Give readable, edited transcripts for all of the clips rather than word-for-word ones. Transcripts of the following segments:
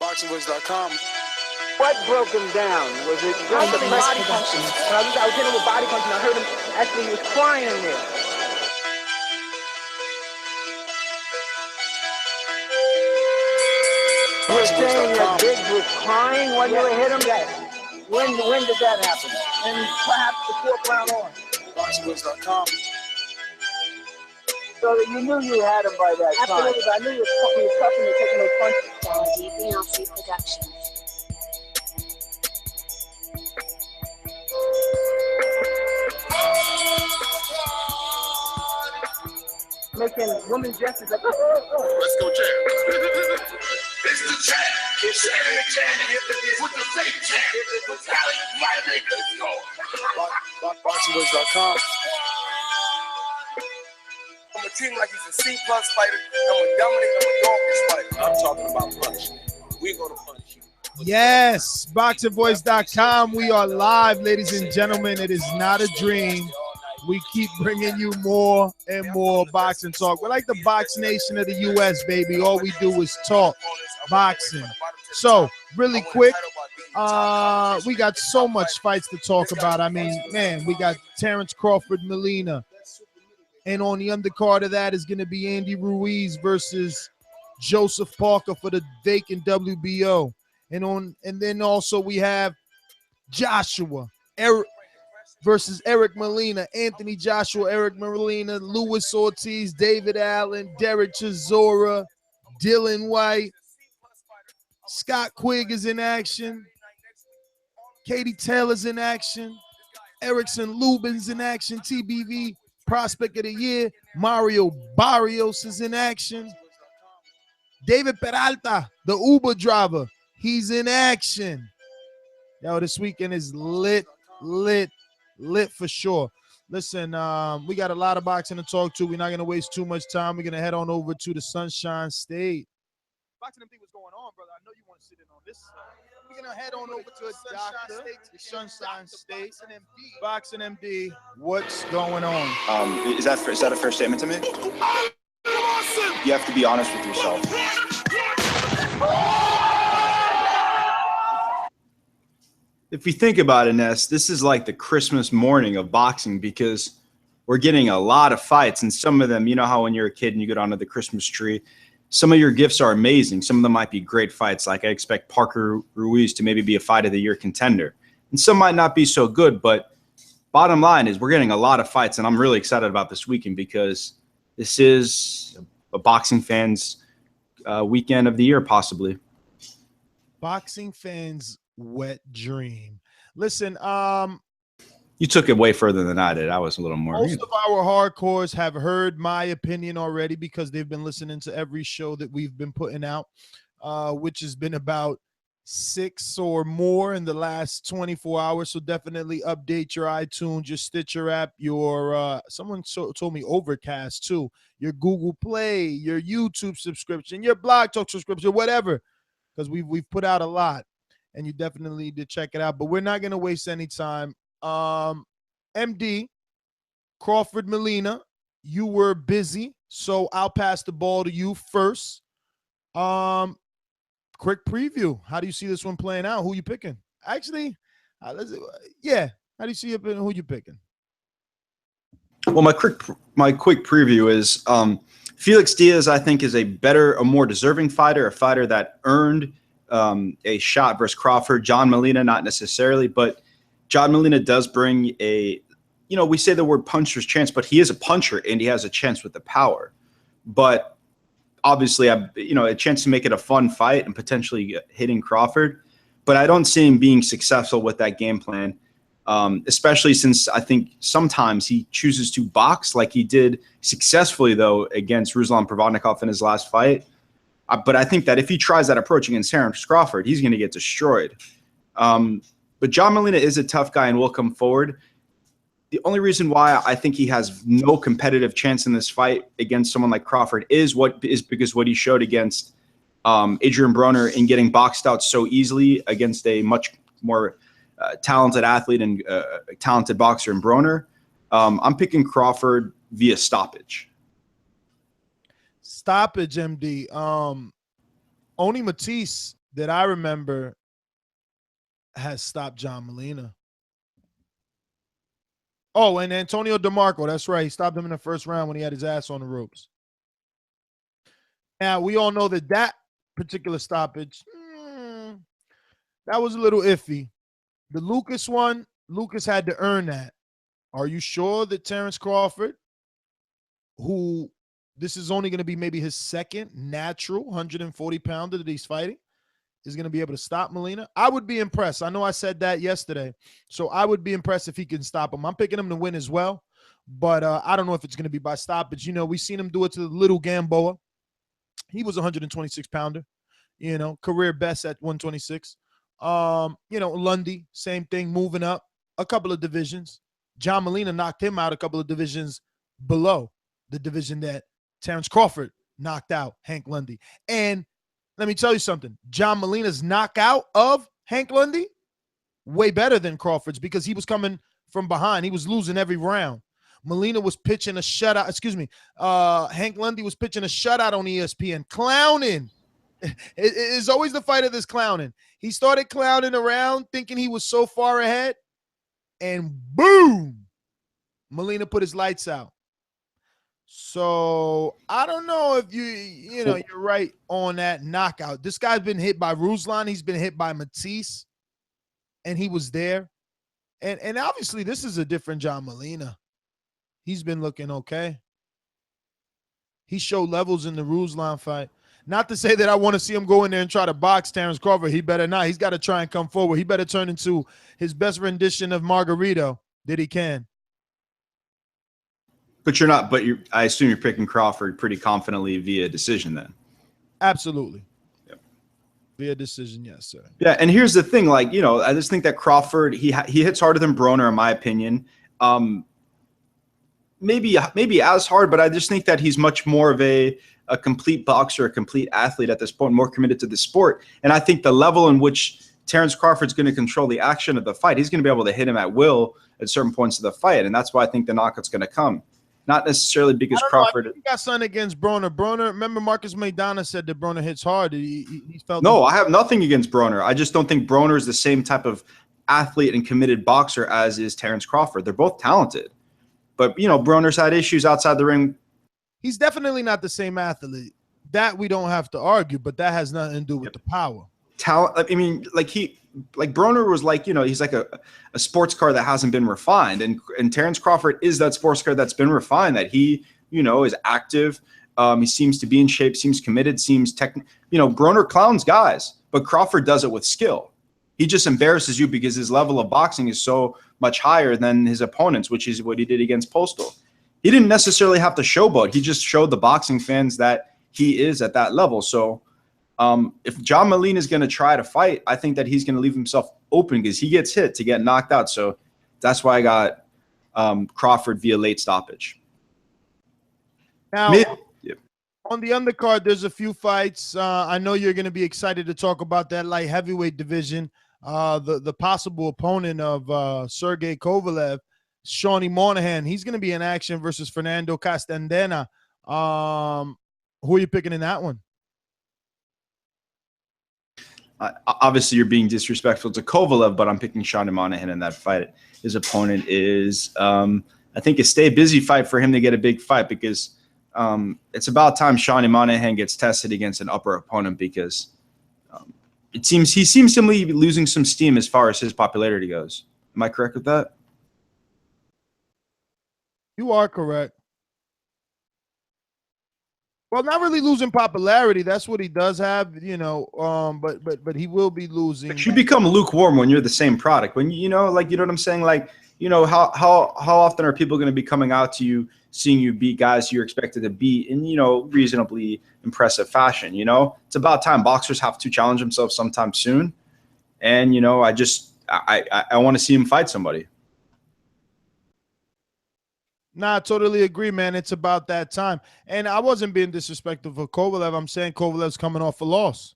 ThaBoxingvoice.com. What broke him down? Was it just the body punching? I was hitting him with body punching. I heard him actually, he was crying in there. You were saying that Biggs was crying when you hit him? Yes. When did that happen? And perhaps the fourth round on. ThaBoxingvoice.com. So that you knew you had him by that time. Absolutely, but I knew he was tough and taking those punches. Productions. Making women gestures like, Let's go, champ. It's the champ. It's the champ. With the same champ. With Cali, Miami, let's go. ThaBoxingvoice.com. I'm a team like he's a C-plus fighter. I'm a dominate. I'm a dog fighter. I'm talking about punishment. We're going to punish you. Yes, BoxingVoice.com. We are live, ladies and gentlemen. It is not a dream. We keep bringing you more and more boxing talk. We're like the Box Nation of the U.S., baby. All we do is talk boxing. So, really quick, we got so much fights to talk about. I mean, man, we got Terrence Crawford, Molina. And on the undercard of that is going to be Andy Ruiz versus Joseph Parker for the vacant WBO. And then also we have Joshua versus Eric Molina, Anthony Joshua, Eric Molina, Luis Ortiz, David Allen, Derek Chisora, Dylan White, Scott Quigg is in action, Katie Taylor's in action, Erickson Lubin's in action, TBV Prospect of the Year, Mario Barrios is in action, David Peralta, the Uber driver, he's in action. Yo, this weekend is lit for sure. Listen, we got a lot of boxing to talk to. We're not going to waste too much time. We're going to head on over to the Sunshine State. Boxing MD, what's going on, brother? I know you want to sit in on this. We're going to head on over to the Sunshine State. Boxing MD, what's going on? Is that a fair statement to make? You have to be honest with yourself. If you think about it, Ness, this is like the Christmas morning of boxing because we're getting a lot of fights, and some of them, you know how when you're a kid and you get onto the Christmas tree, some of your gifts are amazing. Some of them might be great fights. Like I expect Parker Ruiz to maybe be a fight of the year contender, and some might not be so good. But bottom line is we're getting a lot of fights, and I'm really excited about this weekend because this is a boxing fans' weekend of the year, possibly. Boxing fans' wet dream. Listen, you took it way further than I did. I was a little more. Most of our hardcores have heard my opinion already because they've been listening to every show that we've been putting out, which has been about 6 or more in the last 24 hours. So definitely update your iTunes, your Stitcher app, your someone told me Overcast too, your Google Play, your YouTube subscription, your Blog Talk subscription, whatever, because we've put out a lot, and you definitely need to check it out. But we're not going to waste any time. MD, Crawford Molina, you were busy, so I'll pass the ball to you first. Quick preview. How do you see this one playing out? Who you picking? Actually, how do you see it? Who you picking? Well, my quick preview is Felix Diaz, I think, is a more deserving fighter, a fighter that earned a shot versus Crawford. John Molina, not necessarily, but John Molina does bring we say the word puncher's chance, but he is a puncher and he has a chance with the power. But obviously, a chance to make it a fun fight and potentially hitting Crawford. But I don't see him being successful with that game plan, especially since I think sometimes he chooses to box like he did successfully, though, against Ruslan Provodnikov in his last fight. But I think that if he tries that approach against Terrence Crawford, he's going to get destroyed. But John Molina is a tough guy and will come forward. The only reason why I think he has no competitive chance in this fight against someone like Crawford is because what he showed against Adrian Broner in getting boxed out so easily against a much more talented athlete and talented boxer in Broner. I'm picking Crawford via stoppage. Stoppage, MD. Oni Matisse that I remember has stopped John Molina. Oh, and Antonio DeMarco. That's right. He stopped him in the first round when he had his ass on the ropes. Now, we all know that particular stoppage, that was a little iffy. The Lucas one, Lucas had to earn that. Are you sure that Terrence Crawford, who this is only going to be maybe his second natural 140-pounder that he's fighting, is going to be able to stop Molina? I would be impressed. I know I said that yesterday. So I would be impressed if he can stop him. I'm picking him to win as well. But I don't know if it's going to be by stoppage. You know, we've seen him do it to the little Gamboa. He was a 126-pounder, you know, career best at 126. You know, Lundy, same thing, moving up a couple of divisions. John Molina knocked him out a couple of divisions below the division that Terrence Crawford knocked out Hank Lundy. And let me tell you something. John Molina's knockout of Hank Lundy, way better than Crawford's because he was coming from behind. He was losing every round. Molina was pitching a shutout. Excuse me. Hank Lundy was pitching a shutout on ESPN, clowning. It's always the fight of this clowning. He started clowning around thinking he was so far ahead, and boom, Molina put his lights out. So I don't know if you know, you're right on that knockout. This guy's been hit by Ruslan. He's been hit by Matisse, and he was there. And obviously this is a different John Molina. He's been looking okay. He showed levels in the Ruslan fight. Not to say that I want to see him go in there and try to box Terrence Crawford. He better not. He's got to try and come forward. He better turn into his best rendition of Margarito that he can. But you're not. But I assume you're picking Crawford pretty confidently via decision then. Absolutely. Yep. Via decision, yes, sir. Yeah, and here's the thing. Like, you know, I just think that Crawford he hits harder than Broner, in my opinion. Maybe as hard, but I just think that he's much more of a complete boxer, a complete athlete at this point, more committed to the sport. And I think the level in which Terrence Crawford's going to control the action of the fight, he's going to be able to hit him at will at certain points of the fight. And that's why I think the knockout's going to come. Not necessarily because Crawford. He got something against Broner. Broner, remember Marcus Maidana said that Broner hits hard. He felt. No, I have nothing against Broner. I just don't think Broner is the same type of athlete and committed boxer as is Terrence Crawford. They're both talented. But, you know, Broner's had issues outside the ring. He's definitely not the same athlete. That we don't have to argue, but that has nothing to do with the power. Talent. I mean, like Broner was like, you know, he's like a sports car that hasn't been refined. And Terrence Crawford is that sports car that's been refined, that he, you know, is active. He seems to be in shape, seems committed, seems you know, Broner clowns guys, but Crawford does it with skill. He just embarrasses you because his level of boxing is so much higher than his opponents, which is what he did against Postal. He didn't necessarily have to showboat. He just showed the boxing fans that he is at that level. So if John Molina is going to try to fight, I think that he's going to leave himself open because he gets hit to get knocked out. So that's why I got Crawford via late stoppage. Now, on the undercard, there's a few fights. I know you're going to be excited to talk about that light heavyweight division. The possible opponent of Sergey Kovalev, Shawnee Monahan, he's going to be in action versus Fernando Castandena. Who are you picking in that one? Obviously, you're being disrespectful to Kovalev, but I'm picking Shawnee Monahan in that fight. His opponent is, I think, a stay busy fight for him to get a big fight because it's about time Shawnee Monahan gets tested against an upper opponent because he seems to be losing some steam as far as his popularity goes. Am I correct with that? You are correct. Well, not really losing popularity. That's what he does have, you know. But he will be losing. But you become lukewarm when you're the same product. When you know, like, you know what I'm saying? Like, you know, how often are people going to be coming out to you, seeing you beat guys you're expected to beat in, you know, reasonably impressive fashion? You know, it's about time. Boxers have to challenge themselves sometime soon. And, you know, I want to see him fight somebody. Nah, I totally agree, man. It's about that time. And I wasn't being disrespectful for Kovalev. I'm saying Kovalev's coming off a loss.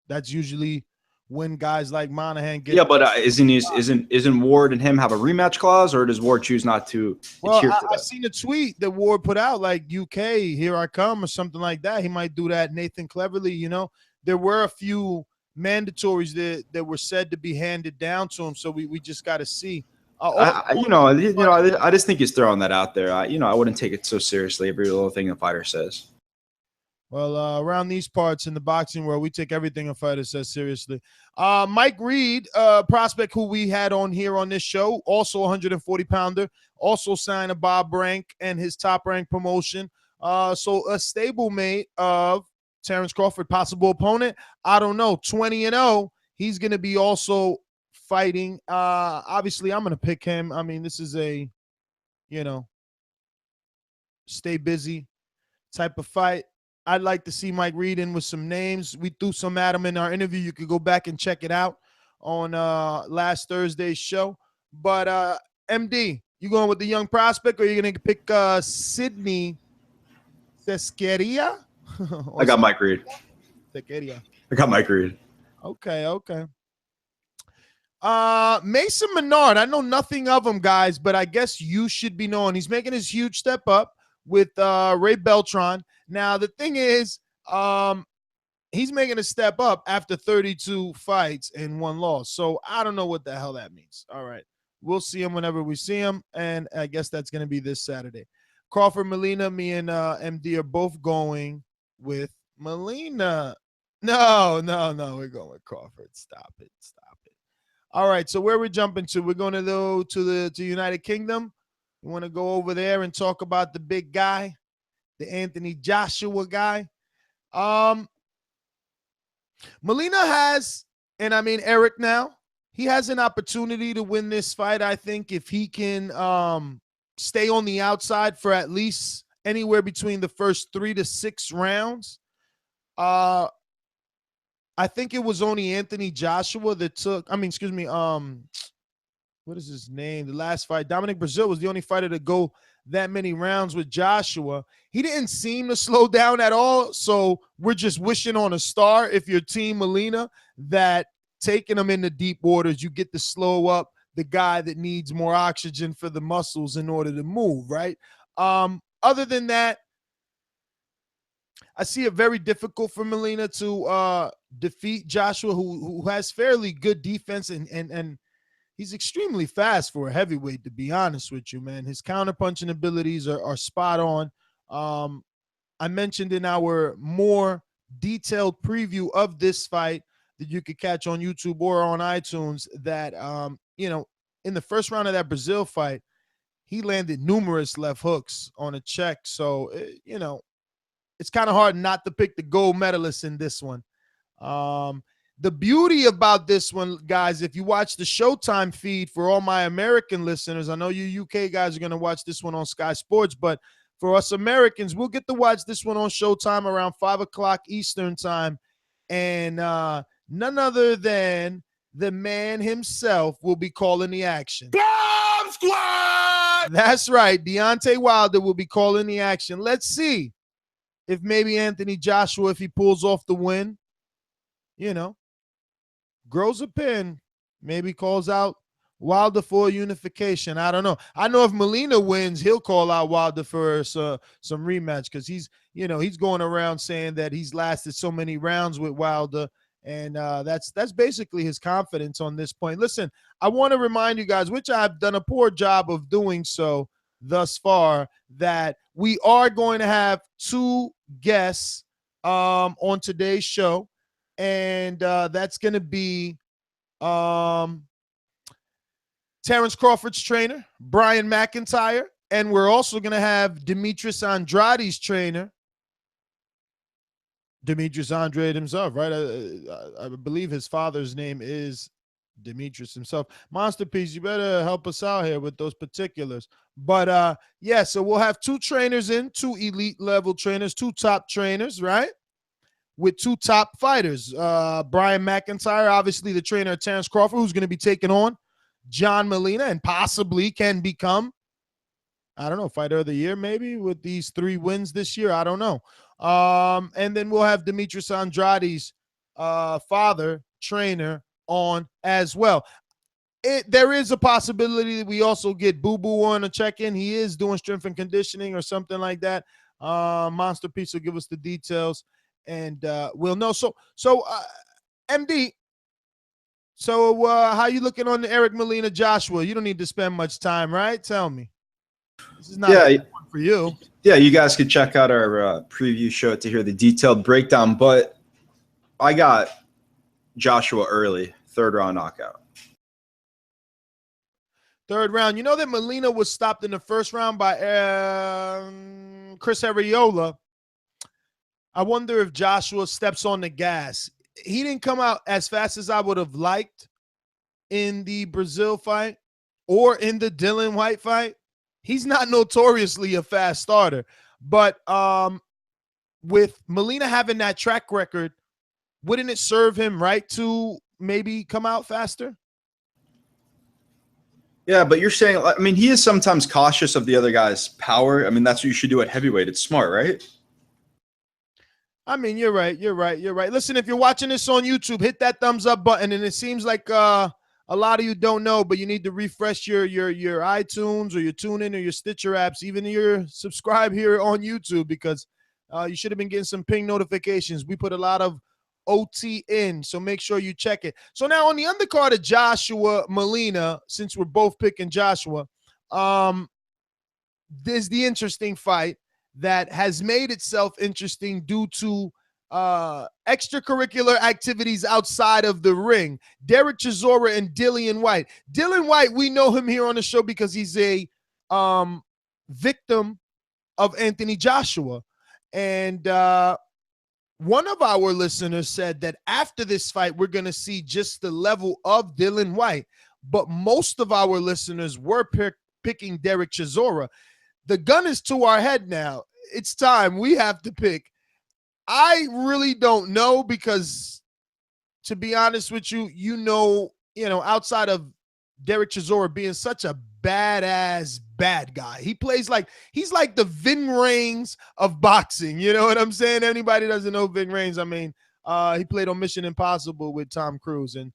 That's usually when guys like Monahan get. Yeah, but isn't Ward and him have a rematch clause, or does Ward choose not to adhere to that? I seen a tweet that Ward put out, like, UK, here I come, or something like that. He might do that. Nathan Cleverly, you know, there were a few mandatories that were said to be handed down to him. So we just got to see. I just think he's throwing that out there. I wouldn't take it so seriously, every little thing the fighter says. Well, around these parts in the boxing world, we take everything a fighter says seriously. Mike Reed, prospect who we had on here on this show, also 140-pounder, also signed a Bob Rank and his Top Rank promotion. So a stablemate of Terrence Crawford, possible opponent. I don't know. 20-0. He's going to be also fighting. Obviously, I'm going to pick him. I mean, this is a, stay busy type of fight. I'd like to see Mike Reed in with some names. We threw some at him in our interview. You could go back and check it out on last Thursday's show. But MD, you going with the young prospect, or are you going to pick Sidney Sesqueria? I got Mike Reed. Sesqueria. I got Mike Reed. Okay. Mason Menard, I know nothing of him, guys, but I guess you should be knowing. He's making his huge step up with Ray Beltran. Now, the thing is, he's making a step up after 32 fights and 1 loss. So I don't know what the hell that means. All right. We'll see him whenever we see him, and I guess that's going to be this Saturday. Crawford, Molina, me and MD are both going with Molina. No, we're going with Crawford. Stop it. All right, so where we're jumping to, we're going to go to the United Kingdom. We want to go over there and talk about the big guy, the Anthony Joshua guy. Molina has, and I mean Eric now, he has an opportunity to win this fight, I think, if he can stay on the outside for at least anywhere between the first 3 to 6 rounds. I think it was only Anthony Joshua that took, what is his name? The last fight, Dominic Brazil was the only fighter to go that many rounds with Joshua. He didn't seem to slow down at all. So we're just wishing on a star, if you're Team Molina, that taking him in the deep waters, you get to slow up the guy that needs more oxygen for the muscles in order to move, right? Other than that, I see it very difficult for Molina to defeat Joshua, who has fairly good defense and he's extremely fast for a heavyweight, to be honest with you, man. His counterpunching abilities are spot on. I mentioned in our more detailed preview of this fight that you could catch on YouTube or on iTunes that, in the first round of that Brazil fight, he landed numerous left hooks on a check. So, it's kind of hard not to pick the gold medalist in this one. The beauty about this one, guys, if you watch the Showtime feed for all my American listeners, I know you UK guys are going to watch this one on Sky Sports, but for us Americans, we'll get to watch this one on Showtime around 5 o'clock Eastern time. And none other than the man himself will be calling the action. Bomb Squad! That's right. Deontay Wilder will be calling the action. Let's see if maybe Anthony Joshua, if he pulls off the win, grows a pin, maybe calls out Wilder for unification. I don't know. I know if Molina wins, he'll call out Wilder for some rematch, because he's going around saying that he's lasted so many rounds with Wilder, and that's basically his confidence on this point. Listen, I want to remind you guys, which I've done a poor job of doing so thus far, that we are going to have 2 guests on today's show. And that's going to be Terrence Crawford's trainer, Brian McIntyre. And we're also going to have Demetrius Andrade's trainer, Demetrius Andrade himself, right? I believe his father's name is Demetrius himself. Monsterpiece, you better help us out here with those particulars. But, so we'll have 2 trainers in, 2 elite level trainers, 2 top trainers, right? With 2 top fighters. Brian McIntyre, obviously the trainer of Terrence Crawford, who's going to be taking on John Molina and possibly can become, I don't know, fighter of the year maybe with these 3 wins this year. I don't know. And then we'll have Demetrius Andrade's father, trainer, on as well. There is a possibility that we also get Boo Boo on a check-in. He is doing strength and conditioning or something like that. Monster Piece will give us the details. And we'll know. So MD. So how you looking on the Eric Molina Joshua? You don't need to spend much time, right? Tell me. This is not one for you. Yeah, you guys could check out our preview show to hear the detailed breakdown. But I got Joshua early, 3rd round knockout. 3rd round. You know that Molina was stopped in the 1st round by Chris Arreola. I wonder if Joshua steps on the gas. He didn't come out as fast as I would have liked in the Brazil fight or in the Dillian Whyte fight. He's not notoriously a fast starter, but with Molina having that track record, wouldn't it serve him right to maybe come out faster? Yeah, but you're saying, I mean, he is sometimes cautious of the other guy's power. I mean, that's what you should do at heavyweight. It's smart, right? I mean, you're right. You're right. You're right. Listen, if you're watching this on YouTube, hit that thumbs up button. And it seems like a lot of you don't know, but you need to refresh your iTunes or your TuneIn or your Stitcher apps, even your subscribe here on YouTube, because you should have been getting some ping notifications. We put a lot of OT in, so make sure you check it. So now on the undercard of Joshua Molina, since we're both picking Joshua, there's the interesting fight that has made itself interesting due to extracurricular activities outside of the ring. Derek Chisora and Dillian Whyte. Dillian Whyte, we know him here on the show because he's a victim of Anthony Joshua. And one of our listeners said that after this fight, we're going to see just the level of Dillian Whyte. But most of our listeners were picking Derek Chisora. The gun is to our head now. It's time. We have to pick. I really don't know because, to be honest with you, outside of Derek Chisora being such a badass bad guy, he's like the Vin Rames of boxing. You know what I'm saying? Anybody doesn't know Vin Rames, I mean, he played on Mission Impossible with Tom Cruise, and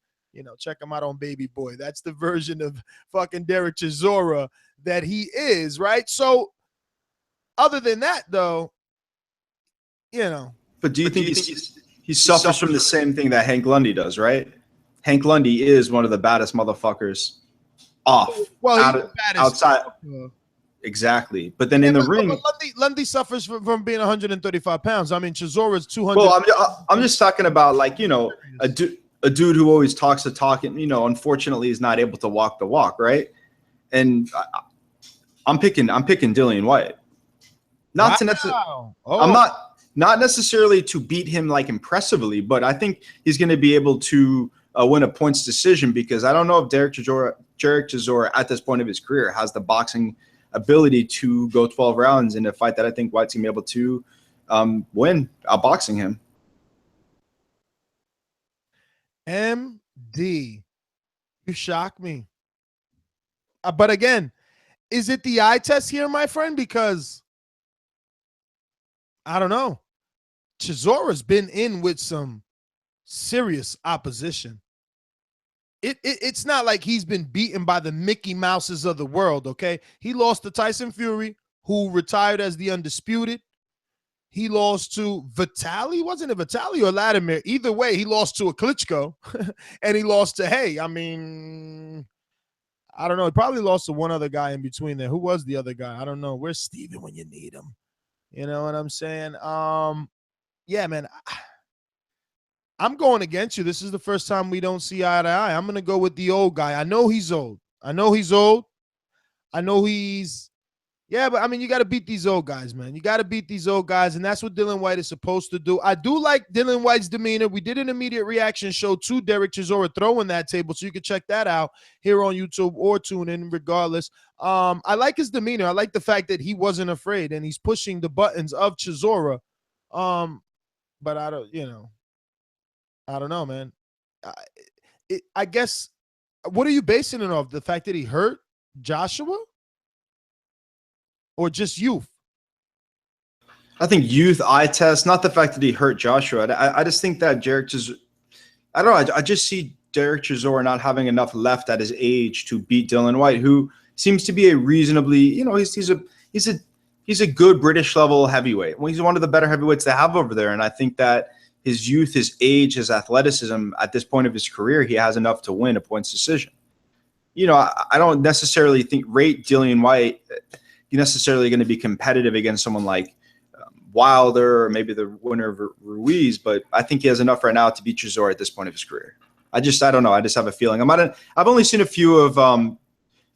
check him out on Baby Boy. That's the version of fucking Derek Chisora that he is, right? So other than that, though, But do you think he suffers from the same thing that Hank Lundy does, right? Hank Lundy is one of the baddest motherfuckers off. Well, outside. Exactly. But then in the ring. Lundy suffers from being 135 pounds. I mean, Chisora's 200. Well, I'm just talking about, like, a dude who always talks the talk and, unfortunately is not able to walk the walk, right? And I'm picking Dillian Whyte. Not to necessarily. I'm not necessarily to beat him like impressively, but I think he's going to be able to win a points decision, because I don't know if Derek Chisora at this point of his career has the boxing ability to go 12 rounds in a fight that I think Whyte's going to be able to win, outboxing him. MD, you shock me. But again, is it the eye test here, my friend? Because I don't know. Chisora's been in with some serious opposition. It's not like he's been beaten by the Mickey Mouses of the world, okay? He lost to Tyson Fury, who retired as the undisputed. He lost to Vitali. Wasn't it Vitali or Latimer? Either way, he lost to a Klitschko, and he lost to, I don't know. He probably lost to one other guy in between there. Who was the other guy? I don't know. Where's Steven when you need him? You know what I'm saying? Yeah, man. I'm going against you. This is the first time we don't see eye to eye. I'm going to go with the old guy. I know he's old. Yeah, but I mean, you got to beat these old guys, man. You got to beat these old guys, and that's what Dillian Whyte is supposed to do. I do like Dillian Whyte's demeanor. We did an immediate reaction show to Derek Chisora throwing that table, so you can check that out here on YouTube or tune in regardless. I like his demeanor. I like the fact that he wasn't afraid, and he's pushing the buttons of Chisora. But I don't know, man. I guess, what are you basing it off? The fact that he hurt Joshua? Or just youth? I think youth, eye test, not the fact that he hurt Joshua. I just think that I just see Derek Chisora not having enough left at his age to beat Dillian Whyte, who seems to be a reasonably, he's a good British level heavyweight. Well, he's one of the better heavyweights they have over there. And I think that his youth, his age, his athleticism, at this point of his career, he has enough to win a points decision. You know, I don't necessarily rate Dillian White necessarily going to be competitive against someone like Wilder or maybe the winner of Ruiz, but I think he has enough right now to beat Chisora at this point of his career. I don't know. I just have a feeling. I've only seen a few of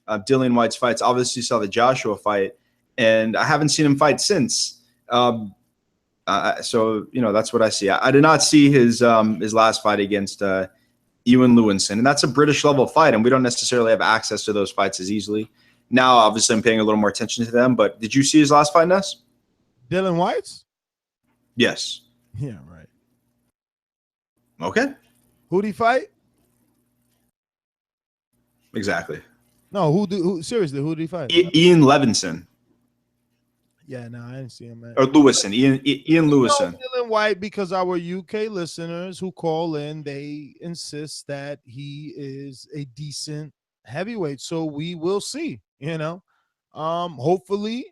Dillian White's fights. Obviously saw the Joshua fight, and I haven't seen him fight since. So, you know, that's what I see. I did not see his last fight against Ewan Lewinson, and that's a British level fight, and we don't necessarily have access to those fights as easily. Now, obviously, I'm paying a little more attention to them, but did you see his last fight, Ness? Dillian White's? Yes. Yeah, right. Okay. Who'd he fight? Exactly. No, seriously, who did he fight? Ian Levinson. Yeah, no, I didn't see him, man. Or Lewison. Ian Lewison. Dillian White, because our UK listeners who call in, they insist that he is a decent heavyweight. So we will see, you know. Hopefully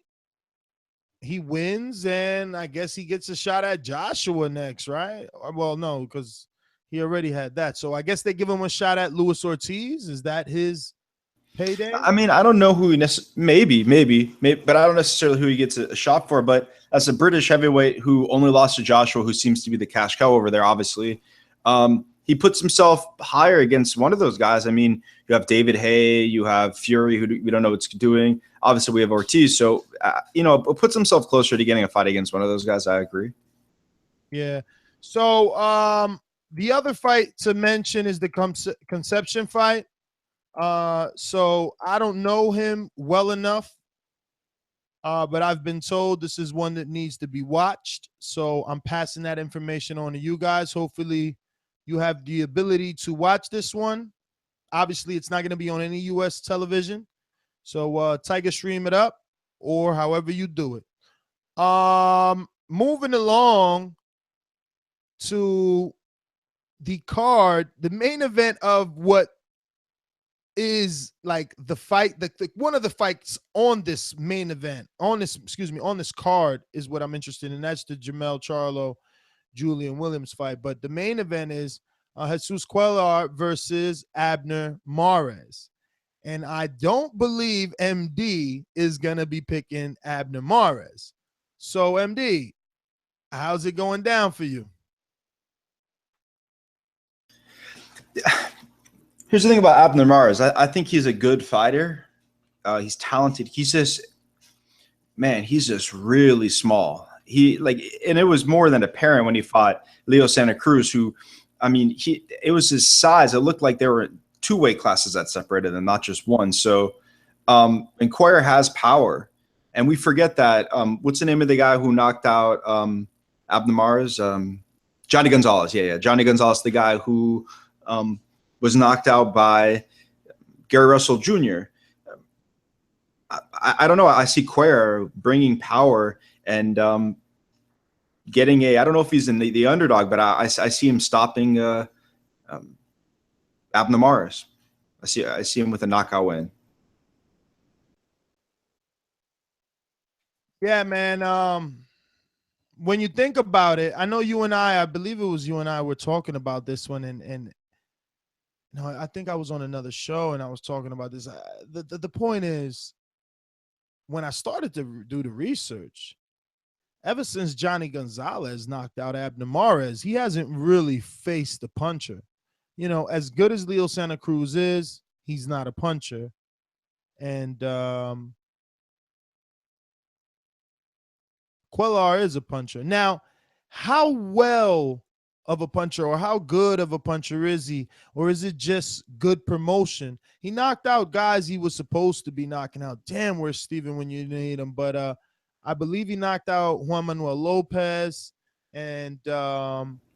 he wins, and I guess he gets a shot at Joshua next, right? Well, no, because he already had that. So I guess they give him a shot at Luis Ortiz. Is that his payday? I mean, I don't know who he maybe, but I don't necessarily who he gets a shot for. But as a British heavyweight who only lost to Joshua, who seems to be the cash cow over there, obviously, he puts himself higher against one of those guys. I mean, you have David Haye, you have Fury, who we don't know what's doing. Obviously, we have Ortiz. So, you know, it puts himself closer to getting a fight against one of those guys. I agree. Yeah. So the other fight to mention is the Conception fight. So I don't know him well enough, but I've been told this is one that needs to be watched. So I'm passing that information on to you guys. Hopefully you have the ability to watch this one. Obviously, it's not going to be on any U.S. television. So Tiger Stream it up or however you do it. Moving along to the card, the main event of what is like the fight, one of the fights on this main event, on this card is what I'm interested in. That's the Jamel Charlo, Julian Williams fight. But the main event is Jesus Cuellar versus Abner Mares. And I don't believe MD is going to be picking Abner Mares. So, MD, how's it going down for you? Here's the thing about Abner Mares. I think he's a good fighter. He's talented. He's just really small. And it was more than apparent when he fought Leo Santa Cruz, who, I mean, it was his size. It looked like there were two weight classes that separated them, not just one. So, and Cuellar has power, and we forget that. What's the name of the guy who knocked out Abner Mares? Johnny Gonzalez. Yeah, Johnny Gonzalez, the guy who was knocked out by Gary Russell Jr. I don't know. I see Cuellar bringing power and getting I don't know if he's in the underdog, but I see him stopping Abner Mares. I see him with a knockout win. Yeah, man. When you think about it, I know you and I believe it was you and I were talking about this one, and no, I think I was on another show and I was talking about this. The point is, when I started to do the research, ever since Johnny Gonzalez knocked out Abner Mares, he hasn't really faced a puncher. You know, as good as Leo Santa Cruz is, he's not a puncher. And Cuellar is a puncher. Now, how well of a puncher or how good of a puncher is he? Or is it just good promotion? He knocked out guys he was supposed to be knocking out. Damn, where's Steven when you need him? But I believe he knocked out Juan Manuel Lopez and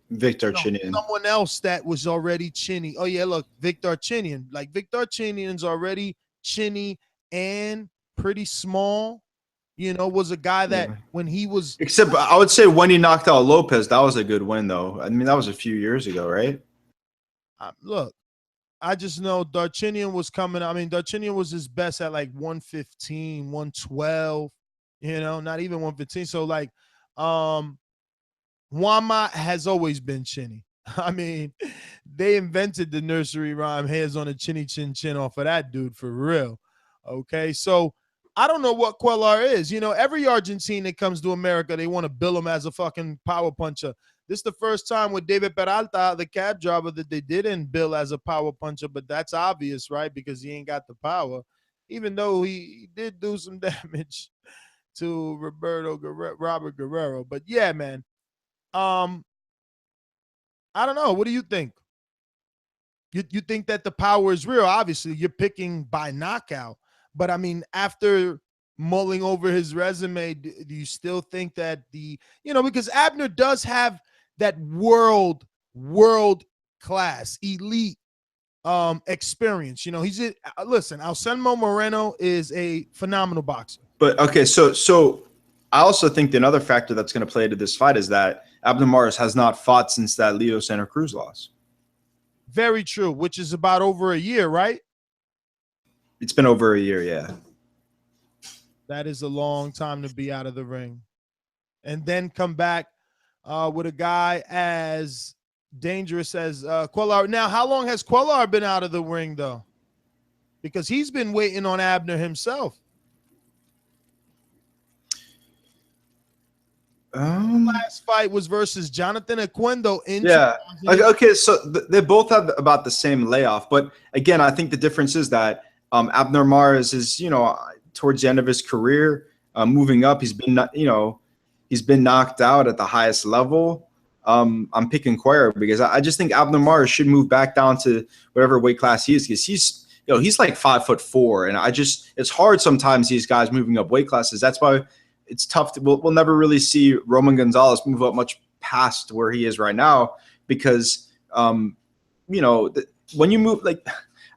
Victor Chinian. Someone else that was already chinny. Oh, yeah, look, Victor Chinian. Like, Victor Chinian's already chinny and pretty small. You know, was a guy that when he was... Except I would say when he knocked out Lopez, that was a good win, though. I mean, that was a few years ago, right? Look, I just know Darchinian was coming. I mean, Darchinian was his best at like 115, 112, you know, not even 115. So, like, Wama has always been chinny. I mean, they invented the nursery rhyme "Hairs on a chinny chin chin" off of that dude for real. Okay, so I don't know what Cuellar is. You know, every Argentine that comes to America, they want to bill him as a fucking power puncher. This is the first time with David Peralta, the cab driver, that they didn't bill as a power puncher, but that's obvious, right? Because he ain't got the power, even though he did do some damage to Robert Guerrero. But yeah, man. I don't know. What do you think? You think that the power is real? Obviously, you're picking by knockout. But I mean, after mulling over his resume, do you still think that because Abner does have that world class, elite experience. You know, listen, Anselmo Moreno is a phenomenal boxer. But okay, so I also think another factor that's going to play into this fight is that Abner Mares has not fought since that Leo Santa Cruz loss. Very true, which is about over a year, right? It's been over a year, yeah. That is a long time to be out of the ring. And then come back with a guy as dangerous as Cuellar. Now, how long has Cuellar been out of the ring, though? Because he's been waiting on Abner himself. Last fight was versus Jonathan Oquendo. Okay, so they both have about the same layoff, but again, I think the difference is that Abner Mares is, towards the end of his career, moving up. He's been knocked out at the highest level. I'm picking Cuellar because I just think Abner Mares should move back down to whatever weight class he is, because he's like 5'4", and it's hard sometimes these guys moving up weight classes. That's why it's tough. We'll never really see Roman Gonzalez move up much past where he is right now because, when you move, like,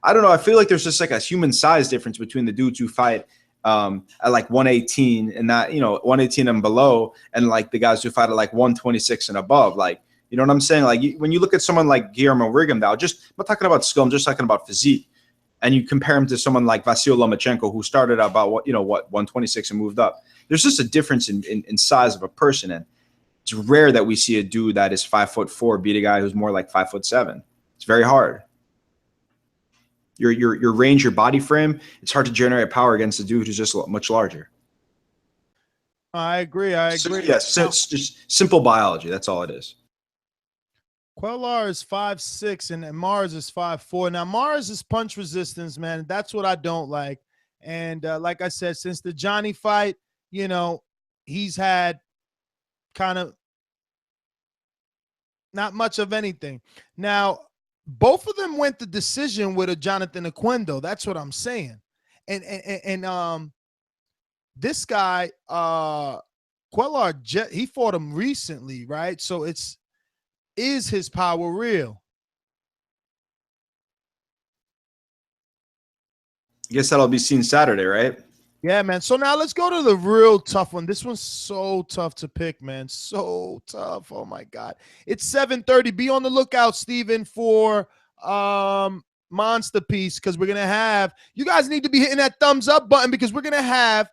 I don't know, I feel like there's just like a human size difference between the dudes who fight at like 118 and that, 118 and below, and like the guys who fight at like 126 and above. Like, you know what I'm saying? Like when you look at someone like Guillermo Rigondeaux, I'm not talking about skill, I'm just talking about physique. And you compare him to someone like Vasil Lomachenko, who started at about 126 and moved up. There's just a difference in size of a person, and it's rare that we see a dude that is 5'4" beat a guy who's more like 5'7". It's very hard. Your range, your body frame, it's hard to generate power against a dude who's just much larger. I agree. Yes, it's just simple biology. That's all it is. Cuellar is 5'6", and Mares is 5'4". Now, Mares is punch resistance, man. That's what I don't like. And like I said, since the Johnny fight, he's had kind of not much of anything. Now, both of them went the decision with a Jonathan Oquendo. That's what I'm saying. And this guy, Cuellar, he fought him recently, right? So is his power real? I guess that'll be seen Saturday, right? Yeah, man. So now let's go to the real tough one. This one's so tough to pick, man. So tough. Oh my God. It's 7:30. Be on the lookout, Steven, for Monster Piece, because we're gonna have, you guys need to be hitting that thumbs up button, because we're gonna have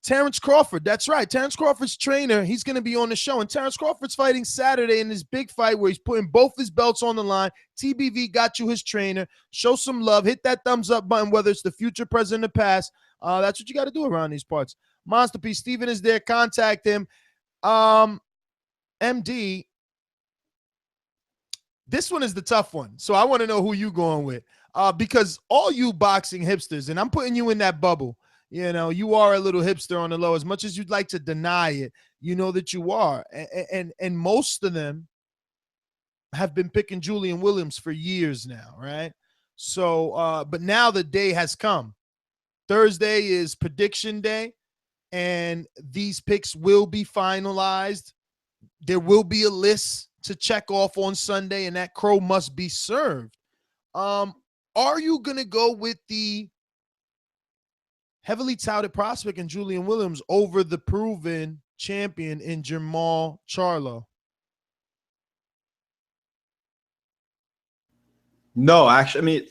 Terrence Crawford. That's right. Terrence Crawford's trainer. He's going to be on the show. And Terrence Crawford's fighting Saturday in this big fight where he's putting both his belts on the line. TBV got you his trainer. Show some love. Hit that thumbs up button, whether it's the future, present, or past. That's what you got to do around these parts. Monster Piece. Steven is there. Contact him. MD. This one is the tough one. So I want to know who you going with. Because all you boxing hipsters, and I'm putting you in that bubble, you are a little hipster on the low. As much as you'd like to deny it, you know that you are. And most of them have been picking Julian Williams for years now, right? So, but now the day has come. Thursday is prediction day, and these picks will be finalized. There will be a list to check off on Sunday, and that crow must be served. Are you going to go with the heavily touted prospect in Julian Williams over the proven champion in Jamal Charlo? No, actually, I mean,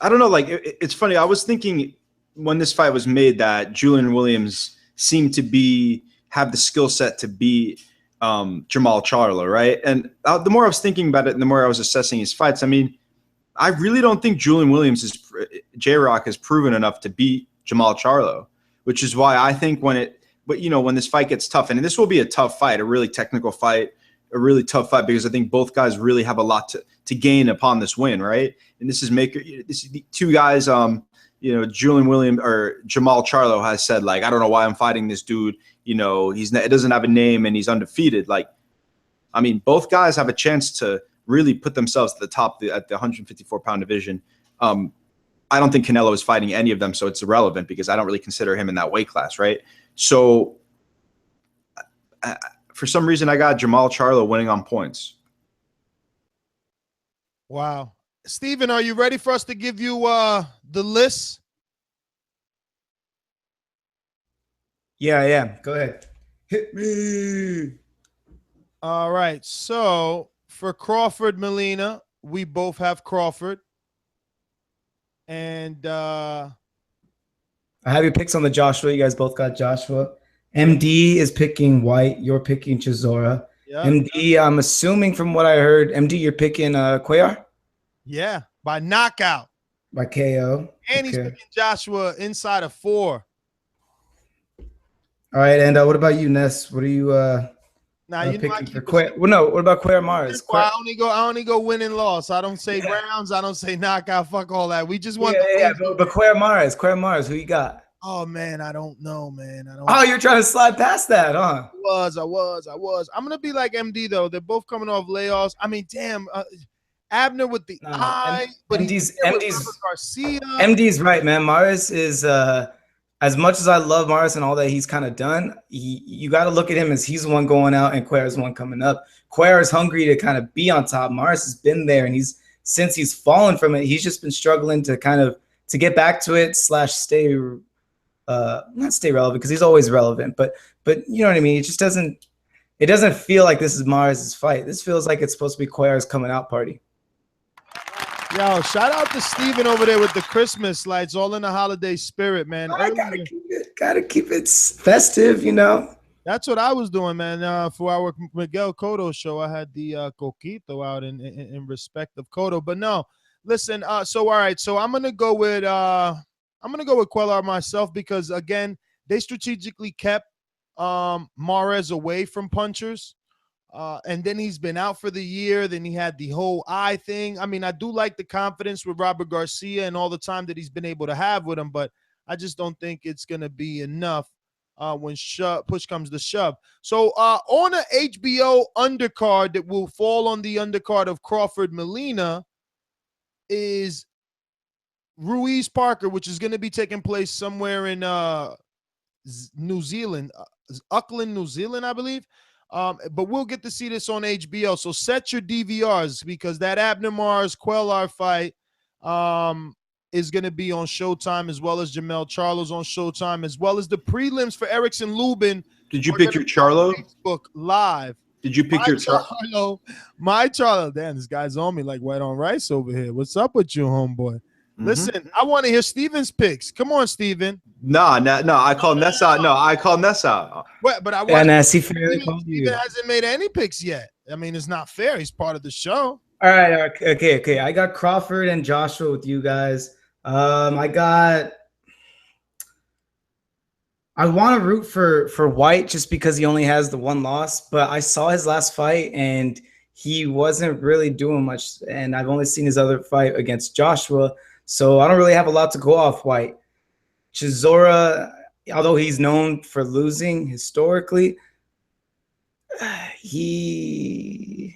I don't know. Like, it's funny. I was thinking when this fight was made that Julian Williams seemed to have the skill set to be Jamal Charlo, right? And the more I was thinking about it and the more I was assessing his fights, I mean, I really don't think Julian Williams J-Rock has proven enough to beat Jamal Charlo, which is why I think when this fight gets tough, and this will be a tough fight, a really technical fight, a really tough fight, because I think both guys really have a lot to gain upon this win, right? And this is the two guys, Julian Williams or Jamal Charlo has said, like, I don't know why I'm fighting this dude. It doesn't have a name and he's undefeated. Like, I mean, both guys have a chance to really put themselves at the top at the 154-pound division. I don't think Canelo is fighting any of them, so it's irrelevant because I don't really consider him in that weight class, right? So for some reason, I got Jamal Charlo winning on points. Wow. Steven, are you ready for us to give you the list? Yeah, I am. Go ahead. Hit me. All right. So for Crawford, Molina, we both have Crawford. And I have your picks on the Joshua. You guys both got Joshua. MD is picking White. You're picking Chisora. Yep. MD, I'm assuming from what I heard, MD, you're picking Cuellar? Yeah, by knockout. By KO. And he's picking Joshua inside of 4. All right, and what about you, Ness? What are you picking for Cuellar? Well, no, what about Cuellar Mars? I only go win and loss. I don't say rounds. I don't say knockout. Fuck all that. We just want but Cuellar Mars, who you got? Oh man, I don't know, man. You're trying to slide past that, huh? I was. I'm gonna be like MD though. They're both coming off layoffs. I mean, damn, Abner with the eye, but MD's Garcia. MD's right, man. Mars is as much as I love Mars and all that he's kind of done, you got to look at him as he's the one going out and Cuellar's the one coming up. Cuellar is hungry to kind of be on top. Mars has been there, and since he's fallen from it, he's just been struggling to get back to it / stay. Not stay relevant because he's always relevant, but you know what I mean. It doesn't feel like this is Mars's fight. This feels like it's supposed to be Cuellar's coming out party. Yo, shout out to Steven over there with the Christmas lights, all in the holiday spirit, man. I gotta keep it festive, you know. That's what I was doing, man. For our Miguel Cotto show, I had the Coquito out in respect of Cotto. But no, listen. So all right, so I'm gonna go with Cuellar myself because again, they strategically kept Mares away from punchers. And then he's been out for the year. Then he had the whole eye thing. I mean, I do like the confidence with Robert Garcia and all the time that he's been able to have with him, but I just don't think it's going to be enough when push comes to shove. So on a HBO undercard that will fall on the undercard of Crawford Molina is Ruiz Parker, which is going to be taking place somewhere in New Zealand, Auckland, New Zealand, I believe. But we'll get to see this on HBO. So set your DVRs because that Abner Mars Cuellar fight is going to be on Showtime, as well as Jamel Charlo's on Showtime, as well as the prelims for Erickson Lubin. Did you pick your Charlo? Facebook Live. Did you pick your Charlo? My Charlo. Damn, this guy's on me like white on rice over here. What's up with you, homeboy? Listen, I want to hear Steven's picks. Come on, Steven. No. I call Ness out. No, I call Ness out. But I want Steven hasn't made any picks yet. I mean, it's not fair. He's part of the show. All right. Okay. I got Crawford and Joshua with you guys. I want to root for White just because he only has the one loss, but I saw his last fight and he wasn't really doing much, and I've only seen his other fight against Joshua, so I don't really have a lot to go off White. Chisora, although he's known for losing historically, this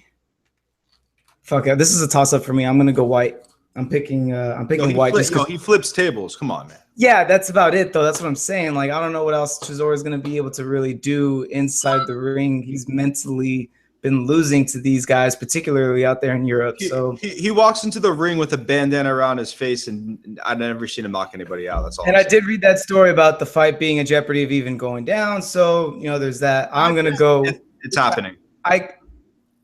is a toss-up for me. I'm gonna go White. I'm picking White. He flips tables. Come on, man. Yeah, that's about it, though. That's what I'm saying. Like, I don't know what else Chisora is going to be able to really do inside the ring. He's mentally been losing to these guys, particularly out there in Europe. He walks into the ring with a bandana around his face, and I've never seen him knock anybody out. That's all. And I did read that story about the fight being in jeopardy of even going down. So, you know, there's that. I'm going to go. It's happening.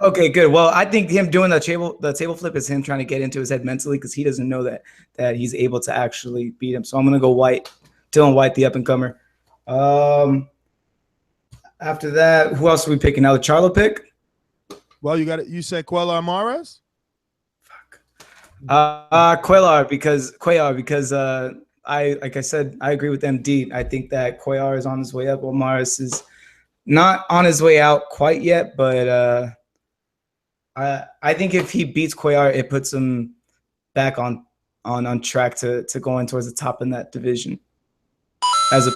Okay, good. Well, I think him doing the table flip is him trying to get into his head mentally because he doesn't know that he's able to actually beat him. So I'm gonna go White, Dylan White, the up and comer. After that, who else are we picking? Now the Charlo pick? Well, you said Cuellar Mares? Cuellar because like I said, I agree with MD. I think that Cuellar is on his way up. Well, Maris is not on his way out quite yet, but I think if he beats Cuellar, it puts him back on track to going towards the top in that division, as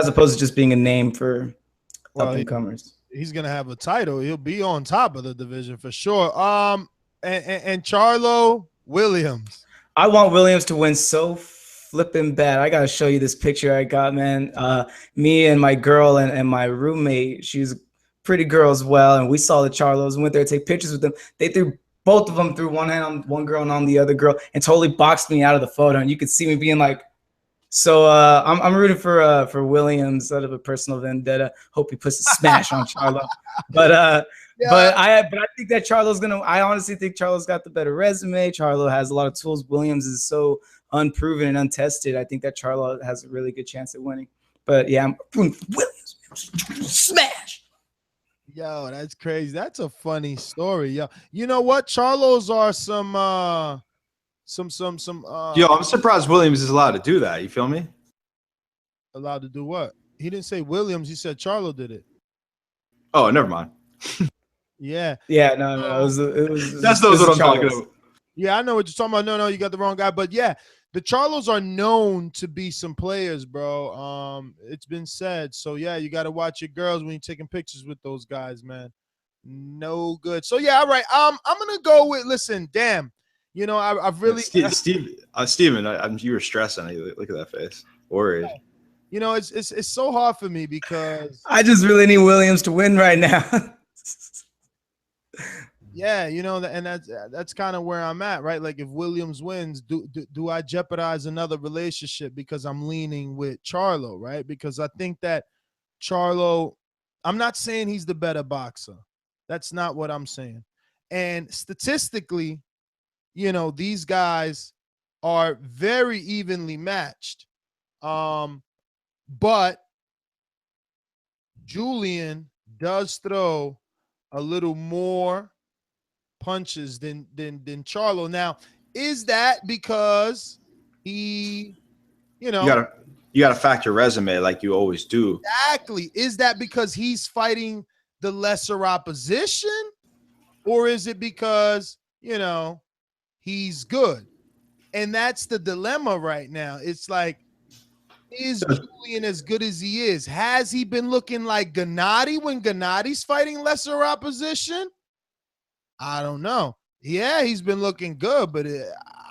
opposed to just being a name for up and comers. He's gonna have a title. He'll be on top of the division for sure. And Charlo Williams. I want Williams to win so flipping bad. I gotta show you this picture I got, man. Me and my girl and my roommate, she's a pretty girl as well, and we saw the Charlos and went there to take pictures with them. They threw both of them through one hand on one girl and on the other girl, and totally boxed me out of the photo. And you could see me being like, so I'm rooting for Williams out of a personal vendetta. Hope he puts a smash on Charlo, but I think that Charlo's gonna. I honestly think Charlo's got the better resume. Charlo has a lot of tools. Williams is so unproven and untested. I think that Charlo has a really good chance at winning. But yeah, I'm rooting for Williams. Smash. Yo, that's crazy. That's a funny story. Yo, you know what? Charlos are some. Yo, I'm surprised Williams is allowed to do that. You feel me? Allowed to do what? He didn't say Williams. He said Charlo did it. Oh, never mind. Yeah. No. It was that's what I'm talking about. Yeah, I know what you're talking about. No, you got the wrong guy. But yeah, the Charlos are known to be some players, bro. It's been said. So yeah, you got to watch your girls when you're taking pictures with those guys, man. No good. So yeah, all right. I'm gonna go with. Listen, damn. You know, I've really Steven, you were stressing. Look at that face. Worried. You know, it's so hard for me because I just really need Williams to win right now. Yeah, you know, and that's kind of where I'm at, right? Like if Williams wins, do I jeopardize another relationship because I'm leaning with Charlo, right? Because I think that Charlo, I'm not saying he's the better boxer. That's not what I'm saying. And statistically, you know, these guys are very evenly matched. But Julian does throw a little more punches than Charlo. Now, is that because he, you know, you gotta factor resume like you always do. Exactly. Is that because he's fighting the lesser opposition, or is it because, you know, he's good? And that's the dilemma right now. It's like, is Julian as good as he is? Has he been looking like Gennady when Gennady's fighting lesser opposition? I don't know. Yeah, he's been looking good, but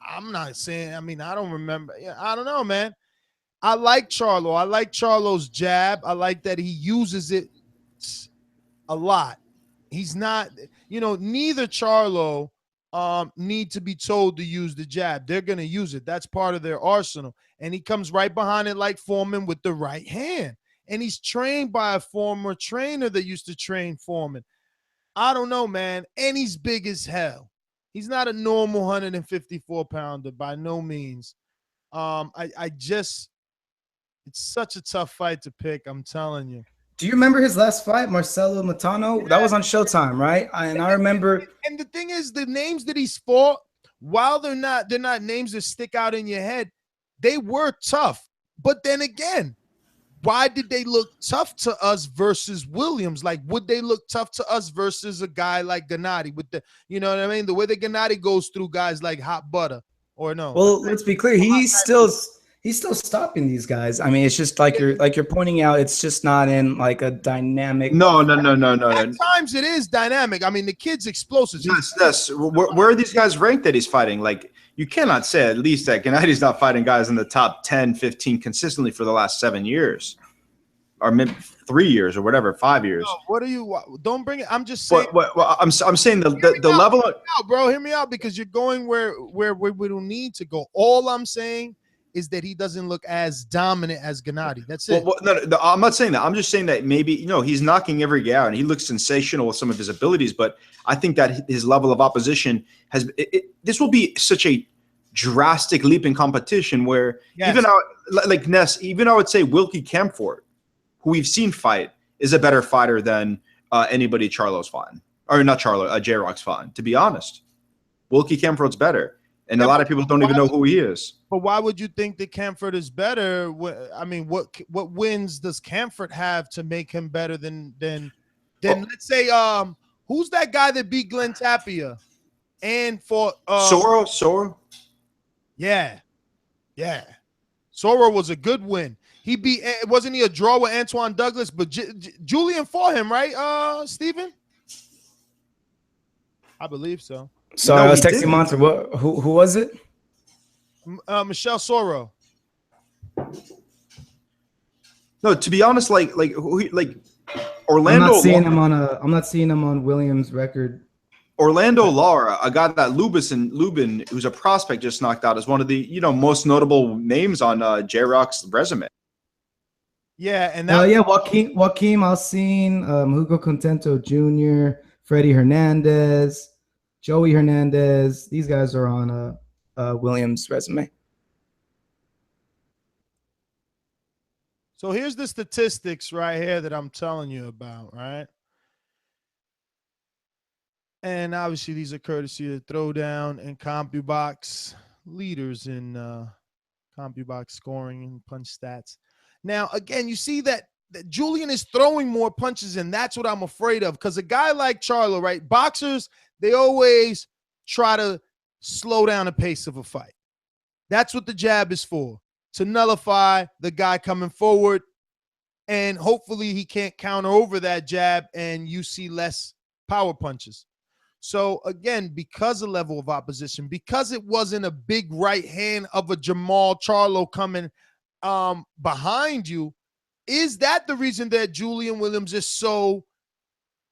I'm not saying, I mean, I don't remember. I don't know, man. I like Charlo. I like Charlo's jab. I like that he uses it a lot. He's not, you know, neither Charlo need to be told to use the jab. They're going to use it. That's part of their arsenal. And he comes right behind it like Foreman with the right hand. And he's trained by a former trainer that used to train Foreman. I don't know, man. And he's big as hell. He's not a normal 154-pounder by no means. I just, it's such a tough fight to pick, I'm telling you. Do you remember his last fight, Marcelo Matano? That was on Showtime, right? And I remember. And the thing is, the names that he's fought, while they're not names that stick out in your head, they were tough. But then again, why did they look tough to us versus Williams? Like, would they look tough to us versus a guy like Gennady with the, you know what I mean? The way that Gennady goes through guys like hot butter, or no? Well, let's be clear. He's still stopping these guys. I mean, it's just like you're pointing out. It's just not in like a dynamic. No. At times it is dynamic. I mean, the kid's explosive. Yes. Where are these guys ranked that he's fighting? Like, you cannot say at least that Gennady's not fighting guys in the top 10, 15 consistently for the last 7 years, or maybe 3 years, or whatever, 5 years. No, what are you? Don't bring it. I'm just saying. I'm saying the level. Hear me out, because you're going where we don't need to go. All I'm saying is that he doesn't look as dominant as Gennady. That's it. No, I'm not saying that. I'm just saying that maybe, you know, he's knocking every guy out and he looks sensational with some of his abilities, but I think that his level of opposition has this will be such a drastic leap in competition where even I would say Wilkie Kempfort, who we've seen fight, is a better fighter than anybody Charlo's fighting. Or not Charlo, J-Rock's fine. To be honest, Wilkie Kempford's better, and a lot of people don't even know who he is. But why would you think that Kempford is better? I mean, what wins does Kempford have to make him better than let's say who's that guy that beat Glenn Tapia and for Soro? Yeah, Soro was a good win. He beat, wasn't he a draw with Antoine Douglas? But Julian fought him, right, Steven? I believe so. Sorry, I was texting Monster. Who was it? Michelle Soro. No, to be honest, like Orlando. I'm not seeing him on Williams' record. Orlando Lara, a guy that Lubin, who's a prospect, just knocked out, is one of the most notable names on J-Rock's resume. Yeah, and Joaquim Alcine, Hugo Contento Jr., Freddie Hernandez, Joey Hernandez. These guys are on Williams' resume. So here's the statistics right here that I'm telling you about, right? And obviously these are courtesy of Throwdown and CompuBox, leaders in CompuBox scoring and punch stats. Now, again, you see that Julian is throwing more punches, and that's what I'm afraid of. Because a guy like Charlo, right? Boxers, they always try to slow down the pace of a fight. That's what the jab is for, to nullify the guy coming forward. And hopefully he can't counter over that jab and you see less power punches. So, again, because of level of opposition, because it wasn't a big right hand of a Jamal Charlo coming behind you, is that the reason that Julian Williams is so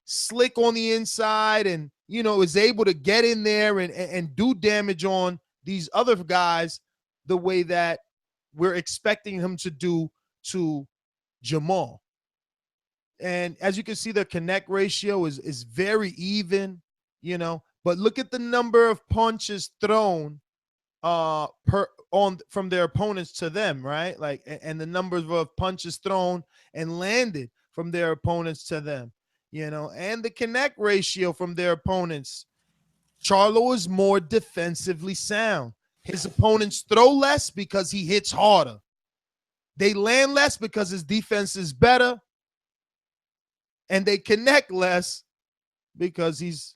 slick on the inside and, is able to get in there and do damage on these other guys the way that we're expecting him to do to Jamal? And as you can see, the connect ratio is very even, but look at the number of punches thrown from their opponents to them, right? Like, and the numbers of punches thrown and landed from their opponents to them, and the connect ratio from their opponents. Charlo is more defensively sound. His opponents throw less because he hits harder. They land less because his defense is better, and they connect less because he's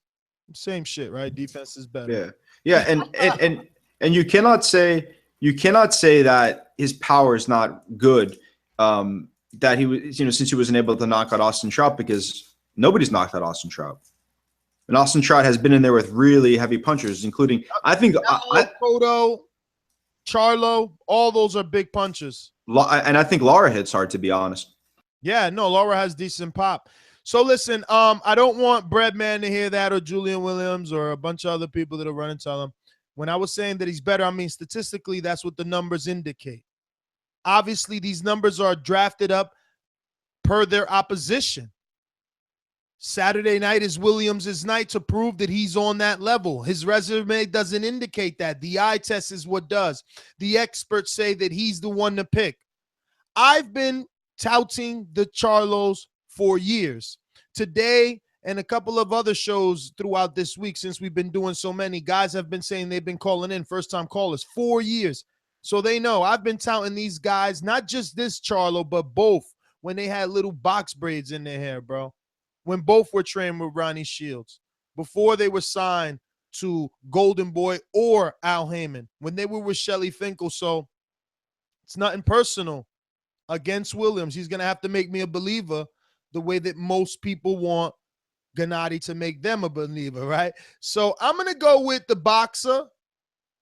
same shit, right? Defense is better. Yeah, and you cannot say that his power is not good. That he was, since he wasn't able to knock out Austin Trout, because nobody's knocked out Austin Trout, and Austin Trout has been in there with really heavy punchers, including Cotto, Charlo. All those are big punches, and I think Lara hits hard, to be honest. Yeah, no, Lara has decent pop. So listen, I don't want Breadman to hear that, or Julian Williams, or a bunch of other people that are running tell him. When I was saying that he's better, I mean statistically, that's what the numbers indicate. Obviously, these numbers are drafted up per their opposition. Saturday night is Williams' night to prove that he's on that level. His resume doesn't indicate that. The eye test is what does. The experts say that he's the one to pick. I've been touting the Charlos for years. Today and a couple of other shows throughout this week, since we've been doing so many, guys have been saying they've been calling in, first-time callers, 4 years. So they know I've been touting these guys, not just this Charlo, but both, when they had little box braids in their hair, bro. When both were trained with Ronnie Shields, before they were signed to Golden Boy or Al Heyman, when they were with Shelly Finkel. So it's nothing personal against Williams. He's going to have to make me a believer the way that most people want Gennady to make them a believer, right? So I'm going to go with the boxer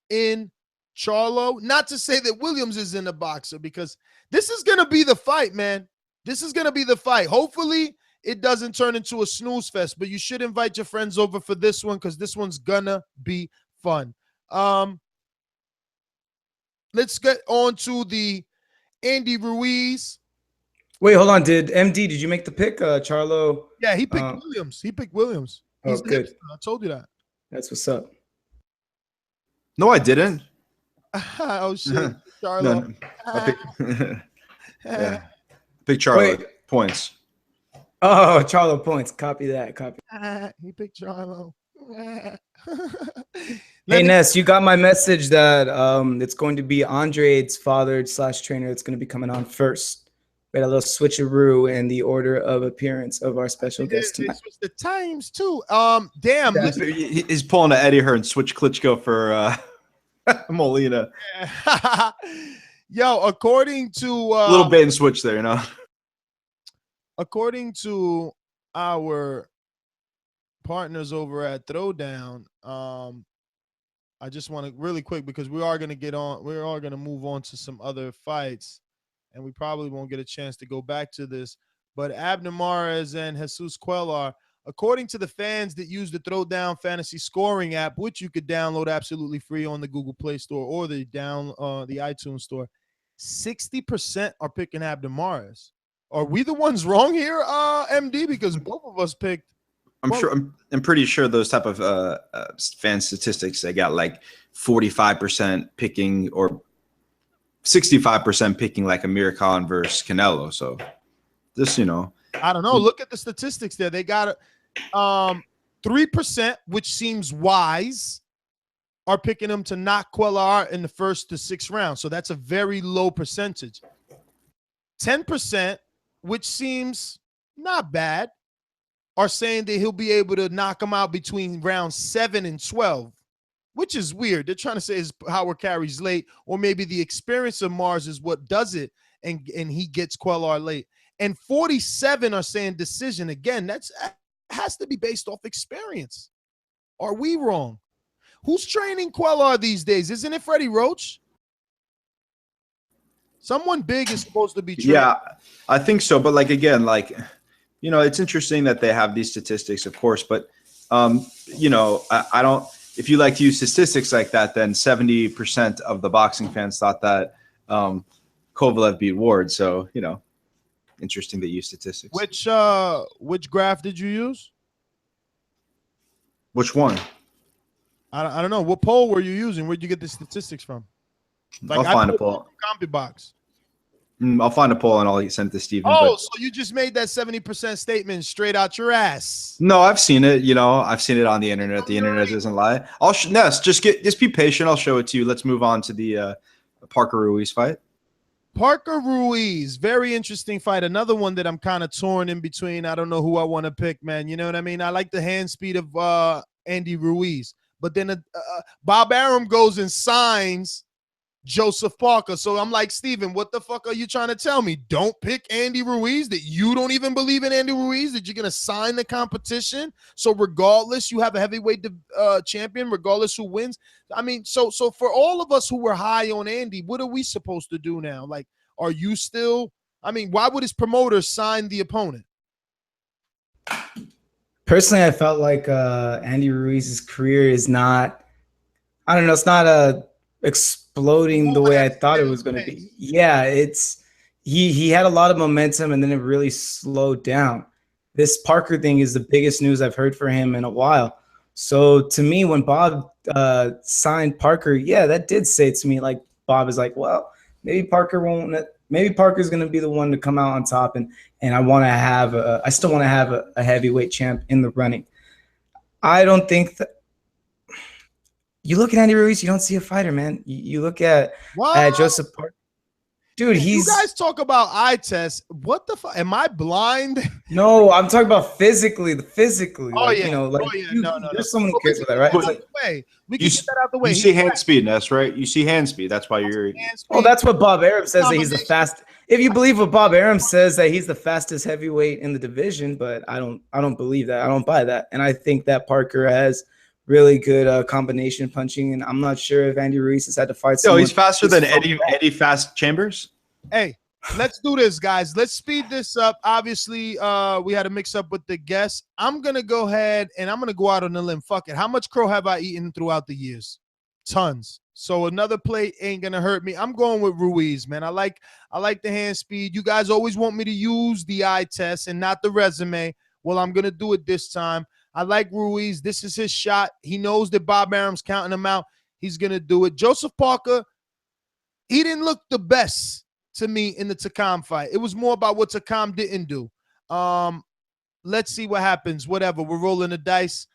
in Charlo. Not to say that Williams isn't a boxer, because this is going to be the fight, man. This is going to be the fight. Hopefully it doesn't turn into a snooze fest, but you should invite your friends over for this one, because this one's gonna be fun. Let's get on to the Andy Ruiz. Wait, hold on. Did you make the pick, Charlo? Yeah, he picked Williams. He picked Williams. He's good. hipster. I told you that. That's what's up. No, I didn't. Oh shit, Charlo. No, I picked Charlo. Points. Oh, Charlo points. Copy that. Copy. He picked Charlo. Hey, Ness, you got my message that it's going to be Andrade's father / trainer that's going to be coming on first. We had a little switcheroo in the order of appearance of our special guest tonight. It was the times too. Damn. He's pulling an Eddie Hearn, switch Klitschko for Molina. Yo, according to a little bait and switch there, you know. According to our partners over at Throwdown, I just want to really quick, because we are going to move on to some other fights, and we probably won't get a chance to go back to this. But Abner Mares and Jesus Cuellar, according to the fans that use the Throwdown fantasy scoring app, which you could download absolutely free on the Google Play Store or the iTunes Store, 60% are picking Abner Mares. Are we the ones wrong here, MD? Because both of us picked. I'm pretty sure those type of fan statistics, they got like 45% picking or 65% picking like Amir Khan versus Canelo. So this, you know, I don't know. Look at the statistics there. They got 3%, which seems wise, are picking him to knock Cuellar in the first to 6th round. So that's a very low percentage. 10%, which seems not bad, are saying that he'll be able to knock him out between rounds 7 and 12, which is weird. They're trying to say his power carries late, or maybe the experience of Mars is what does it, and he gets Cuellar late. And 47 are saying decision. Again, that has to be based off experience. Are we wrong? Who's training Cuellar these days? Isn't it Freddie Roach? Someone big is supposed to be training. Yeah, I think so. But like, again, like, you know, it's interesting that they have these statistics, of course, but, you know, I don't, if you like to use statistics like that, then 70% of the boxing fans thought that Kovalev beat Ward. So, you know, interesting that you use statistics. Which graph did you use? Which one? I don't know. What poll were you using? Where'd you get the statistics from? Like, I'll find a poll. CompuBox. I'll find a poll and I'll send it to Steven. Oh, so you just made that 70% statement straight out your ass. No, I've seen it. You know, I've seen it on the internet. The internet doesn't lie. Ness, just be patient. I'll show it to you. Let's move on to the Parker Ruiz fight. Parker Ruiz, very interesting fight. Another one that I'm kind of torn in between. I don't know who I want to pick, man. You know what I mean? I like the hand speed of Andy Ruiz, but then Bob Arum goes and signs Joseph Parker. So I'm like, Steven, what the fuck are you trying to tell me? Don't pick Andy Ruiz? That you don't even believe in Andy Ruiz? That you're going to sign the competition? So regardless, you have a heavyweight champion, regardless who wins? I mean, so for all of us who were high on Andy, what are we supposed to do now? Like, are you still, I mean, why would his promoter sign the opponent? Personally, I felt like Andy Ruiz's career is not, I don't know, it's not exploding the way I thought it was going to be. Yeah, it's he had a lot of momentum and then it really slowed down. This Parker thing is the biggest news I've heard for him in a while. So to me, when Bob signed Parker, yeah, that did say to me, like, Bob is like, well, maybe Parker's going to be the one to come out on top, and I want to have I still want to have a heavyweight champ in the running. I don't think that. You look at Andy Ruiz, you don't see a fighter, man. You look at Joseph Parker. Dude, you guys talk about eye tests. What the fuck? Am I blind? No, I'm talking about physically. Oh, like, yeah. you know, like, No. There's someone who cares about that, right? It's like, we can get that out the way. You see hand speed, Ness, right? You see hand speed. That's why you're. Oh, that's what Bob Arum says, that he's the fast. If you believe what Bob Arum says, that he's the fastest heavyweight in the division, but I don't believe that. I don't buy that, and I think that Parker has really good combination punching, and I'm not sure if Andy Ruiz has had to fight. No, he's faster than Eddie Fast Chambers. Hey, let's do this, guys. Let's speed this up. Obviously, we had a mix up with the guests. I'm gonna go ahead and I'm gonna go out on a limb. Fuck it. How much crow have I eaten throughout the years? Tons. So another plate ain't gonna hurt me. I'm going with Ruiz, man. I like the hand speed. You guys always want me to use the eye test and not the resume. Well, I'm gonna do it this time. I like Ruiz. This is his shot. He knows that Bob Arum's counting him out. He's going to do it. Joseph Parker, he didn't look the best to me in the Takam fight. It was more about what Takam didn't do. let's see what happens. Whatever, we're rolling the dice.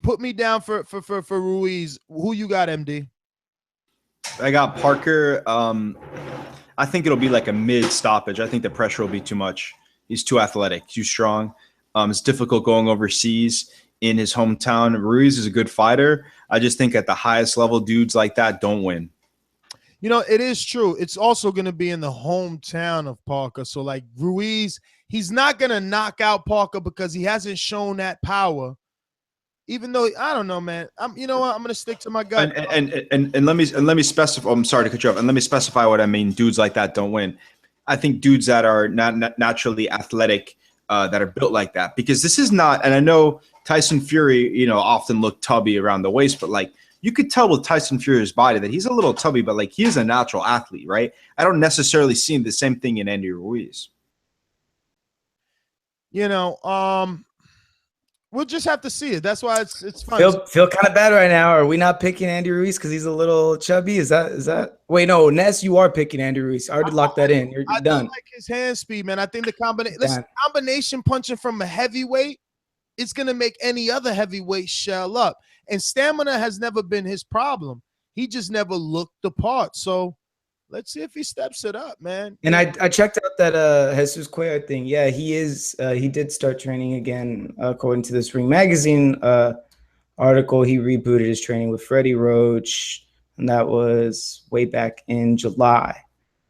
Put me down for Ruiz. Who you got, MD? I got Parker. I think it'll be like a mid stoppage. I think the pressure will be too much. He's too athletic, too strong. It's difficult going overseas in his hometown. Ruiz is a good fighter. I just think at the highest level, dudes like that don't win. You know, it is true. It's also going to be in the hometown of Parker. So, like Ruiz, he's not going to knock out Parker because he hasn't shown that power. Even though I don't know, man. You know what? I'm going to stick to my gut. And let me specify. I'm sorry to cut you off. And let me specify what I mean. Dudes like that don't win. I think dudes that are not naturally athletic, that are built like that, because this is not. And I know Tyson Fury, you know, often looked tubby around the waist, but like you could tell with Tyson Fury's body that he's a little tubby, but like he is a natural athlete, right? I don't necessarily see the same thing in Andy Ruiz. You know, we'll just have to see it. That's why it's fun. Feel kind of bad right now. Are we not picking Andy Ruiz because he's a little chubby? Is that? Wait, no, Ness, you are picking Andy Ruiz. I already locked that in. You're done. I like his hand speed, man. I think the combination punching from a heavyweight, it's gonna make any other heavyweight shell up. And stamina has never been his problem. He just never looked the part. So let's see if he steps it up, man. And I checked out that Jesus Cuellar thing. Yeah, he is. He did start training again, according to this Ring Magazine article. He rebooted his training with Freddie Roach, and that was way back in July.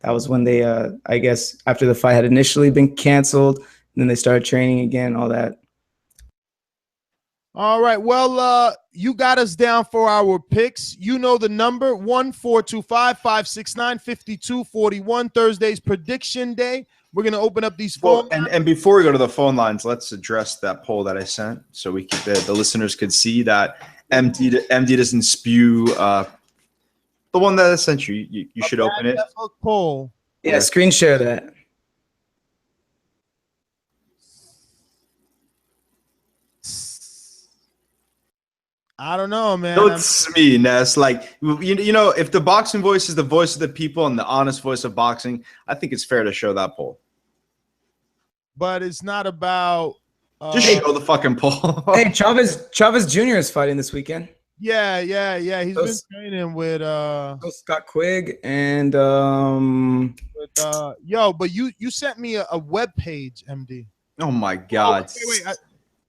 That was when they, I guess, after the fight had initially been canceled, then they started training again. All that. All right. Well, you got us down for our picks. You know the number 1-425-569-5241. Thursday's prediction day. We're gonna open up these phone. And before we go to the phone lines, let's address that poll that I sent, so we could the listeners could see that MD doesn't spew the one that I sent you. You should open it. Poll. Yeah, screen share that. I don't know, man. It's me, Ness. Like, you know, if the boxing voice is the voice of the people and the honest voice of boxing, I think it's fair to show that poll. But it's not about. Just show the fucking poll. Hey, Chavez Jr. is fighting this weekend. Yeah. He's been training with Scott Quigg and but you sent me a web page, MD. Oh my God. Wait.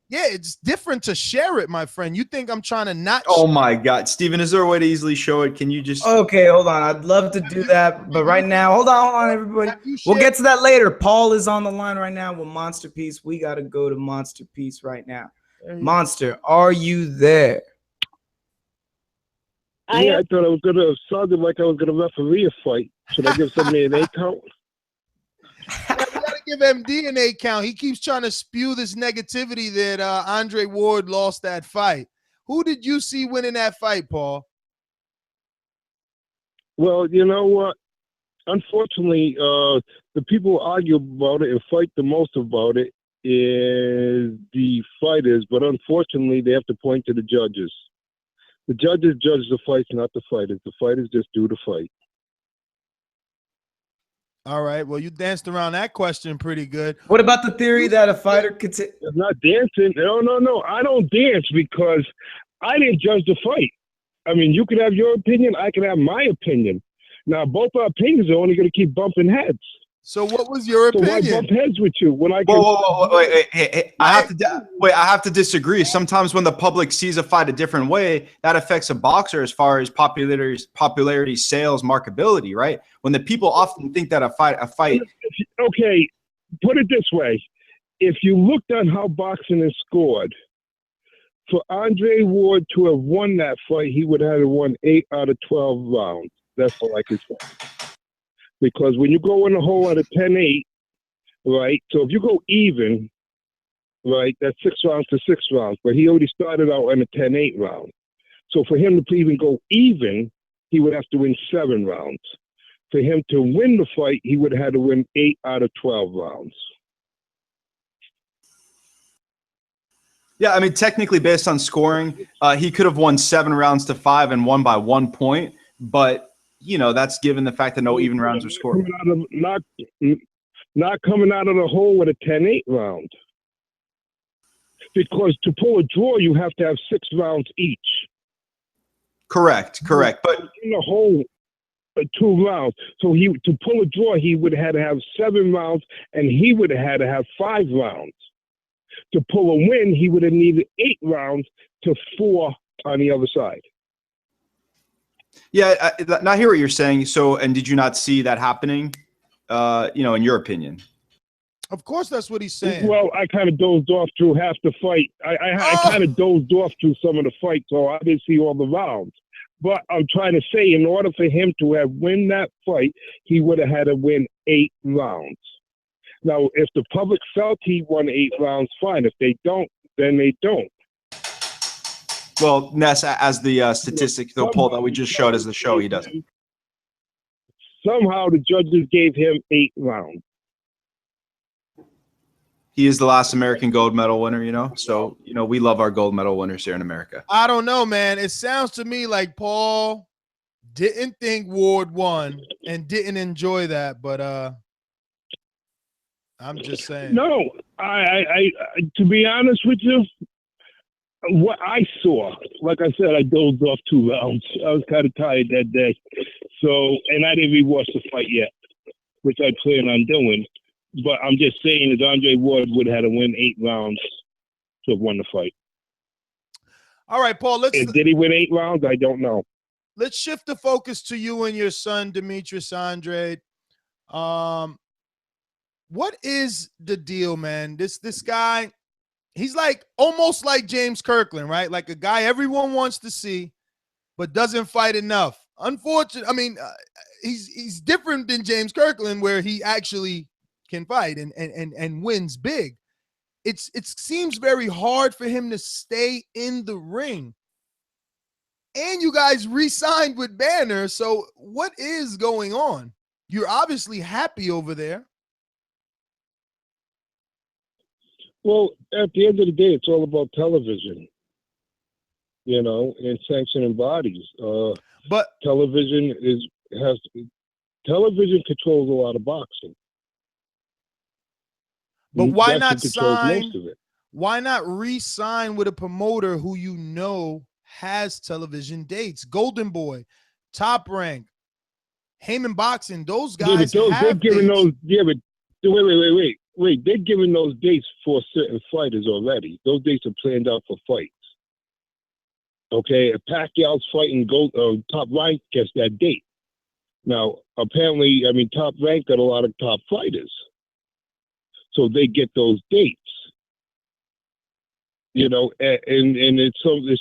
Yeah, it's different to share it, my friend. You think I'm trying to not? Oh my God, Steven, is there a way to easily show it? Can you just? Okay, hold on. I'd love to do that, but right now, hold on, everybody. We'll get to that later. Paul is on the line right now with Monster Piece. We got to go to Monster Piece right now. Monster, are you there? Yeah, I thought I was gonna sounded like I was gonna referee a fight. Should I give somebody an 8 count? Give MD an 8 count. He keeps trying to spew this negativity that Andre Ward lost that fight. Who did you see winning that fight, Paul? Well, you know what? Unfortunately, the people who argue about it and fight the most about it is the fighters, but unfortunately, they have to point to the judges. The judges judge the fights, not the fighters. The fighters just do the fight. All right. Well, you danced around that question pretty good. What about the theory that a fighter could I'm not dancing. No. I don't dance because I didn't judge the fight. I mean, you can have your opinion. I can have my opinion. Now, both our opinions are only going to keep bumping heads. So what was your opinion? So why bump heads with you when I can? Wait. Hey, I have to disagree. Sometimes when the public sees a fight a different way, that affects a boxer as far as popularity, sales, marketability, right? When the people often think that a fight. Okay, put it this way: if you looked at how boxing is scored, for Andre Ward to have won that fight, he would have won 8 out of 12 rounds. That's all I can say. Because when you go in a hole at a 10-8, right, so if you go even, right, that's 6 rounds to 6 rounds, but he already started out in a 10-8 round. So for him to even go even, he would have to win 7 rounds. For him to win the fight, he would have had to win 8 out of 12 rounds. Yeah, I mean, technically based on scoring, he could have won 7 rounds to 5 and won by 1 point, but you know, that's given the fact that no even rounds were scored. Not coming out of the hole with a 10-8 round. because to pull a draw, you have to have 6 rounds each. Correct. But in the whole 2 rounds. So to pull a draw, he would have had to have 7 rounds, and he would have had to have 5 rounds. To pull a win, he would have needed 8 rounds to 4 on the other side. yeah, now I hear what you're saying. So, and did you not see that happening? In your opinion? Of course, that's what he's saying. Well, I kind of dozed off through half the fight. I kind of dozed off through some of the fight, so I didn't see all the rounds. But I'm trying to say, in order for him to have win that fight, he would have had to win 8 rounds. Now, if the public felt he won 8 rounds, fine. If they don't, then they don't. Well, Ness, as the statistic, the poll that we just showed as the show, he doesn't. Somehow the judges gave him 8 rounds. He is the last American gold medal winner, So, we love our gold medal winners here in America. I don't know, man. It sounds to me like Paul didn't think Ward won and didn't enjoy that, but I'm just saying. No, I to be honest with you, what I saw, like I said, I dozed off 2 rounds. I was kind of tired that day. So, and I didn't rewatch the fight yet, which I plan on doing. But I'm just saying that Andre Ward would have had to win 8 rounds to have won the fight. All right, Paul, did he win 8 rounds? I don't know. Let's shift the focus to you and your son, Demetrius Andrade. What is the deal, man? This guy, he's like almost like James Kirkland, right? Like a guy everyone wants to see, but doesn't fight enough. Unfortunately, I mean, he's different than James Kirkland, where he actually can fight and wins big. It seems very hard for him to stay in the ring. And you guys re-signed with Banner, so what is going on? You're obviously happy over there. Well, at the end of the day, it's all about television, and sanctioning bodies. But television controls a lot of boxing. But why not sign? Why not re-sign with a promoter who has television dates? Golden Boy, Top Rank, Heyman Boxing, those guys have dates. Wait. They're giving those dates for certain fighters already. Those dates are planned out for fights. Okay, if Pacquiao's fighting Top Rank gets that date. Now, apparently, Top Rank got a lot of top fighters. So they get those dates, and it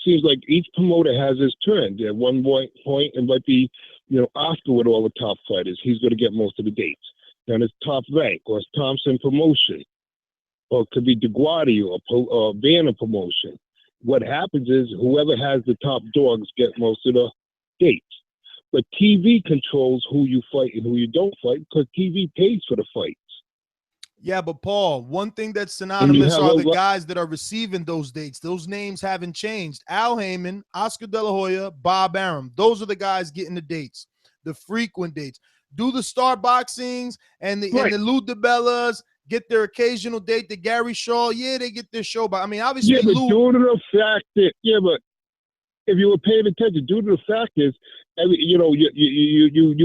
seems like each promoter has his turn. At one point, it might be, Oscar with all the top fighters. He's going to get most of the dates. Then it's Top Rank, or it's Thompson Promotion, or it could be DeGuardi or Banner Promotion. What happens is whoever has the top dogs get most of the dates. But TV controls who you fight and who you don't fight, because TV pays for the fights. Yeah, but Paul, one thing that's synonymous are the guys that are receiving those dates. Those names haven't changed. Al Heyman, Oscar De La Hoya, Bob Arum. Those are the guys getting the dates, the frequent dates. Do the Star Boxings and the Lou DiBellas get their occasional date? The Gary Shaw, they get their show. But obviously, but due to the fact that but if you were paying attention, due to the fact is, you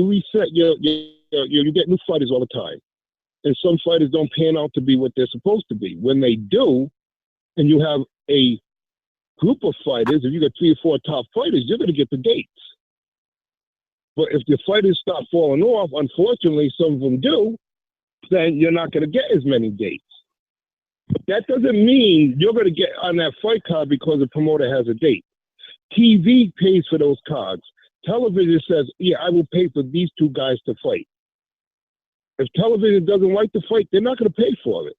reset you get new fighters all the time. And some fighters don't pan out to be what they're supposed to be. When they do, and you have a group of fighters, if you got 3 or 4 top fighters, you're going to get the dates. But if the fighters start falling off, unfortunately, some of them do, then you're not going to get as many dates. But that doesn't mean you're going to get on that fight card because the promoter has a date. TV pays for those cards. Television says, I will pay for these 2 guys to fight. If television doesn't like the fight, they're not going to pay for it.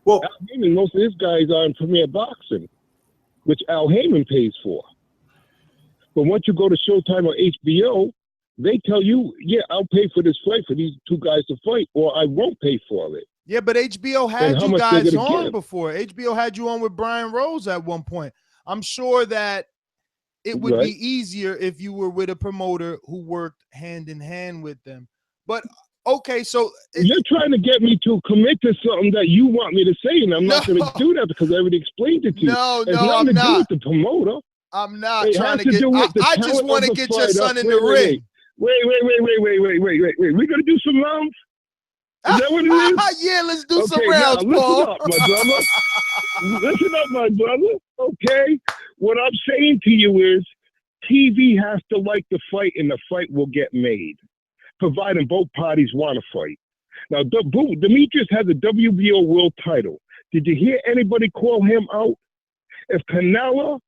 Well, Al Heyman, most of his guys are in Premier Boxing, which Al Heyman pays for. But once you go to Showtime or HBO, they tell you, I'll pay for this fight for these 2 guys to fight, or I won't pay for it. Yeah, but HBO had you guys on before. HBO had you on with Brian Rose at one point. I'm sure that it would be easier if you were with a promoter who worked hand in hand with them. But Okay, so you're trying to get me to commit to something that you want me to say, and I'm not going to do that because I already explained it to you. It's I'm nothing to do with the promoter. I'm not It trying has to get. do with the I just talent want of to the get your fighter. son in the ring. Wait. We're going to do some rounds? Is that what it is? Yeah, let's do some Okay, rounds, now, Paul. Listen up, my brother. Okay? What I'm saying to you is TV has to like the fight, and the fight will get made, providing both parties want to fight. Now, Demetrius has a WBO world title. Did you hear anybody call him out? If Canelo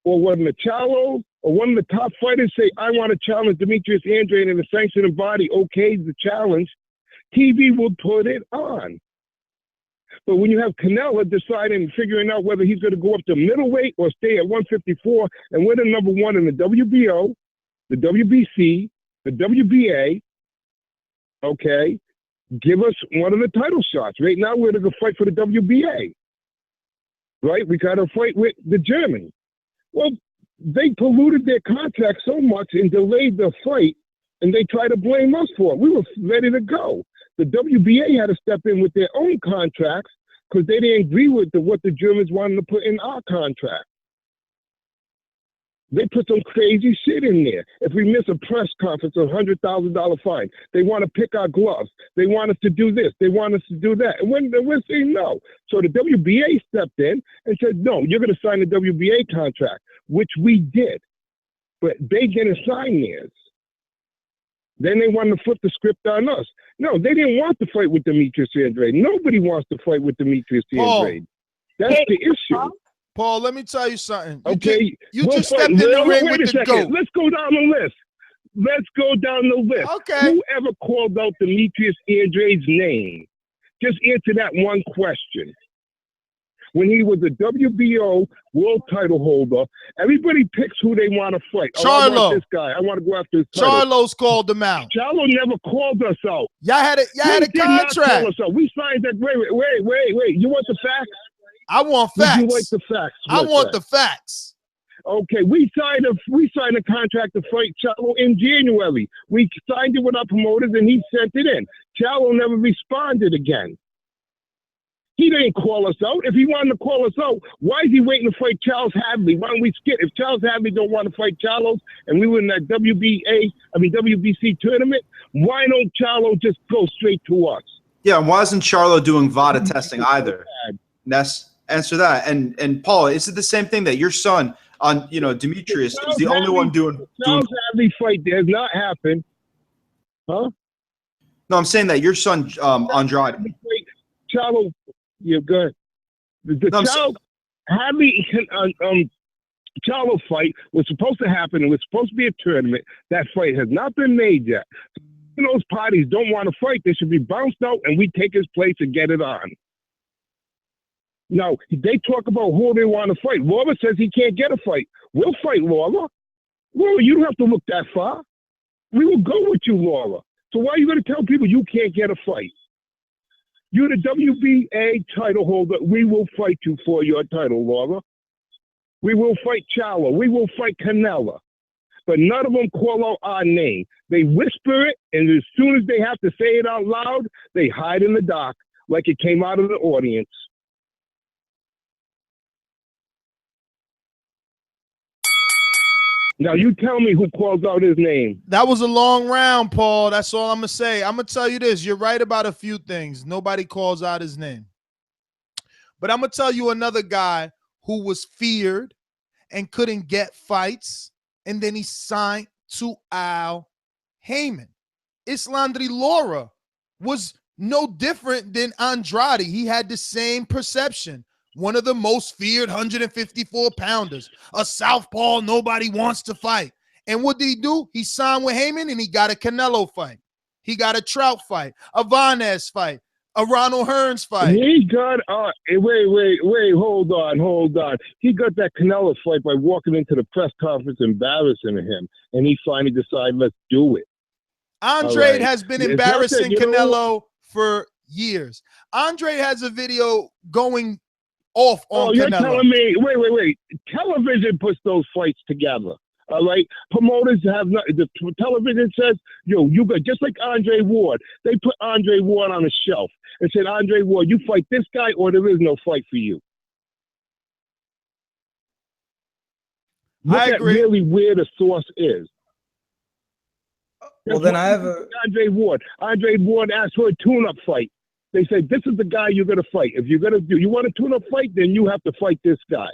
or one of the Charlo or one of the top fighters say, I want to challenge Demetrius Andrade in a sanctioned body, okay, the challenge, TV will put it on. But when you have Canelo deciding and figuring out whether he's going to go up to middleweight or stay at 154 and win the number one in the WBO, the WBC, the WBA, okay, give us one of the title shots. Right now, we're going to fight for the WBA. Right? We got to fight with the German. Well, they polluted their contract so much and delayed the fight, and they tried to blame us for it. We were ready to go. The WBA had to step in with their own contracts because they didn't agree with what the Germans wanted to put in our contract. They put some crazy shit in there. If we miss a press conference, $100,000 fine. They want to pick our gloves. They want us to do this. They want us to do that. And we're saying no. So the WBA stepped in and said, no, you're going to sign the WBA contract, which we did. But they didn't sign theirs. Then they wanted to flip the script on us. No, they didn't want to fight with Demetrius Andrade. Nobody wants to fight with Demetrius Andrade. That's the issue. Paul, let me tell you something. You we'll just stepped in the ring with the GOAT. Let's go down the list. Okay. Whoever called out Demetrius Andrade's name? Just answer that one question. When he was a WBO world title holder, everybody picks who they want to fight. Charlo. I want this guy. I want to go after his title. Charlo's called them out. Charlo never called us out. Y'all had a contract. Not call us out. We signed that. Wait. You want the facts? I want facts. Would you like the facts? I want the facts. Okay, we signed a contract to fight Charlo in January. We signed it with our promoters, and he sent it in. Charlo never responded again. He didn't call us out. If he wanted to call us out, why is he waiting to fight Charles Hadley? Why don't we skip? If Charles Hadley don't want to fight Charlo, and we were in that WBC tournament, why don't Charlo just go straight to us? Yeah, and why isn't Charlo doing VADA testing either? Ness, answer that. And Paul, is it the same thing that your son on Demetrius is the only one doing Charles Hadley fight has not happened? Huh? No, I'm saying that your son Andrade. Charlo, you're good. Charlo Hadley Charlo fight was supposed to happen. It was supposed to be a tournament. That fight has not been made yet. Those parties don't want to fight. They should be bounced out, and we take his place and get it on. Now, they talk about who they want to fight. Laura says he can't get a fight. We'll fight Laura. Laura, you don't have to look that far. We will go with you, Laura. So why are you going to tell people you can't get a fight? You're the WBA title holder. We will fight you for your title, Laura. We will fight Charlo. We will fight Canelo. But none of them call out our name. They whisper it, and as soon as they have to say it out loud, they hide in the dark like it came out of the audience. Now you tell me who calls out his name. That was a long round, Paul. That's all I'm going to say. I'm going to tell you this. You're right about a few things. Nobody calls out his name. But I'm going to tell you another guy who was feared and couldn't get fights, and then he signed to Al Heyman. Islandri Lara was no different than Andrade. He had the same perception. One of the most feared 154-pounders, a southpaw nobody wants to fight. And what did he do? He signed with Heyman, and he got a Canelo fight. He got a Trout fight, a Vanez fight, a Ronald Hearns fight. He got wait, hold on. He got that Canelo fight by walking into the press conference embarrassing him, and he finally decided, let's do it. Andrade has been embarrassing Canelo for years. Andrade has a video going off on Canelo. You're telling me, wait. Television puts those fights together. All right, promoters have not. The television says, "Yo, you got," just like Andre Ward. They put Andre Ward on a shelf and said, "Andre Ward, you fight this guy, or there is no fight for you." Look I at agree. really where the source is. Well, then I have a Andre Ward. Andre Ward asked for a tune-up fight. They said, "This is the guy you're gonna fight. If you're gonna do, you want a tune-up fight, then you have to fight this guy."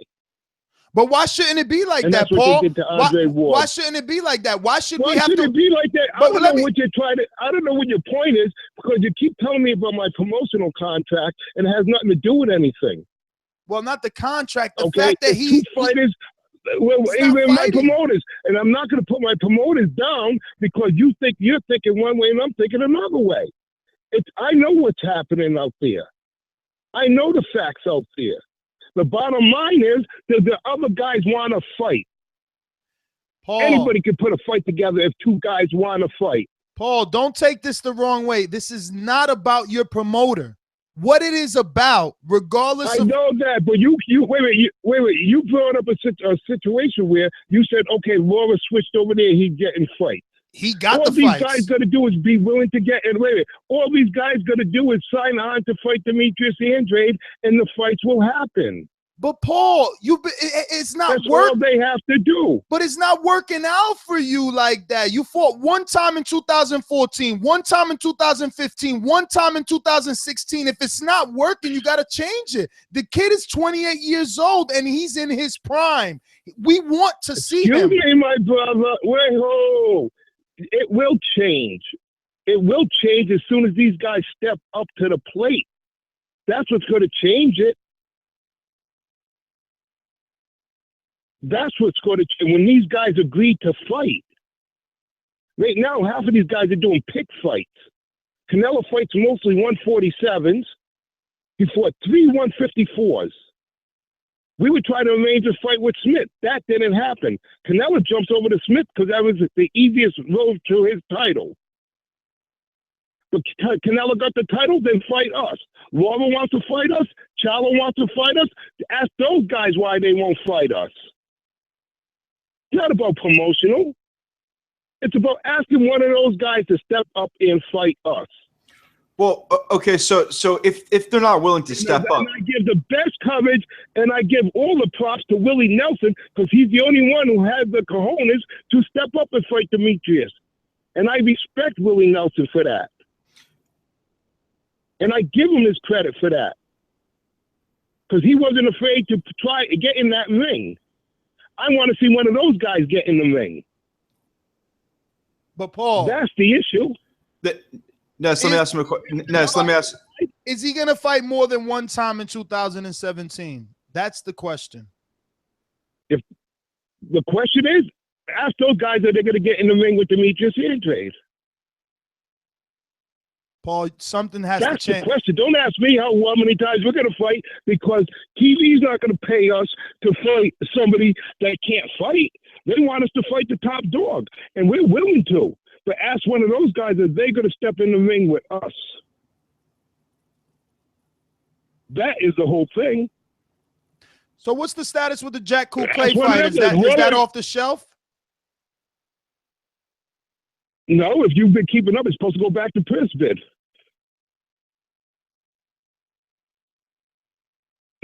But why shouldn't it be like And that, that's what Paul? they did to Andre Ward. Why shouldn't it be like that? Why should Why we have should to it be like that? I But don't let know me- what you're trying to. I don't know what your point is, because you keep telling me about my promotional contract and it has nothing to do with anything. Well, not the contract. The Okay, fact that it's two fighters. Well, He's not even my fighting. promoters, and I'm not going to put my promoters down because you're thinking one way and I'm thinking another way. I know what's happening out there. I know the facts out there. The bottom line is that the other guys want to fight. Paul, Anybody can put a fight together if two guys want to fight. Paul, don't take this the wrong way. This is not about your promoter. What it is about, regardless I of know that, but you wait. You brought up a situation where you said, okay, Laura switched over there. He's getting fights. he got All the these fights. guys got to do is be willing to get in. Wait. All these guys got to do is sign on to fight Demetrius Andrade, and the fights will happen. But Paul, it's not That's all they have to do. But it's not working out for you like that. You fought one time in 2014, one time in 2015, one time in 2016. If it's not working, you got to change it. The kid is 28 years old and he's in his prime. We want to see him. Excuse me, my brother. Wait, ho. It will change. It will change as soon as these guys step up to the plate. That's what's going to change it. That's what's going to change. When these guys agree to fight. Right now, half of these guys are doing pick fights. Canelo fights mostly 147s. He fought 3 154s. We would try to arrange a fight with Smith. That didn't happen. Canelo jumps over to Smith because that was the easiest road to his title. But Canelo got the title, then fight us. Laura wants to fight us. Charlo wants to fight us. Ask those guys why they won't fight us. It's not about promotional. It's about asking one of those guys to step up and fight us. Well, okay, so if they're not willing to step up, and I give the best coverage, and I give all the props to Willie Nelson because he's the only one who has the cojones to step up and fight Demetrius. And I respect Willie Nelson for that. And I give him his credit for that. Because he wasn't afraid to try to get in that ring. I want to see one of those guys get in the ring. But Paul, that's the issue. Ness, let me ask him a question. Ness, let me ask. Is he going to fight more than one time in 2017? That's the question. If the question is, ask those guys that they're going to get in the ring with Demetrius Andrade. Paul, something has That's to change. the question. Don't ask me how many times we're going to fight because TV's not going to pay us to fight somebody that can't fight. They want us to fight the top dog, and we're willing to. But ask one of those guys if they're going to step in the ring with us. That is the whole thing. So what's the status with the Jack Cool Clay That's what fight? Is happens. that off the shelf? No, if you've been keeping up, it's supposed to go back to Brisbane.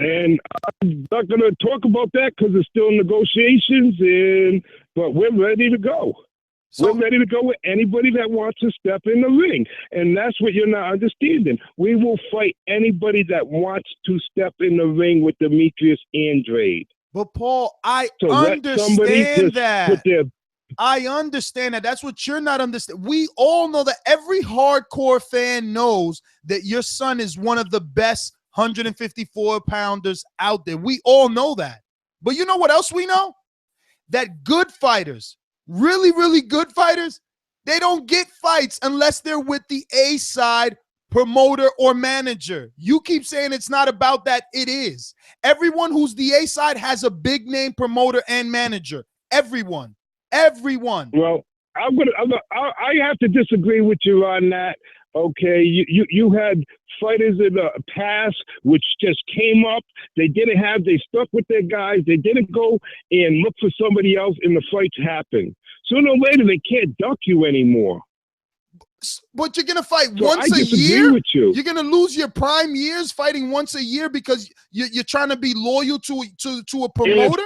And I'm not going to talk about that because it's still in negotiations, but we're ready to go. We're ready to go with anybody that wants to step in the ring. And that's what you're not understanding. We will fight anybody that wants to step in the ring with Demetrius Andrade. But, Paul, I So let somebody understand just that. put their I understand that. That's what you're not understanding. We all know that. Every hardcore fan knows that your son is one of the best 154-pounders out there. We all know that. But you know what else we know? That good fighters, really, really good fighters, they don't get fights unless they're with the A-side promoter or manager. You keep saying it's not about that. It is. Everyone who's the A-side has a big-name promoter and manager. Everyone. Well, I have to disagree with you on that. Okay, you had fighters in the past, which just came up. They stuck with their guys. They didn't go and look for somebody else, and the fights happened. Sooner or later, they can't duck you anymore. But you're gonna fight So once I a disagree year. with you. You're gonna lose your prime years fighting once a year because you're trying to be loyal to a promoter.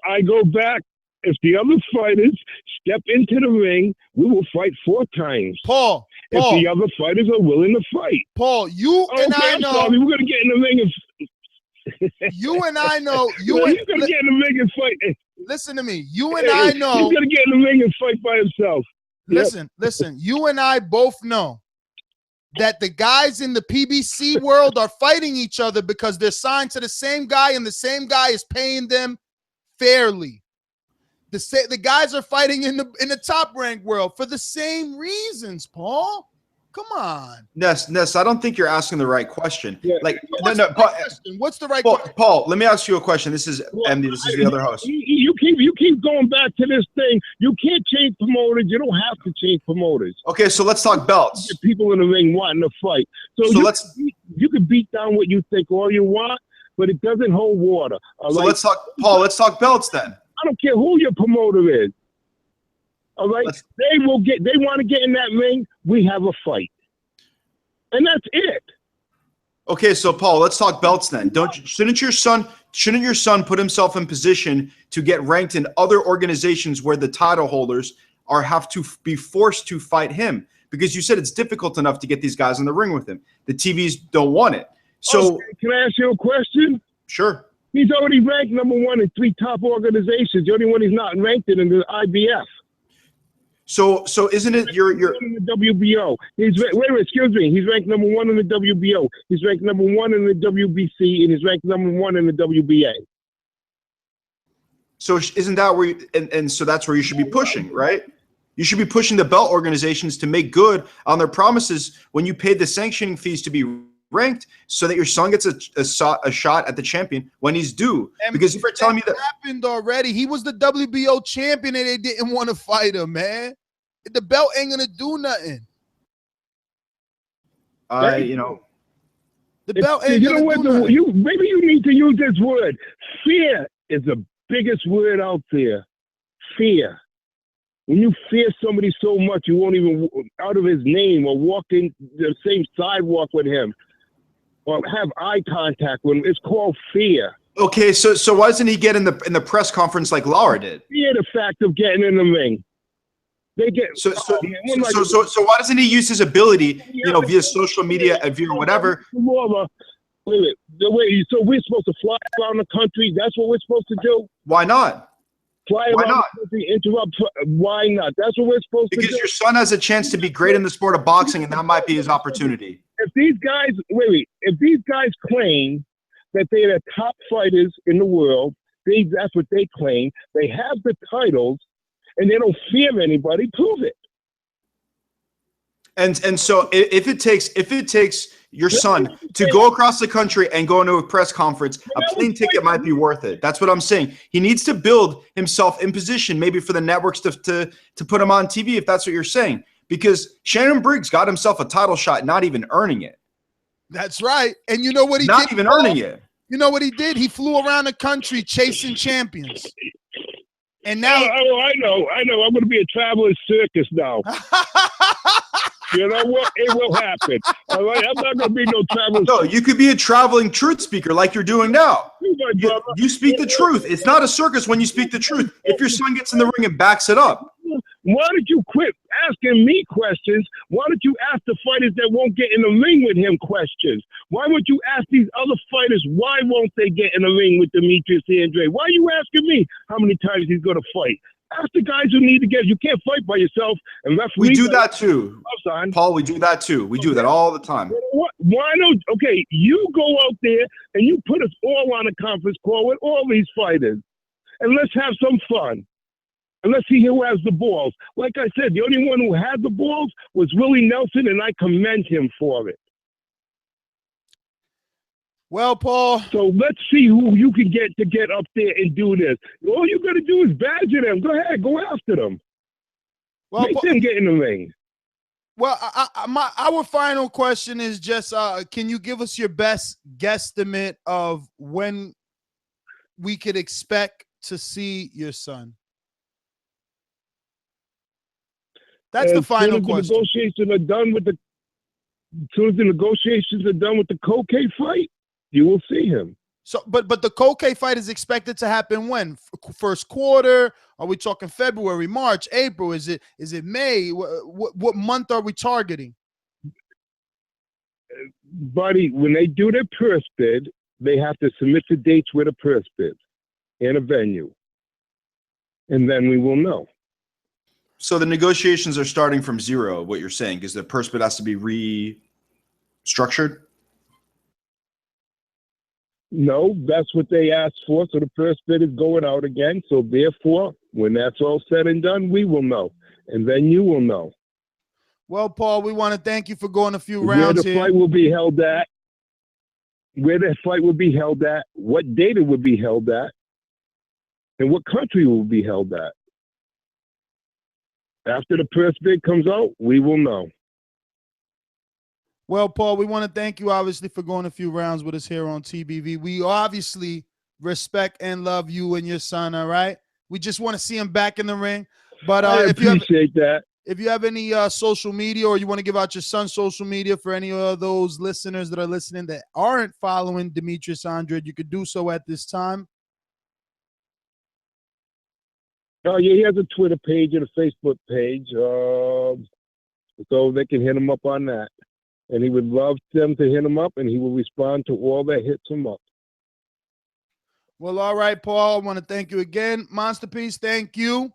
I go back. If the other fighters step into the ring, we will fight 4 times. Paul, if the other fighters are willing to fight. Paul, you and I know. Sorry, we're gonna get in the ring and. You and I know. He's gonna get in the ring and fight. Listen to me. You and I know. He's gonna get in the ring and fight by himself. Listen. You and I both know that the guys in the PBC world are fighting each other because they're signed to the same guy, and the same guy is paying them fairly. The guys are fighting in the top rank world for the same reasons, Paul. Come on. Ness, I don't think you're asking the right question. Yeah. Like, What's the right question? Paul, let me ask you a question. This is MD. This is the other host. You keep going back to this thing. You can't change promoters. You don't have to change promoters. Okay, so let's talk belts. Get people in the ring wanting to fight. So you can beat down what you think all you want, but it doesn't hold water. So let's talk, Paul. Let's talk belts then. I don't care who your promoter is. All right, they want to get in that ring. We have a fight, and that's it. Okay, so Paul, let's talk belts then. Shouldn't your son put himself in position to get ranked in other organizations where the title holders have to be forced to fight him? Because you said it's difficult enough to get these guys in the ring with him. The TVs don't want it. So can I ask you a question? Sure. He's already ranked #1 in 3 top organizations. The only one he's not ranked in the IBF. So isn't it your in the WBO? He's excuse me. He's ranked #1 in the WBO. He's ranked #1 in the WBC, and he's ranked #1 in the WBA. So isn't that where and so that's where you should be pushing, right? You should be pushing the belt organizations to make good on their promises when you paid the sanctioning fees to be ranked, so that your son gets a shot at the champion when he's due. And because if you're telling me that happened already, he was the WBO champion and they didn't want to fight him, man. The belt ain't gonna do nothing. The belt ain't gonna do nothing. Maybe you need to use this word. Fear is the biggest word out there. Fear. When you fear somebody so much, you won't even out of his name or walk in the same sidewalk with him or have eye contact with him. It's called fear. Okay, so why doesn't he get in the press conference like Lauer did? Fear the fact of getting in the ring. They get so why doesn't he use his ability, via social media and via whatever? Wait. So we're supposed to fly around the country? That's what we're supposed to do? Why not? Why not? Interrupt. Why not? That's what we're supposed to do. Because your son has a chance to be great in the sport of boxing, and that might be his opportunity. If these guys, if these guys claim that they're the top fighters in the world, that's what they claim. They have the titles, and they don't fear anybody. Prove it. And so if it takes your son to go across the country and go into a press conference, a plane ticket might be worth it. That's what I'm saying. He needs to build himself in position, maybe for the networks to put him on TV, if that's what you're saying. Because Shannon Briggs got himself a title shot, not even earning it. That's right. And you know what he did? Not even earning it. You know what he did? He flew around the country chasing champions. And now I know. I'm going to be a traveling circus now. You know what? It will happen. All right, I'm not going to be no traveling. No, you could be a traveling truth speaker like you're doing now. You speak the truth. It's not a circus when you speak the truth. If your son gets in the ring and backs it up. Why don't you quit asking me questions? Why don't you ask the fighters that won't get in the ring with him questions? Why would you ask these other fighters why won't they get in the ring with Demetrius Andrade? Why are you asking me how many times he's going to fight? Ask the guys who need to get. You can't fight by yourself. And we do that too, Paul. We do that too. We do that all the time. What? Why don't? Okay, you go out there and you put us all on a conference call with all these fighters, and let's have some fun. And let's see who has the balls. Like I said, the only one who had the balls was Willie Nelson, and I commend him for it. Well, Paul. So let's see who you can get up there and do this. All you got to do is badger them. Go ahead, go after them. Well, make them get in the ring. Well, our final question is just, can you give us your best guesstimate of when we could expect to see your son? That's the final question. As soon as the negotiations are done with the Koke fight, you will see him. So, but the Koke fight is expected to happen when? First quarter? Are we talking February, March, April? Is it May? What month are we targeting? Buddy, when they do their purse bid, they have to submit the dates with a purse bid and a venue. And then we will know. So the negotiations are starting from zero, what you're saying, because the purse bid has to be restructured? No, that's what they asked for. So the first bid is going out again. So therefore, when that's all said and done, we will know. And then you will know. Well, Paul, we want to thank you for going a few rounds where the fight will be held at, what date it would be held at, and what country it will be held at. After the purse bid comes out, we will know. Well, Paul, we want to thank you, obviously, for going a few rounds with us here on TBV. We obviously respect and love you and your son, all right? We just want to see him back in the ring. But I appreciate that. If you have any social media or you want to give out your son's social media for any of those listeners that are listening that aren't following Demetrius Andrade, you could do so at this time. Oh, yeah, he has a Twitter page and a Facebook page. So they can hit him up on that. And he would love them to hit him up, and he will respond to all that hits him up. Well, all right, Paul. I want to thank you again. Monsterpiece, thank you.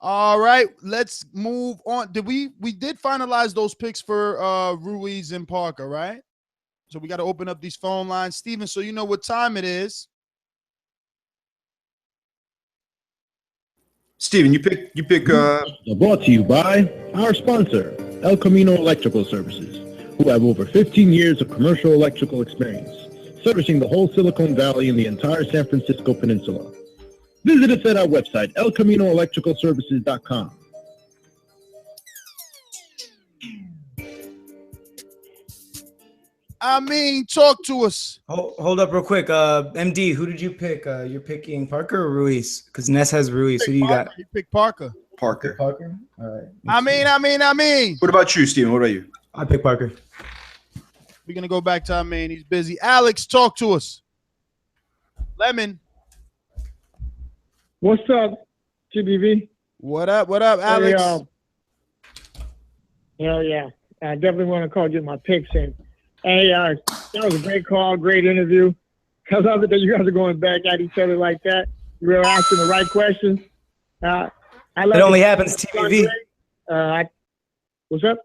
All right, let's move on. We did finalize those picks for Ruiz and Parker, right? So we got to open up these phone lines. Steven, so you know what time it is. Steven, you pick. Brought to you by our sponsor, El Camino Electrical Services, who have over 15 years of commercial electrical experience, servicing the whole Silicon Valley and the entire San Francisco Peninsula. Visit us at our website, elcaminoelectricalservices.com. I mean, talk to us. Hold up real quick. MD, who did you pick? You're picking Parker or Ruiz? Because Ness has Ruiz. Who do you got? You pick Parker. Parker. Parker? All right. I mean. What about you, Steven? What about you? I pick Parker. We're going to go back to our man. He's busy. Alex, talk to us. Lemon. What's up, TBV? What up, Alex? Hell yeah. I definitely want to call you my picks in. Hey, that was a great call, great interview. I love it that you guys are going back at each other like that. You were asking the right questions. I love it only happens TBV. What's up?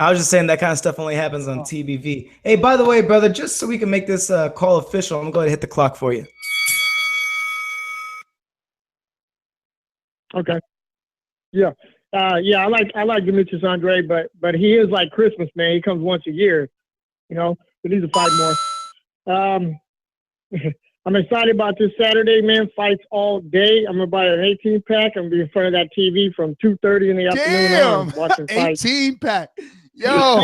I was just saying that kind of stuff only happens on TBV. Hey, by the way, brother, just so we can make this call official, I'm going to go ahead and hit the clock for you. Okay. Yeah. I like Demetrius Andrade, but he is like Christmas, man. He comes once a year, but he needs to fight more. I'm excited about this Saturday, man. Fights all day. I'm gonna buy an 18-pack. I'm gonna be in front of that TV from 2:30 in the afternoon. Watching fights. 18-pack. Yo.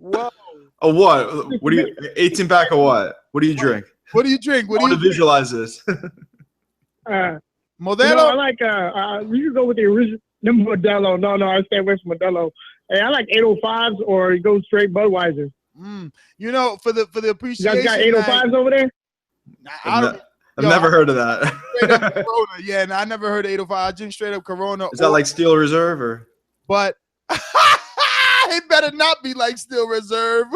Whoa. A what? What do you 18-pack of what? What do you drink? What do you drink? I want to visualize this. Modelo? I like we can go with the original Modelo. No, I stay away from Modelo. Hey, I like 805s or you go straight Budweiser. For the appreciation. You guys got 805s over there? I've never heard of that. Corona. Yeah, I never heard of 805. I drink straight up Corona. Is that like Steel Reserve or? But it better not be like Steel Reserve.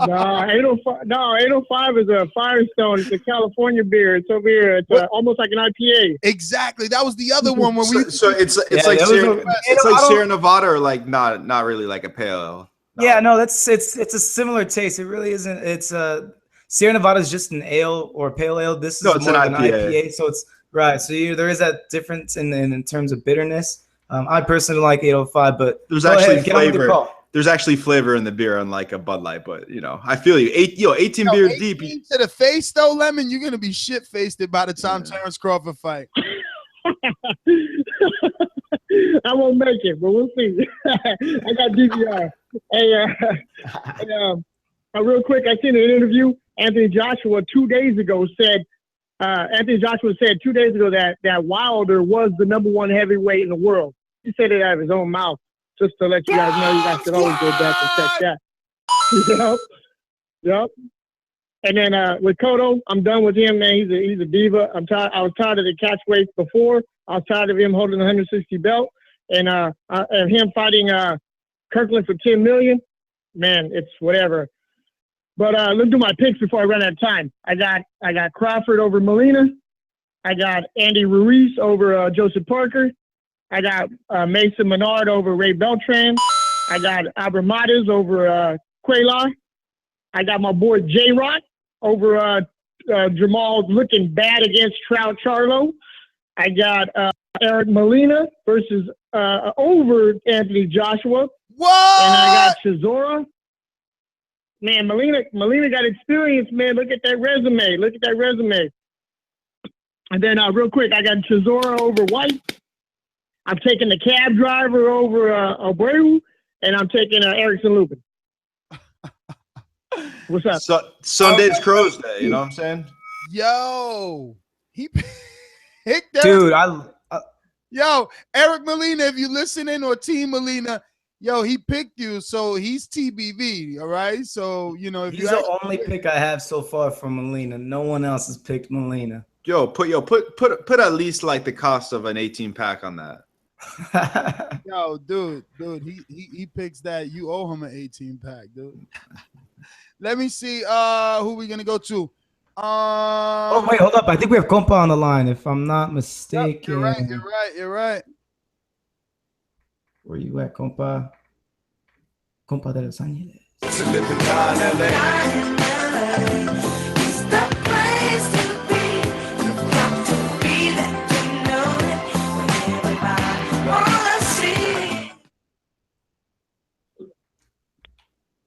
No, 805 is a Firestone. It's a California beer. It's over here. It's almost like an IPA. Exactly. That was the other one when So it's like Sierra Nevada or like not really like a pale ale. No. Yeah, no, it's a similar taste. It really isn't. It's Sierra Nevada is just an ale or pale ale. This is it's more an IPA. So it's right. So there is that difference in terms of bitterness. I personally like 805, but there's actually flavor. There's actually flavor in the beer, unlike a Bud Light. But I feel you. 18 beer deep. To the face though, Lemon, you're gonna be shit faced by the time Terrence Crawford fight. I won't make it, but we'll see. I got DVR. Hey, real quick, I seen an interview. Anthony Joshua 2 days ago said, that Wilder was the #1 heavyweight in the world. He said it out of his own mouth, just to let you guys know. You guys should always go back and check that. Yep. And then with Cotto, I'm done with him, man. He's a diva. I'm tired. I was tired of the catchweights before. I was tired of him holding the 160 belt, and him fighting Kirkland for $10 million. Man, it's whatever. But let's do my picks before I run out of time. I got Crawford over Molina. I got Andy Ruiz over Joseph Parker. I got Mason Menard over Ray Beltran. I got Abramatis over Cuellar. I got my boy J-Rock over Jamal looking bad against Charlo. I got Eric Molina versus over Anthony Joshua. What? And I got Chisora. Man, Molina got experience, man. Look at that resume. And then real quick, I got Chisora over White. I'm taking the cab driver over Abreu, and I'm taking Erickson Lupin. What's up? So, Sunday's Crow's Day, you know what I'm saying? Yo, he picked Dude, Yo, Eric Molina, if you listening, or Team Molina, yo, he picked you, so he's TBV, all right? So, you know, if he's the only pick I have so far from Molina. No one else has picked Molina. Yo, put at least like the cost of an 18-pack on that. Yo, dude, he picks that. You owe him an 18-pack, dude. Let me see who we gonna go to. Oh wait, hold up. I think we have Compa on the line, if I'm not mistaken. You're right. Where you at, Compa? Compa de Los Angeles.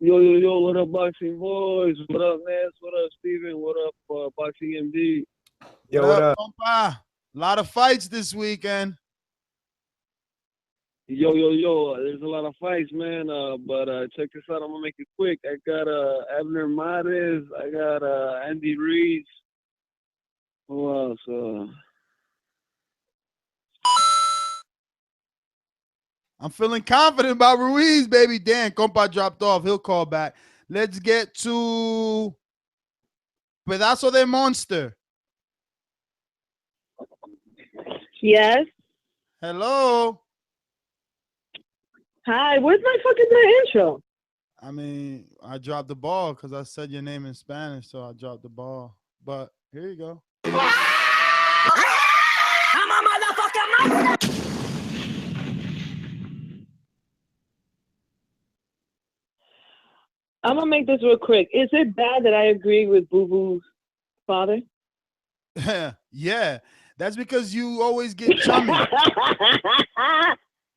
Yo, what up, Boxing Voice? What up, Nance? What up, Steven? What up, Boxing MD? Yo, what up? Compa? A lot of fights this weekend. Yo, there's a lot of fights, man. But check this out. I'm gonna make it quick. I got Abner Mares. I got Andy Ruiz. Who else? I'm feeling confident about Ruiz, baby. Dan, Compa dropped off. He'll call back. Let's get to Pedazo de Monster. Yes. Hello. Hi. Where's my fucking intro? I mean, I dropped the ball because I said your name in Spanish, so I dropped the ball. But here you go. I'm a motherfucking monster. I'm going to make this real quick. Is it bad that I agree with Boo Boo's father? Yeah. That's because you always get chummy.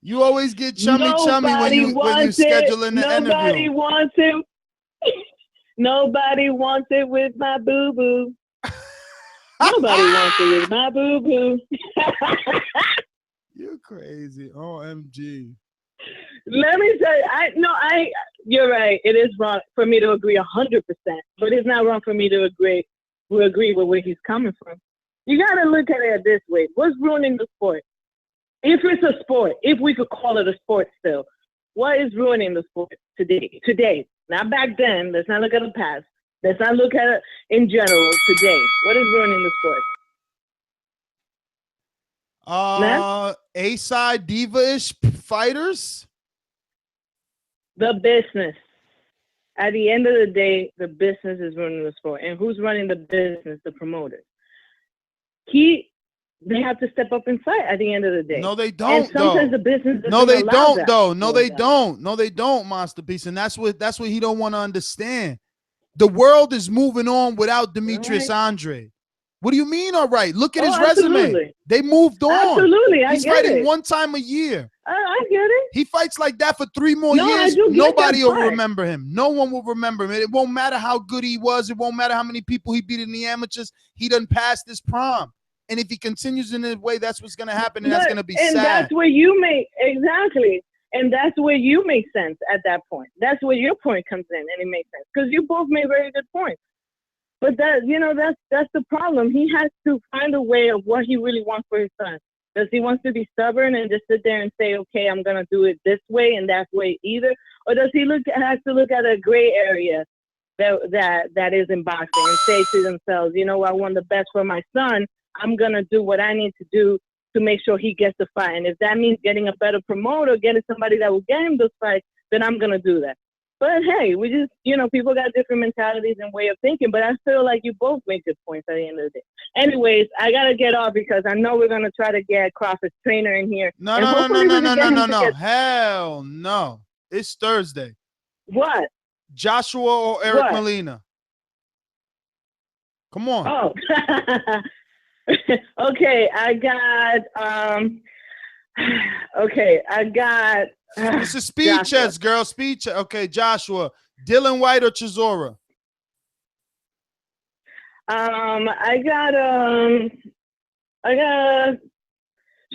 You always get chummy when you schedule in the interview. Nobody wants it. Nobody wants it with my boo-boo. Nobody wants it with my boo-boo. You're crazy. OMG. Let me say, you're right. It is wrong for me to agree 100%, but it's not wrong for me to agree with where he's coming from. You got to look at it this way. What's ruining the sport? If it's a sport, if we could call it a sport still, what is ruining the sport today? Today, not back then. Let's not look at the past. Let's not look at it in general today. What is ruining the sport? A-side diva-ish fighters? The business. At the end of the day, the business is running the sport. And who's running the business? The promoters. They have to step up and fight at the end of the day. No, they don't. And sometimes the business doesn't No, they allow don't, that. though. No, they don't. No, they don't, Masterpiece. And that's what he don't want to understand. The world is moving on without Demetrius Andrade. What do you mean, all right? Look at his resume. They moved on. Absolutely. He's fighting one time a year. I get it. He fights like that for 3 more years. Nobody will remember him. No one will remember him. It won't matter how good he was. It won't matter how many people he beat in the amateurs. He done passed his prime. And if he continues in this way, that's what's going to happen, and that's going to be sad. And that's where you make exactly. And that's where you make sense at that point. That's where your point comes in, and it makes sense because you both made very good points. But that's the problem. He has to find a way of what he really wants for his son. Does he want to be stubborn and just sit there and say, okay, I'm gonna do it this way and that way either, or does he has to look at a gray area that is in boxing and say to themselves, you know, I want the best for my son. I'm gonna do what I need to do to make sure he gets the fight. And if that means getting a better promoter, getting somebody that will get him those fights, then I'm gonna do that. But hey, we just, you know, people got different mentalities and way of thinking, but I feel like you both make good points at the end of the day. Anyways, I got to get off because I know we're going to try to get Crawford's trainer in here. No. Hell no. It's Thursday. What? Joshua or Eric Molina? Come on. Oh. Okay, I got This is speed chess, girl. Speed chess. Okay, Joshua. Dylan White or Chisora? I got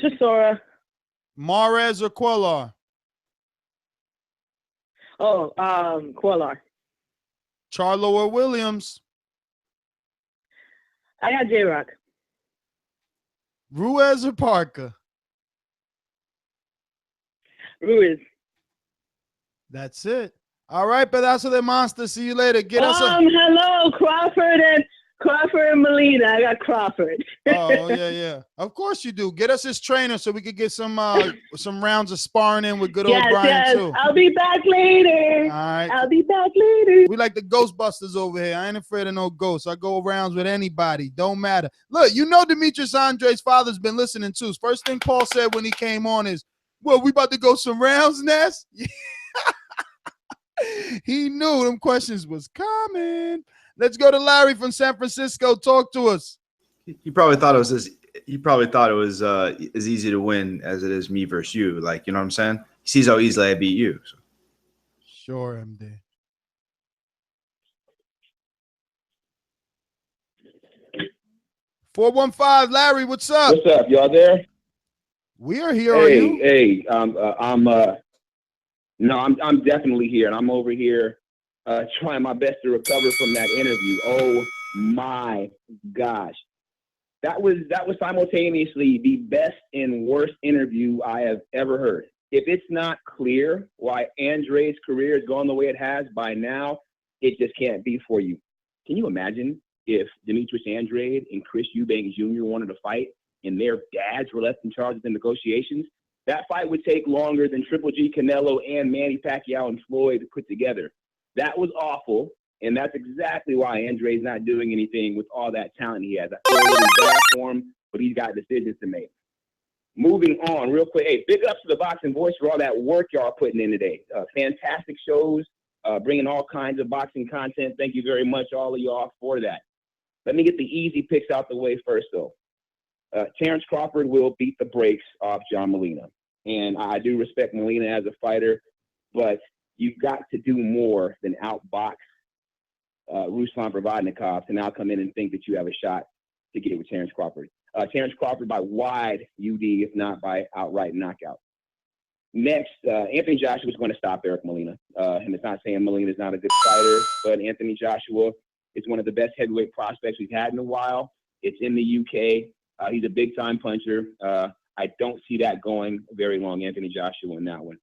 Chisora. Mares or Cuellar? Oh, Cuellar. Charlo or Williams? I got J-Rock. Ruiz or Parker? Ruiz. That's it. All right, pedazo de monster. See you later. Get us hello, Crawford and Molina. I got Crawford. Oh, yeah. Of course you do. Get us his trainer so we could get some rounds of sparring in with good old Brian too. I'll be back later. All right. I'll be back later. We like the Ghostbusters over here. I ain't afraid of no ghosts. I go rounds with anybody. Don't matter. Look, you know Demetrius Andre's father's been listening too. First thing Paul said when he came on is, well, we about to go some rounds, Ness? He knew them questions was coming. Let's go to Larry from San Francisco. Talk to us. He probably thought it was as easy to win as it is me versus you. Like, you know what I'm saying? He sees how easily I beat you. So. Sure, MD. $415, Larry, what's up? What's up? Y'all there? We are here. Hey, I'm definitely here, and I'm over here trying my best to recover from that interview. Oh my gosh, that was simultaneously the best and worst interview I have ever heard. If it's not clear why Andrade's career has gone the way it has by now, it just can't be for you. Can you imagine if Demetrius Andrade and Chris Eubank Jr. wanted to fight and their dads were left in charge of the negotiations? That fight would take longer than Triple G, Canelo, and Manny Pacquiao and Floyd put together. That was awful, and that's exactly why Andrade's not doing anything with all that talent he has. I feel really bad for him, but he's got decisions to make. Moving on real quick. Hey, big ups to the Boxing Voice for all that work y'all are putting in today. Fantastic shows, bringing all kinds of boxing content. Thank you very much, all of y'all, for that. Let me get the easy picks out the way first, though. Terrence Crawford will beat the brakes off John Molina. And I do respect Molina as a fighter, but you've got to do more than outbox Ruslan Provodnikov to now come in and think that you have a shot to get with Terrence Crawford. Terrence Crawford by wide UD, if not by outright knockout. Next, Anthony Joshua is going to stop Eric Molina. And it's not saying Molina is not a good fighter, but Anthony Joshua is one of the best heavyweight prospects we've had in a while. It's in the UK. He's a big-time puncher. I don't see that going very long, Anthony Joshua, in that one.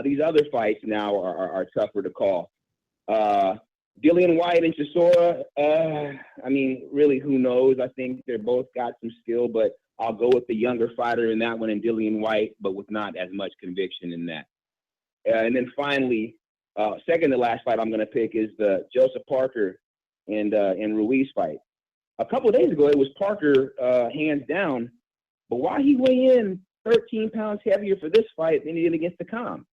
These other fights now are tougher to call. Dillian White and Chisora, I mean, really, who knows? I think they're both got some skill, but I'll go with the younger fighter in that one and Dillian White, but with not as much conviction in that. And then finally, second to last fight I'm going to pick is the Joseph Parker and Ruiz fight. A couple of days ago, it was Parker hands down, but why he weigh in 13 pounds heavier for this fight than he did against the Com?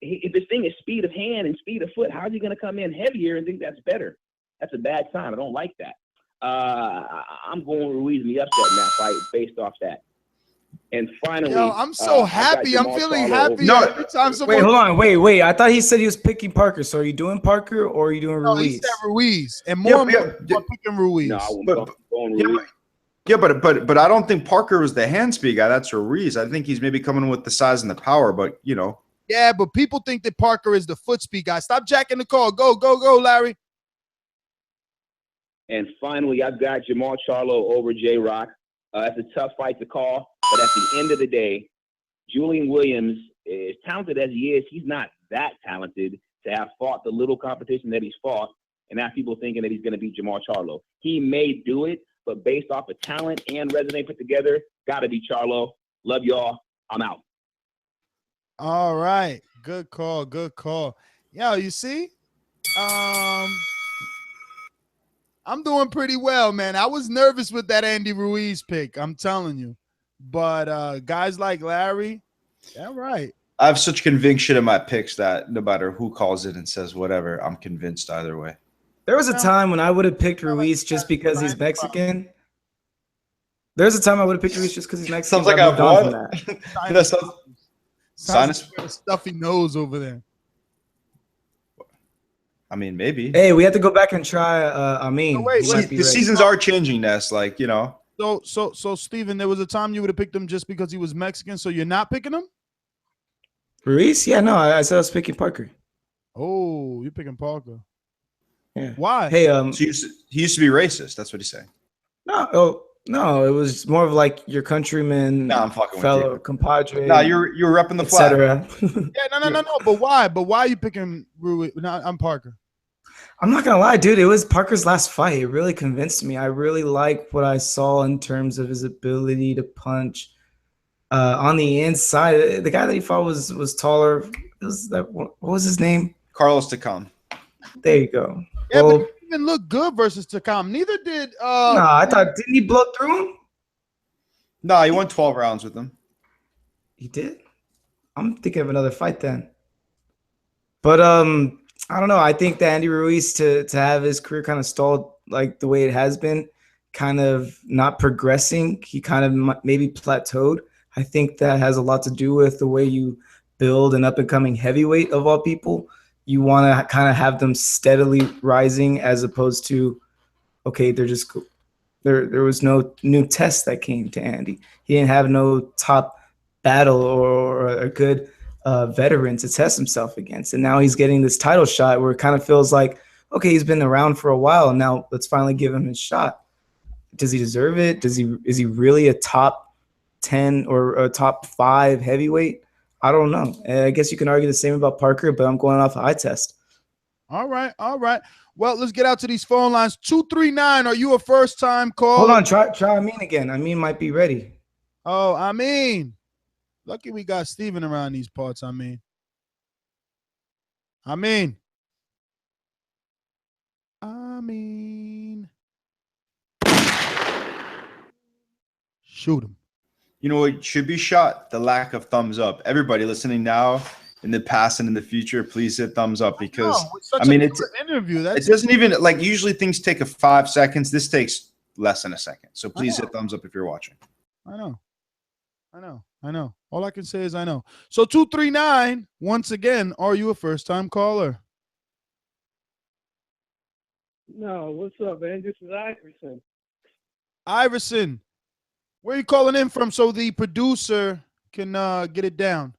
If this thing is speed of hand and speed of foot, how's he going to come in heavier and think that's better? That's a bad sign. I don't like that. I'm going Ruiz in the upset in that fight based off that. And finally, I'm so happy. I'm feeling happy. No, every time someone... Wait, hold on. Wait. I thought he said he was picking Parker. So are you doing Parker or are you doing Ruiz? He said Ruiz. And more I'm picking Ruiz. No, I'm going Ruiz. Yeah, but I don't think Parker was the hand speed guy. That's Ruiz. I think he's maybe coming with the size and the power, but you know. Yeah, but people think that Parker is the foot speed guy. Stop jacking the call. Go, Larry. And finally, I've got Jamal Charlo over J-Rock. It's a tough fight to call, but at the end of the day, Julian Williams, as talented as he is, he's not that talented to have fought the little competition that he's fought and have people thinking that he's going to beat Jamal Charlo. He may do it, but based off of talent and resume put together, got to be Charlo. Love y'all. I'm out. All right. Good call. Yo, you see? I'm doing pretty well, man. I was nervous with that Andy Ruiz pick, I'm telling you. But guys like Larry, yeah, right. I have such conviction in my picks that no matter who calls it and says whatever, I'm convinced either way. There was a time when I would have picked Ruiz just because he's Mexican. There's a time I would have picked Ruiz just because he's Mexican. Sounds like I won. That sounds like a stuffy nose over there. I mean, maybe. Hey, we have to go back and try. The seasons are changing, Ness. Like, you know. So, Steven, there was a time you would have picked him just because he was Mexican. So you're not picking him? Ruiz? Yeah, no. I said I was picking Parker. Oh, you're picking Parker. Yeah. Why? Hey, so he used to be racist. That's what he's saying. No, it was more of like your countryman, I'm fucking fellow with you. compadre. No, you're repping the flag. Yeah, no. But why? But why are you picking Ruiz? No, I'm Parker. I'm not gonna lie, dude. It was Parker's last fight. It really convinced me. I really like what I saw in terms of his ability to punch on the inside. The guy that he fought was taller. What was his name? Carlos Takam. There you go. Yeah, but he didn't look good versus Takam. Neither did. I thought, didn't he blow through him? No, he won 12 rounds with him. He did? I'm thinking of another fight then. But I don't know. I think that Andy Ruiz to have his career kind of stalled like the way it has been, kind of not progressing. He kind of maybe plateaued. I think that has a lot to do with the way you build an up-and-coming heavyweight of all people. You want to kind of have them steadily rising as opposed to, okay, they're just there was no new test that came to Andy. He didn't have no top battle or a good veteran to test himself against. And now he's getting this title shot where it kind of feels like, okay, he's been around for a while. Now let's finally give him his shot. Does he deserve it? Is he really a top 10 or a top 5 heavyweight? I don't know. I guess you can argue the same about Parker, but I'm going off of eye test. All right. Well, let's get out to these phone lines. 239. Are you a first-time caller? Hold on. Try Amin again. Amin might be ready. Oh, Amin. Lucky we got Steven around these parts, Amin. Shoot him. You know what should be shot? The lack of thumbs up. Everybody listening now, in the past and in the future, please hit thumbs up because it's an interview. It doesn't even like usually things take 5 seconds. This takes less than a second. So please hit thumbs up if you're watching. I know. All I can say is I know. So 239, once again, are you a first-time caller? No, what's up, man? This is Iverson, where are you calling in from so the producer can get it down?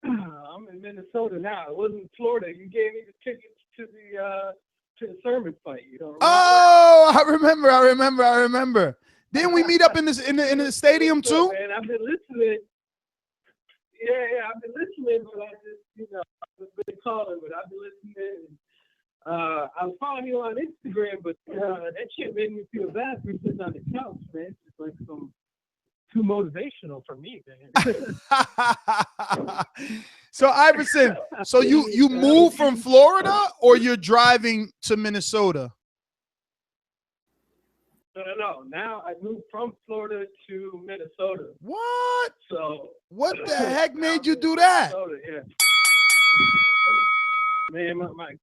I'm in Minnesota now. It wasn't Florida. You gave me the tickets to the Sermon fight. You don't remember? Oh, I remember. Didn't we meet up in the stadium too? Man, I've been listening. Yeah, I've been listening, but I just, I've been calling, but I've been listening. I was following you on Instagram, but that shit made me feel bad for sitting on the couch, man. It's just like too motivational for me, man. So Iverson, so you moved from Florida or you're driving to Minnesota? No. Now I moved from Florida to Minnesota. What? So what the heck made you do that? Yeah. Man, my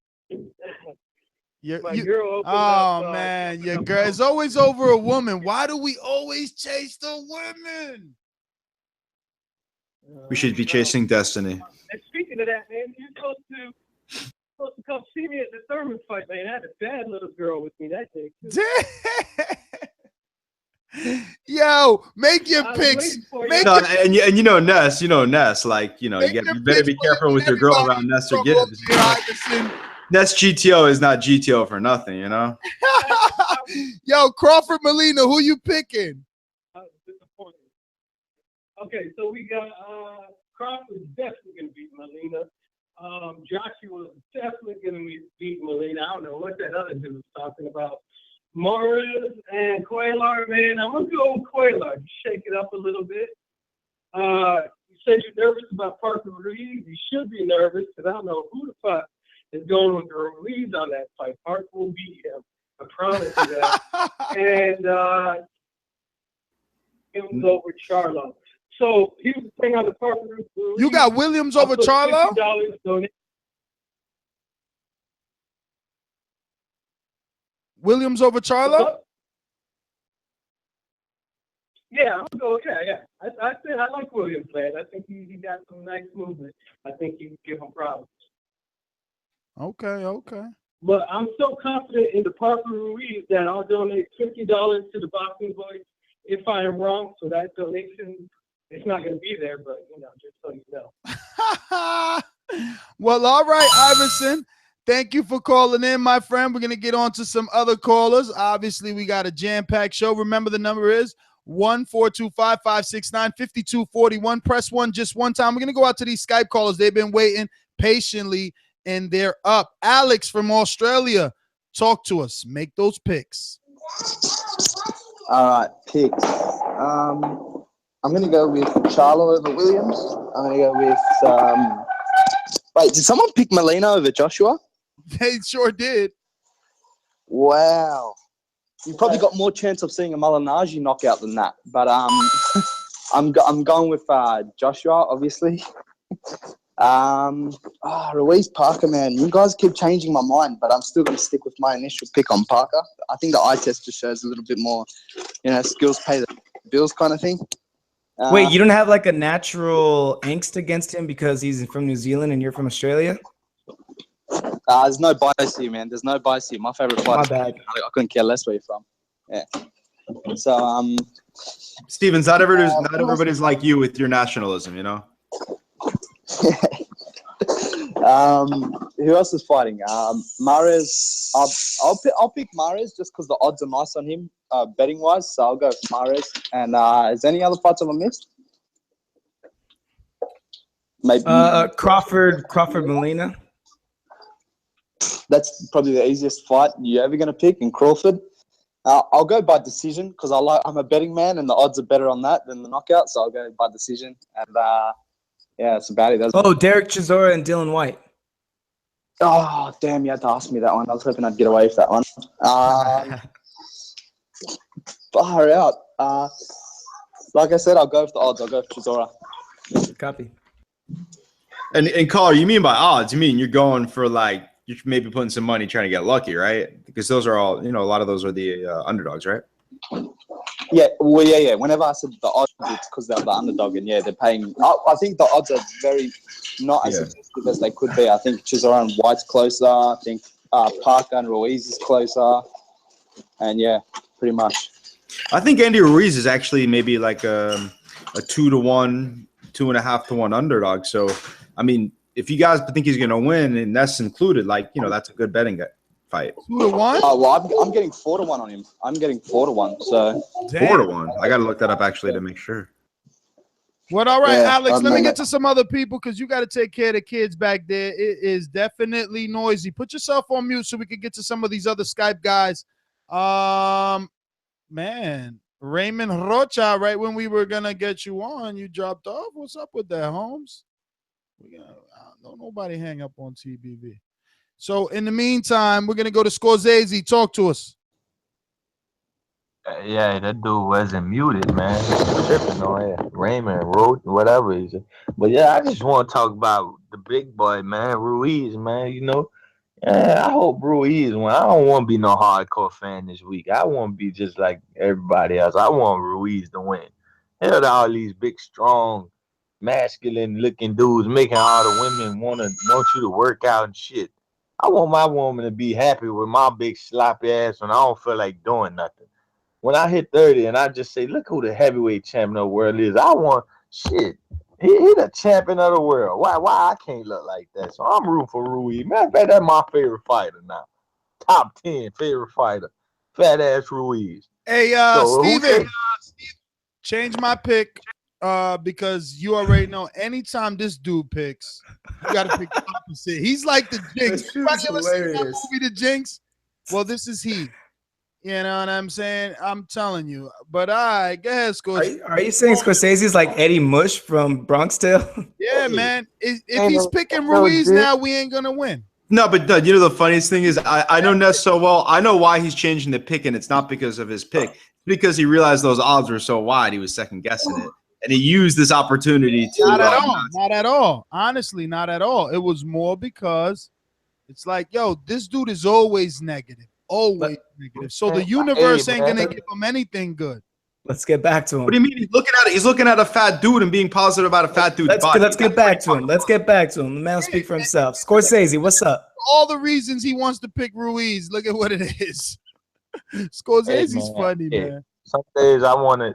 girl opened up. Man, your girl is always over a woman. Why do we always chase the women? We should be chasing destiny. And speaking of that, man, you're supposed supposed to come see me at the Thurman fight, man. I had a bad little girl with me that day. Yo, make your picks. And you know Ness, like you better be careful with your girl around Ness or Gibbs. Ness GTO is not GTO for nothing, Yo, Crawford Molina, who you picking? Okay, so we got Crawford's definitely gonna beat Molina. Joshua's definitely gonna beat Molina. I don't know what that other dude was talking about. Morris and Cuellar, man, I'm gonna go with Cuellar. Shake it up a little bit. You said you're nervous about Parker Ruiz. You should be nervous because I don't know who the fuck is going with Ruiz on that fight. Parker will beat him. I promise you that. And it was over Charlo. So here's the thing on the Parker Ruiz. You got Williams over Charlo? Williams over Charlo? Yeah, I'm going. Yeah. I like Williams, man. I think he got some nice movement. I think he can give him problems. Okay. But I'm so confident in the Parker Ruiz that I'll donate $50 to the Boxing Voice if I am wrong. So that donation, it's not going to be there, but just so you know. Well, all right, Iverson. Thank you for calling in, my friend. We're going to get on to some other callers. Obviously, we got a jam-packed show. Remember, the number is 1-425-569-5241. Press 1 just one time. We're going to go out to these Skype callers. They've been waiting patiently, and they're up. Alex from Australia, talk to us. Make those picks. All right, picks. I'm going to go with Charlo over Williams. I'm going to go with wait, did someone pick Molina over Joshua? They sure did. Wow. You probably got more chance of seeing a Malinaji knockout than that. But I'm going with Joshua, obviously. Ruiz Parker, man. You guys keep changing my mind, but I'm still going to stick with my initial pick on Parker. I think the eye test just shows a little bit more, skills pay the bills kind of thing. Wait, you don't have like a natural angst against him because he's from New Zealand and you're from Australia? There's no bias here, man. There's no bias here. My favorite fighter. My bad. I couldn't care less where you're from. Yeah. So, Stevens, not everybody's like you with your nationalism, Who else is fighting? Mahrez. I'll pick Mahrez just because the odds are nice on him, betting wise. So I'll go with Mahrez. And is there any other fights I've missed? Maybe Crawford Molina. That's probably the easiest fight you're ever going to pick in Crawford. I'll go by decision because I'm a betting man and the odds are better on that than the knockout. So I'll go by decision. And yeah, that's about it. Derek Chisora and Dylan White. Oh, damn, you had to ask me that one. I was hoping I'd get away with that one. Far out. Like I said, I'll go with the odds. I'll go with Chisora. Copy. And caller, you mean by odds? You mean you're going for like you're maybe putting some money trying to get lucky, right? Because those are all, a lot of those are the underdogs, right? Yeah, well, yeah. Whenever I said the odds, it's because they're the underdog, and yeah, they're paying. I think the odds are very not as aggressive as they could be. I think Chisora and White's closer. I think Parker and Ruiz is closer, and yeah, pretty much. I think Andy Ruiz is actually maybe like a 2-to-1, 2.5-to-1 underdog. So, I mean, if you guys think he's going to win, and that's included, that's a good betting fight. 2-to-1? Oh, well, I'm getting 4-to-1 on him. I'm getting 4-to-1 . So 4-to-1. I got to look that up actually to make sure. Well, all right, Alex, let me get to some other people because you got to take care of the kids back there. It is definitely noisy. Put yourself on mute so we can get to some of these other Skype guys. Man, Raymond Rocha, right when we were going to get you on, you dropped off. What's up with that, Holmes? Don't nobody hang up on TBV. So in the meantime, we're going to go to Scorsese. Talk to us. Yeah, that dude wasn't muted, man. He's tripping on it. Raymond wrote whatever. But yeah, I just want to talk about the big boy, man. Ruiz, man. I hope Ruiz win. I don't want to be no hardcore fan this week. I want to be just like everybody else. I want Ruiz to win. Hell to all these big, strong, masculine-looking dudes making all the women want you to work out and shit. I want my woman to be happy with my big sloppy ass when I don't feel like doing nothing. When I hit 30 and I just say, look who the heavyweight champion of the world is. I want shit. He the champion of the world. Why I can't look like that? So I'm rooting for Ruiz. Matter of fact, that's my favorite fighter now. Top 10 favorite fighter. Fat ass Ruiz. Hey, So Steven, change my pick because you already know anytime this dude picks, you got to pick the opposite. He's like the Jinx. Anybody ever seen that movie, The Jinx? Well, this is he. You know what I'm saying? I'm telling you. But all right, go ahead, Scorsese. Are you saying Scorsese's like Eddie Mush from Bronx Tale? Yeah, man. If he's picking Ruiz now, we ain't going to win. No, but you know the funniest thing is I know Ness so well. I know why he's changing the pick, and it's not because of his pick. It's because he realized those odds were so wide. He was second guessing it, and he used this opportunity to. Not at all. Not at all. Honestly, not at all. It was more because it's like, yo, this dude is always negative. Always negative. So the universe ain't gonna give him anything good. Let's get back to him. What do you mean? He's looking at a fat dude and being positive about a fat dude's body. Let's get back to him. Let's get back to him. The man will speak for himself. Scorsese, what's up? All the reasons he wants to pick Ruiz. Look at what it is. Scorsese's funny, man. Some days I wanna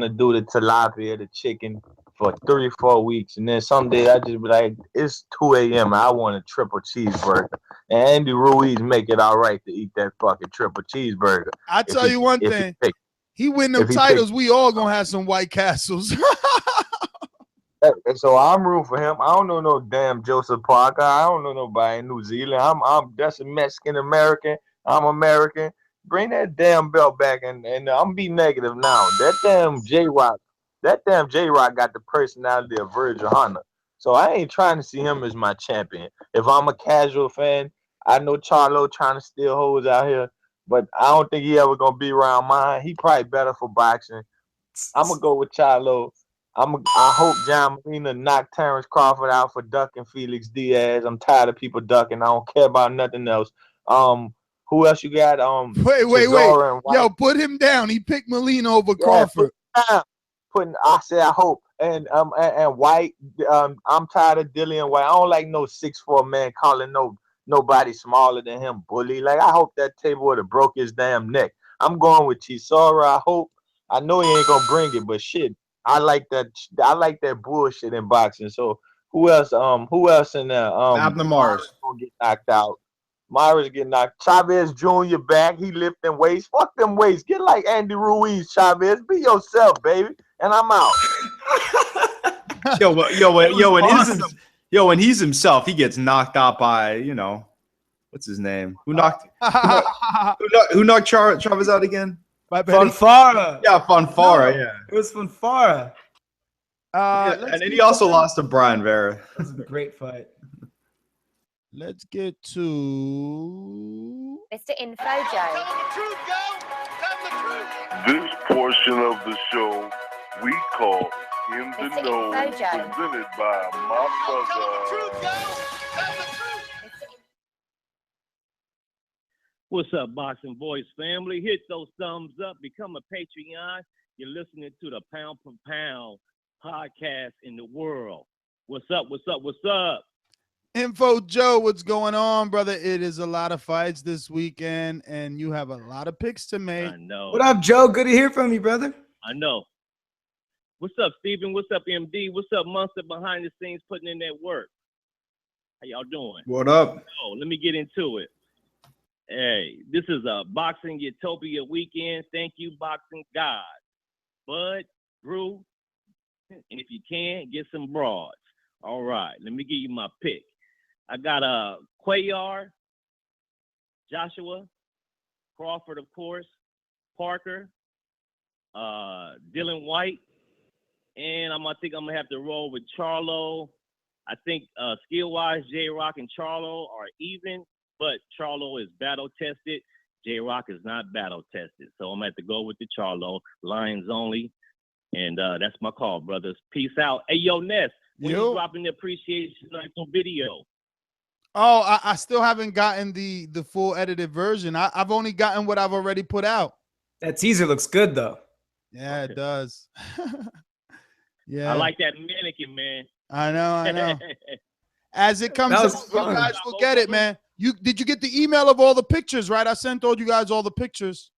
do the tilapia, the chicken, for 3 or 4 weeks, and then some days I just be like, it's 2 a.m. I want a triple cheeseburger. And Andy Ruiz make it all right to eat that fucking triple cheeseburger. I tell you one thing. He win them titles, we all gonna have some White Castles. So I'm rooting for him. I don't know no damn Joseph Parker. I don't know nobody in New Zealand. I'm that's a Mexican American. I'm American. Bring that damn belt back, and I'm be negative now. That damn J-Rock got the personality of Virgil Hunter. So I ain't trying to see him as my champion. If I'm a casual fan, I know Charlo trying to steal hoes out here, but I don't think he ever gonna be around mine. He probably better for boxing. I'm gonna go with Charlo. I hope John Molina knocked Terrence Crawford out for ducking Felix Diaz. I'm tired of people ducking. I don't care about nothing else. Who else you got? Wait. Yo, put him down. He picked Molina over Crawford. I said I hope. And White, I'm tired of Dillian White. I don't like no 6'4" man calling nobody smaller than him bully. Like, I hope that table would have broke his damn neck. I'm going with Chisora. I know he ain't gonna bring it, but shit, I like that bullshit in boxing. So who else in there? Abner Morris gonna get knocked out. Myra's getting knocked. Chavez Jr. back. He lifting weights. Fuck them weights. Get like Andy Ruiz, Chavez. Be yourself, baby. And I'm out. When he's himself, he gets knocked out by, what's his name? Who knocked Chavez out again? Fonfara. Yeah, Fonfara. Yeah, it was Fonfara. And then he also lost to Brian Vera. That was a great fight. Let's get to Mr. Info Joe. This portion of the show we call In the Know, presented by my brother. What's up, Boxing Voice family? Hit those thumbs up. Become a Patreon. You're listening to the Pound for Pound podcast in the world. What's up? Info Joe, what's going on, brother? It is a lot of fights this weekend, and you have a lot of picks to make. I know. What up, Joe? Good to hear from you, brother. I know. What's up, Steven? What's up, MD? What's up, Monster behind the scenes putting in that work? How y'all doing? What up? Oh, let me get into it. Hey, this is a Boxing Utopia weekend. Thank you, Boxing God. Bud, Brew, and if you can, get some broads. All right, let me give you my pick. I got Cuellar, Joshua, Crawford, of course, Parker, Dylan White, and I think I'm going to have to roll with Charlo. I think skill-wise, J-Rock and Charlo are even, but Charlo is battle-tested. J-Rock is not battle-tested. So I'm going to have to go with the Charlo, Lions only, and that's my call, brothers. Peace out. Hey, yo, Ness, when you dropping the appreciation on video? Oh, I still haven't gotten the full edited version. I've only gotten what I've already put out. That teaser looks good, though. Yeah, it does. Yeah. I like that mannequin, man. I know. As it comes out, you guys will get it, man. Did you get the email of all the pictures, right? I sent all you guys all the pictures.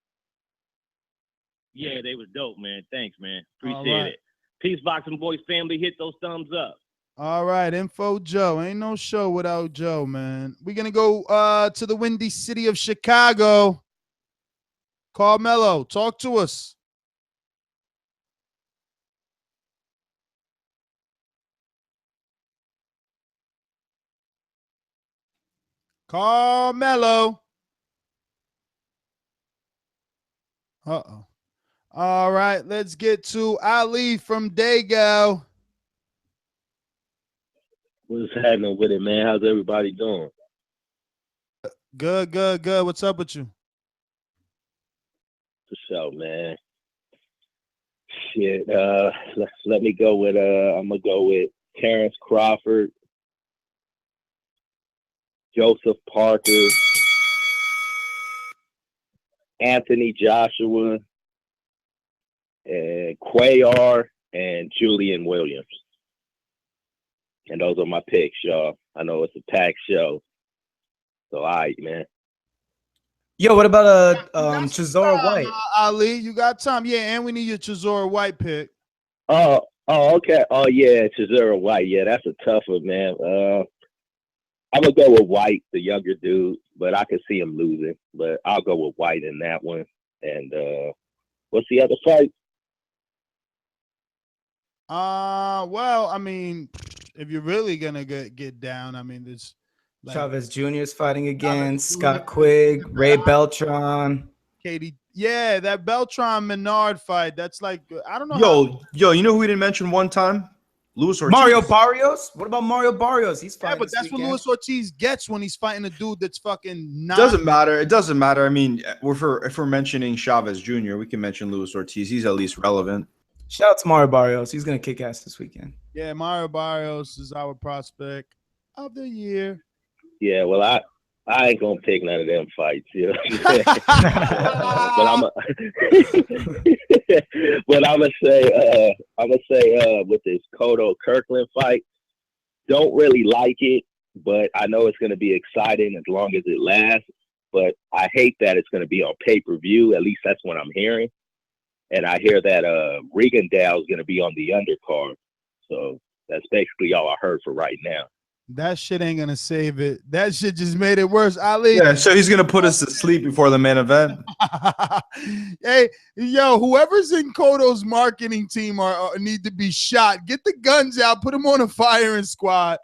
Yeah, they was dope, man. Thanks, man. All Appreciate right. it. Peace, Boxing Voice family. Hit those thumbs up. All right, Info Joe. Ain't no show without Joe, man. We're going to go to the windy city of Chicago. Carmelo, talk to us. Carmelo. Uh-oh. All right, let's get to Ali from Dago. What's happening with it, man? How's everybody doing? Good, good, good. What's up with you? For sure, man. Shit. Let me go with I'm gonna go with Terrence Crawford, Joseph Parker, Anthony Joshua, and Cuellar, and Julian Williams. And those are my picks, y'all. I know it's a packed show. So, all right, man. Yo, what about Chisora White? Ali, you got time? Yeah, and we need your Chisora White pick. Oh, okay. Oh, yeah, Chisora White. Yeah, that's a tough one, man. I'm going to go with White, the younger dude, but I can see him losing. But I'll go with White in that one. And what's the other fight? Well, I mean, if you're really gonna get down, I mean, there's like Chavez Jr. is fighting again. Scott Quigg, Ray Beltran. Katie. Yeah, that Beltran Menard fight. That's like I don't know. Yo, you know who we didn't mention one time? Luis Ortiz. Mario Barrios. What about Mario Barrios? He's fighting. Yeah, but that's what Luis Ortiz gets when he's fighting a dude that's fucking not. Doesn't matter. It doesn't matter. I mean, if we're mentioning Chavez Jr., we can mention Luis Ortiz. He's at least relevant. Shout out to Mario Barrios. He's gonna kick ass this weekend. Yeah, Mario Barrios is our prospect of the year. Yeah, well, I ain't gonna pick none of them fights, you know. But I'm gonna say with this Cotto Kirkland fight, don't really like it, but I know it's gonna be exciting as long as it lasts. But I hate that it's gonna be on pay-per-view. At least that's what I'm hearing. And I hear that Regendow is gonna be on the undercard. So that's basically all I heard for right now. That shit ain't gonna save it. That shit just made it worse. Ali. Yeah, so he's gonna put us to sleep before the main event. Hey, yo, whoever's in Cotto's marketing team need to be shot. Get the guns out. Put them on a firing squad.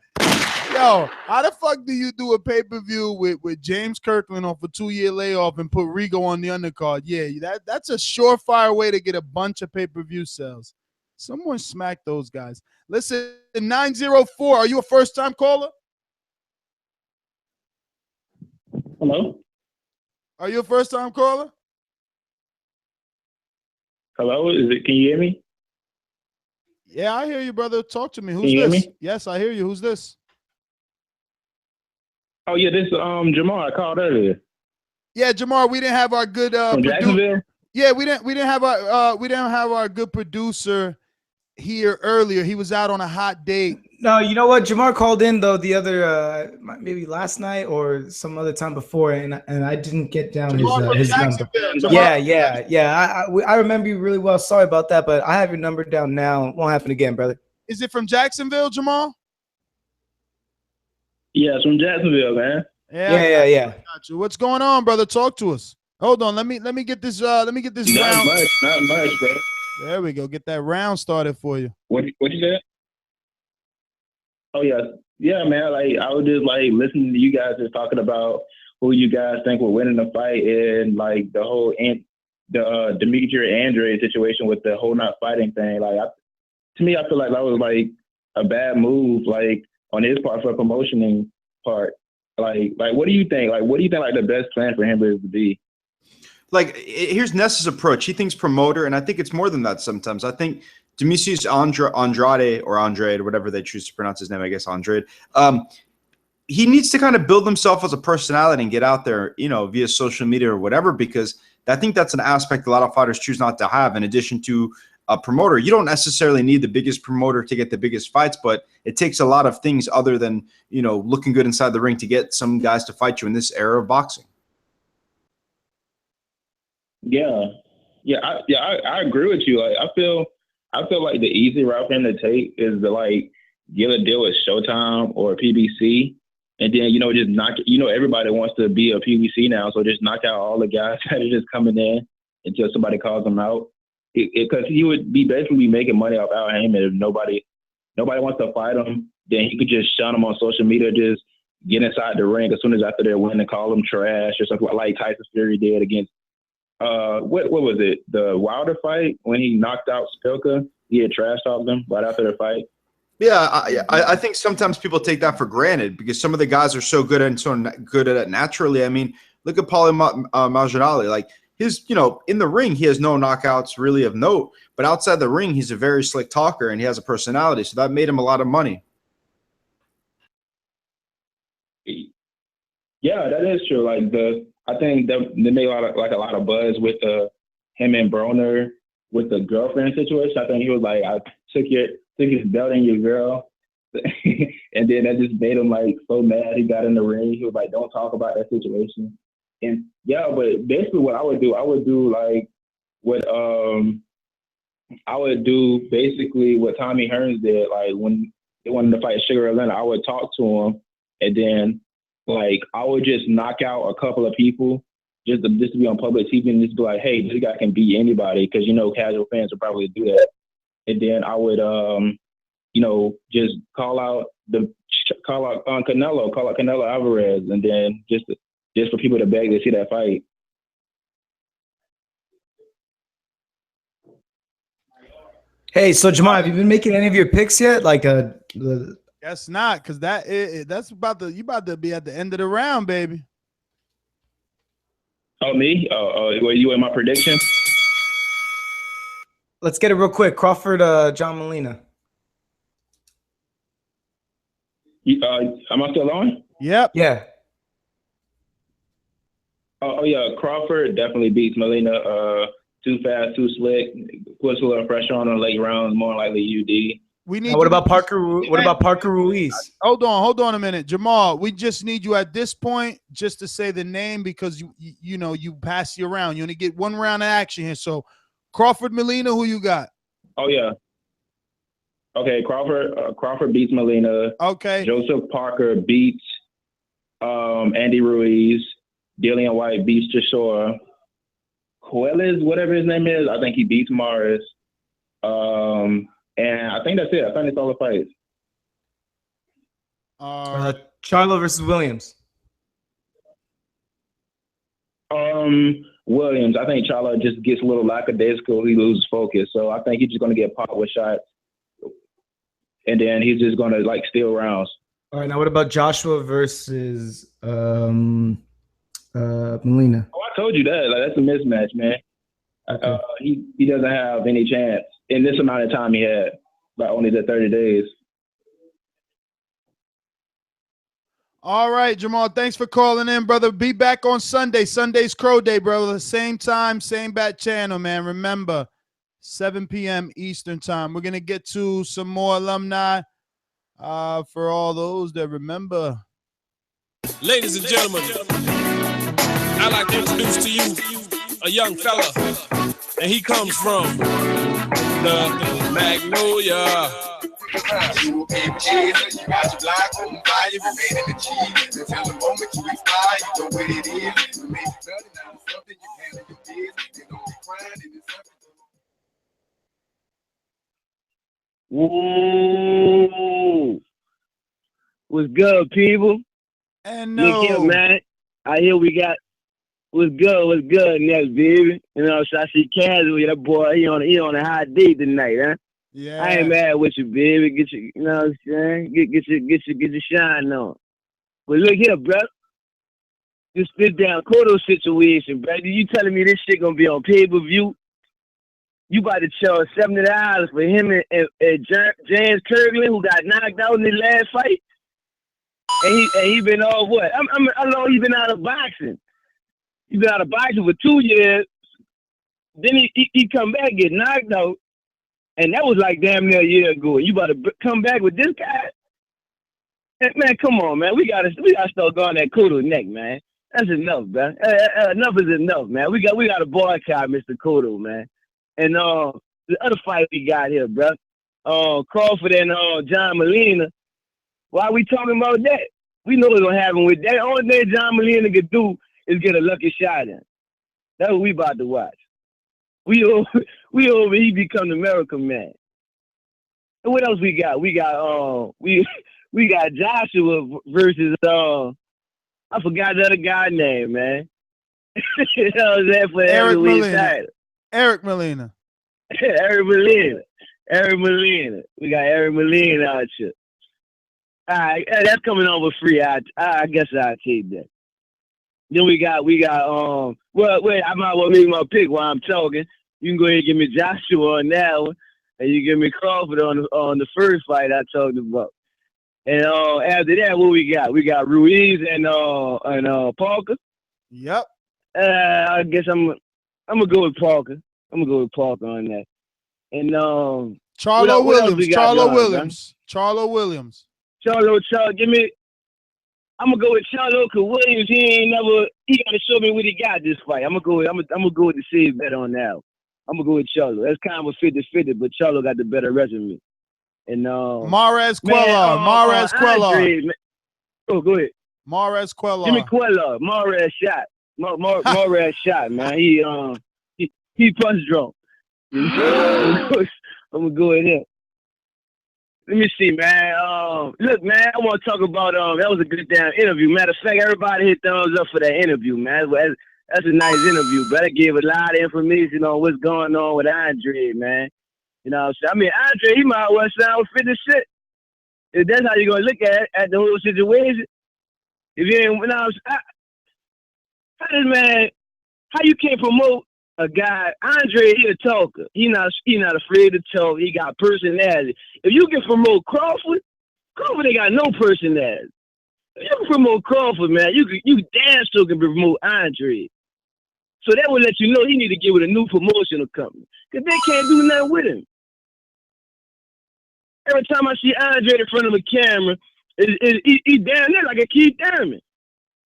Yo, how the fuck do you do a pay-per-view with James Kirkland off a 2-year layoff and put Rigo on the undercard? Yeah, that's a surefire way to get a bunch of pay-per-view sales. Someone smack those guys. Listen, 904, are you a first-time caller? Hello? Are you a first-time caller? Hello? Can you hear me? Yeah, I hear you, brother. Talk to me. Who's Can you hear this? me? Yes, I hear you. Who's this? Oh yeah, this Jamar. I called earlier. Yeah, Jamar, we didn't have our good From Jacksonville? Yeah, we didn't have our good producer here earlier. He was out on a hot date. No, you know what? Jamar called in though the other maybe last night or some other time before, and I didn't get down his number. Yeah. I remember you really well. Sorry about that, but I have your number down now. It won't happen again, brother. Is it from Jacksonville, Jamal? Yeah, it's from Jacksonville, man. Yeah. Got you. What's going on, brother? Talk to us. Hold on. Let me get this. Let me get this round. Not much, bro. There we go. Get that round started for you. What you said? Oh yeah, man. Like I was just like listening to you guys just talking about who you guys think will win in the fight and like the whole Demetri Andrade situation with the whole not fighting thing. Like to me, I feel like that was like a bad move, like on his part for promotioning part. Like what do you think? Like what do you think like the best plan for him is to be? Like here's Ness's approach. He thinks promoter, and I think it's more than that sometimes. I think Demetrius Andrade or Andrade, whatever they choose to pronounce his name, I guess Andrade. He needs to kind of build himself as a personality and get out there, via social media or whatever, because I think that's an aspect a lot of fighters choose not to have, in addition to a promoter. You don't necessarily need the biggest promoter to get the biggest fights, but it takes a lot of things other than, you know, looking good inside the ring to get some guys to fight you in this era of boxing. I agree with you. Like, I feel like the easy route for him to take is to like get a deal with Showtime or PBC, and then, you know, just knock. You know, everybody wants to be a PBC now, so just knock out all the guys that are just coming in until somebody calls them out. Because he would be basically making money off Al Heyman if nobody wants to fight him. Then he could just shun them on social media, just get inside the ring as soon as after they're winning, call them trash or something like Tyson Fury did against. What was it? The Wilder fight when he knocked out Spilka? He had trash talked them right after the fight. Yeah, I think sometimes people take that for granted because some of the guys are so good and so good at it naturally. I mean, look at Paul Andrade. Like, his, you know, in the ring, he has no knockouts really of note, but outside the ring, he's a very slick talker and he has a personality. So that made him a lot of money. Yeah, that is true. Like, I think they made a lot of buzz with him and Broner with the girlfriend situation. I think he was like, I took his belt and your girl. And then that just made him like so mad. He got in the ring. He was like, don't talk about that situation. And yeah, but basically what I would do like what I would do basically what Tommy Hearns did. Like, when they wanted to fight Sugar Ray Leonard, I would talk to him, and then like I would just knock out a couple of people just to be on public TV and just be like, hey, this guy can beat anybody, because, you know, casual fans would probably do that. And then I would you know, just call out Canelo Alvarez, and then just for people to beg to see that fight. Hey, so Jamal, have you been making any of your picks yet? Like Guess not, because that's about to be at the end of the round, baby. Oh, me? Were you in my prediction? Let's get it real quick. Crawford, John Molina. Am I still on? Yep. Yeah. Oh yeah, Crawford definitely beats Molina. Too fast, too slick. Puts a little pressure on late rounds. More likely UD. What about Parker Ruiz? Hold on a minute, Jamal. We just need you at this point just to say the name, because you know you pass your round. You only get one round of action here. So Crawford, Molina, who you got? Oh yeah. Okay, Crawford beats Molina. Okay. Joseph Parker beats Andy Ruiz. Dillian White beats Chisora. Cuellar, whatever his name is, I think he beats Morris. And I think that's it. I think it's all the fights. Charlo versus Williams. Williams. I think Charlo just gets a little lackadaisical. He loses focus. So I think he's just going to get popped with shots. And then he's just going to, like, steal rounds. All right, now what about Joshua versus Molina? Oh, I told you that. Like, that's a mismatch, man. Okay. He doesn't have any chance in this amount of time he had, by only the 30 days. All right, Jamal, thanks for calling in, brother. Be back on Sunday. Sunday's Crow Day, brother. Same time, same bat channel, man. Remember, 7 p.m. Eastern time. We're going to get to some more alumni for all those that remember. Ladies and gentlemen, I'd like to introduce to you a young fella, and he comes from the Magnolia. You keep cheesing, you got your block on fire, you made it the cheese. Until the moment you expire, you know what it is. You make it better, now it's something you handle your business. You don't be crying, and it's something. Ooh. What's good, people? And look here, man. I hear we got what's good next, baby. You know, so I see Casual, that boy, he on a high date tonight, huh? Yeah. I ain't mad with you, baby. Get your, you know what I'm saying? Get your shine on. But look here, bro. This damn Cotto situation, bro. You telling me this shit gonna be on pay-per-view? You about to charge $70 for him and James Kirkland, who got knocked out in the last fight? And he been all what? How long he been out of boxing? He been out of boxing for 2 years. Then he come back, get knocked out. And that was like damn near a year ago. You about to come back with this guy? Man, come on, man. We gotta start going that Cotto neck, man. That's enough, man. Enough is enough, man. We got to boycott Mr. Cotto, man. And the other fight we got here, bro. Crawford and John Molina. Why are we talking about that? We know what's gonna happen with that. The only thing John Molina could do is get a lucky shot in. That's what we about to watch. We over he become the American man. And what else we got? We got we got Joshua versus I forgot the other guy's name, man. You know what I'm saying? For Eric Molina. Title. Eric Molina. Eric Molina. We got Eric Molina out here. All right, that's coming over free. I guess I'll take that. Then we got well, wait, I might well make my pick while I'm talking. You can go ahead and give me Joshua on that one, and you give me Crawford on the first fight I talked about. And after that, what we got? We got Ruiz and Parker. Yep. I guess I'm gonna go with Parker. I'm gonna go with Parker on that. And Charlo Williams. Give me. I'm gonna go with Charlo because Williams. He gotta show me what he got this fight. I'm gonna go with the save bet on that. I'm gonna go with Charlo. That's kind of a 50-50, but Charlo got the better resume. And Mares Cuellar. Oh, go ahead. Mares Cuellar. Give me Cuellar. Mares shot. Mares shot, man. He punch drunk. I'm gonna go with him. Let me see, man. Look, man, I want to talk about that was a good damn interview. Matter of fact, everybody hit thumbs up for that interview, man. That's a nice interview, but it gave a lot of information on what's going on with Andre, man. You know what I'm saying? I mean, Andre, he might well sound 50 shit. If that's how you're gonna look at the whole situation. If you ain't, how you can't promote a guy? Andre, he a talker. He not afraid to talk. He got personality. If you can promote Crawford ain't got no personality. If you can promote Crawford, man, you damn sure can promote Andre. So that will let you know he need to get with a new promotional company because they can't do nothing with him. Every time I see Andre in front of a camera, he down there like a Keith Thurman.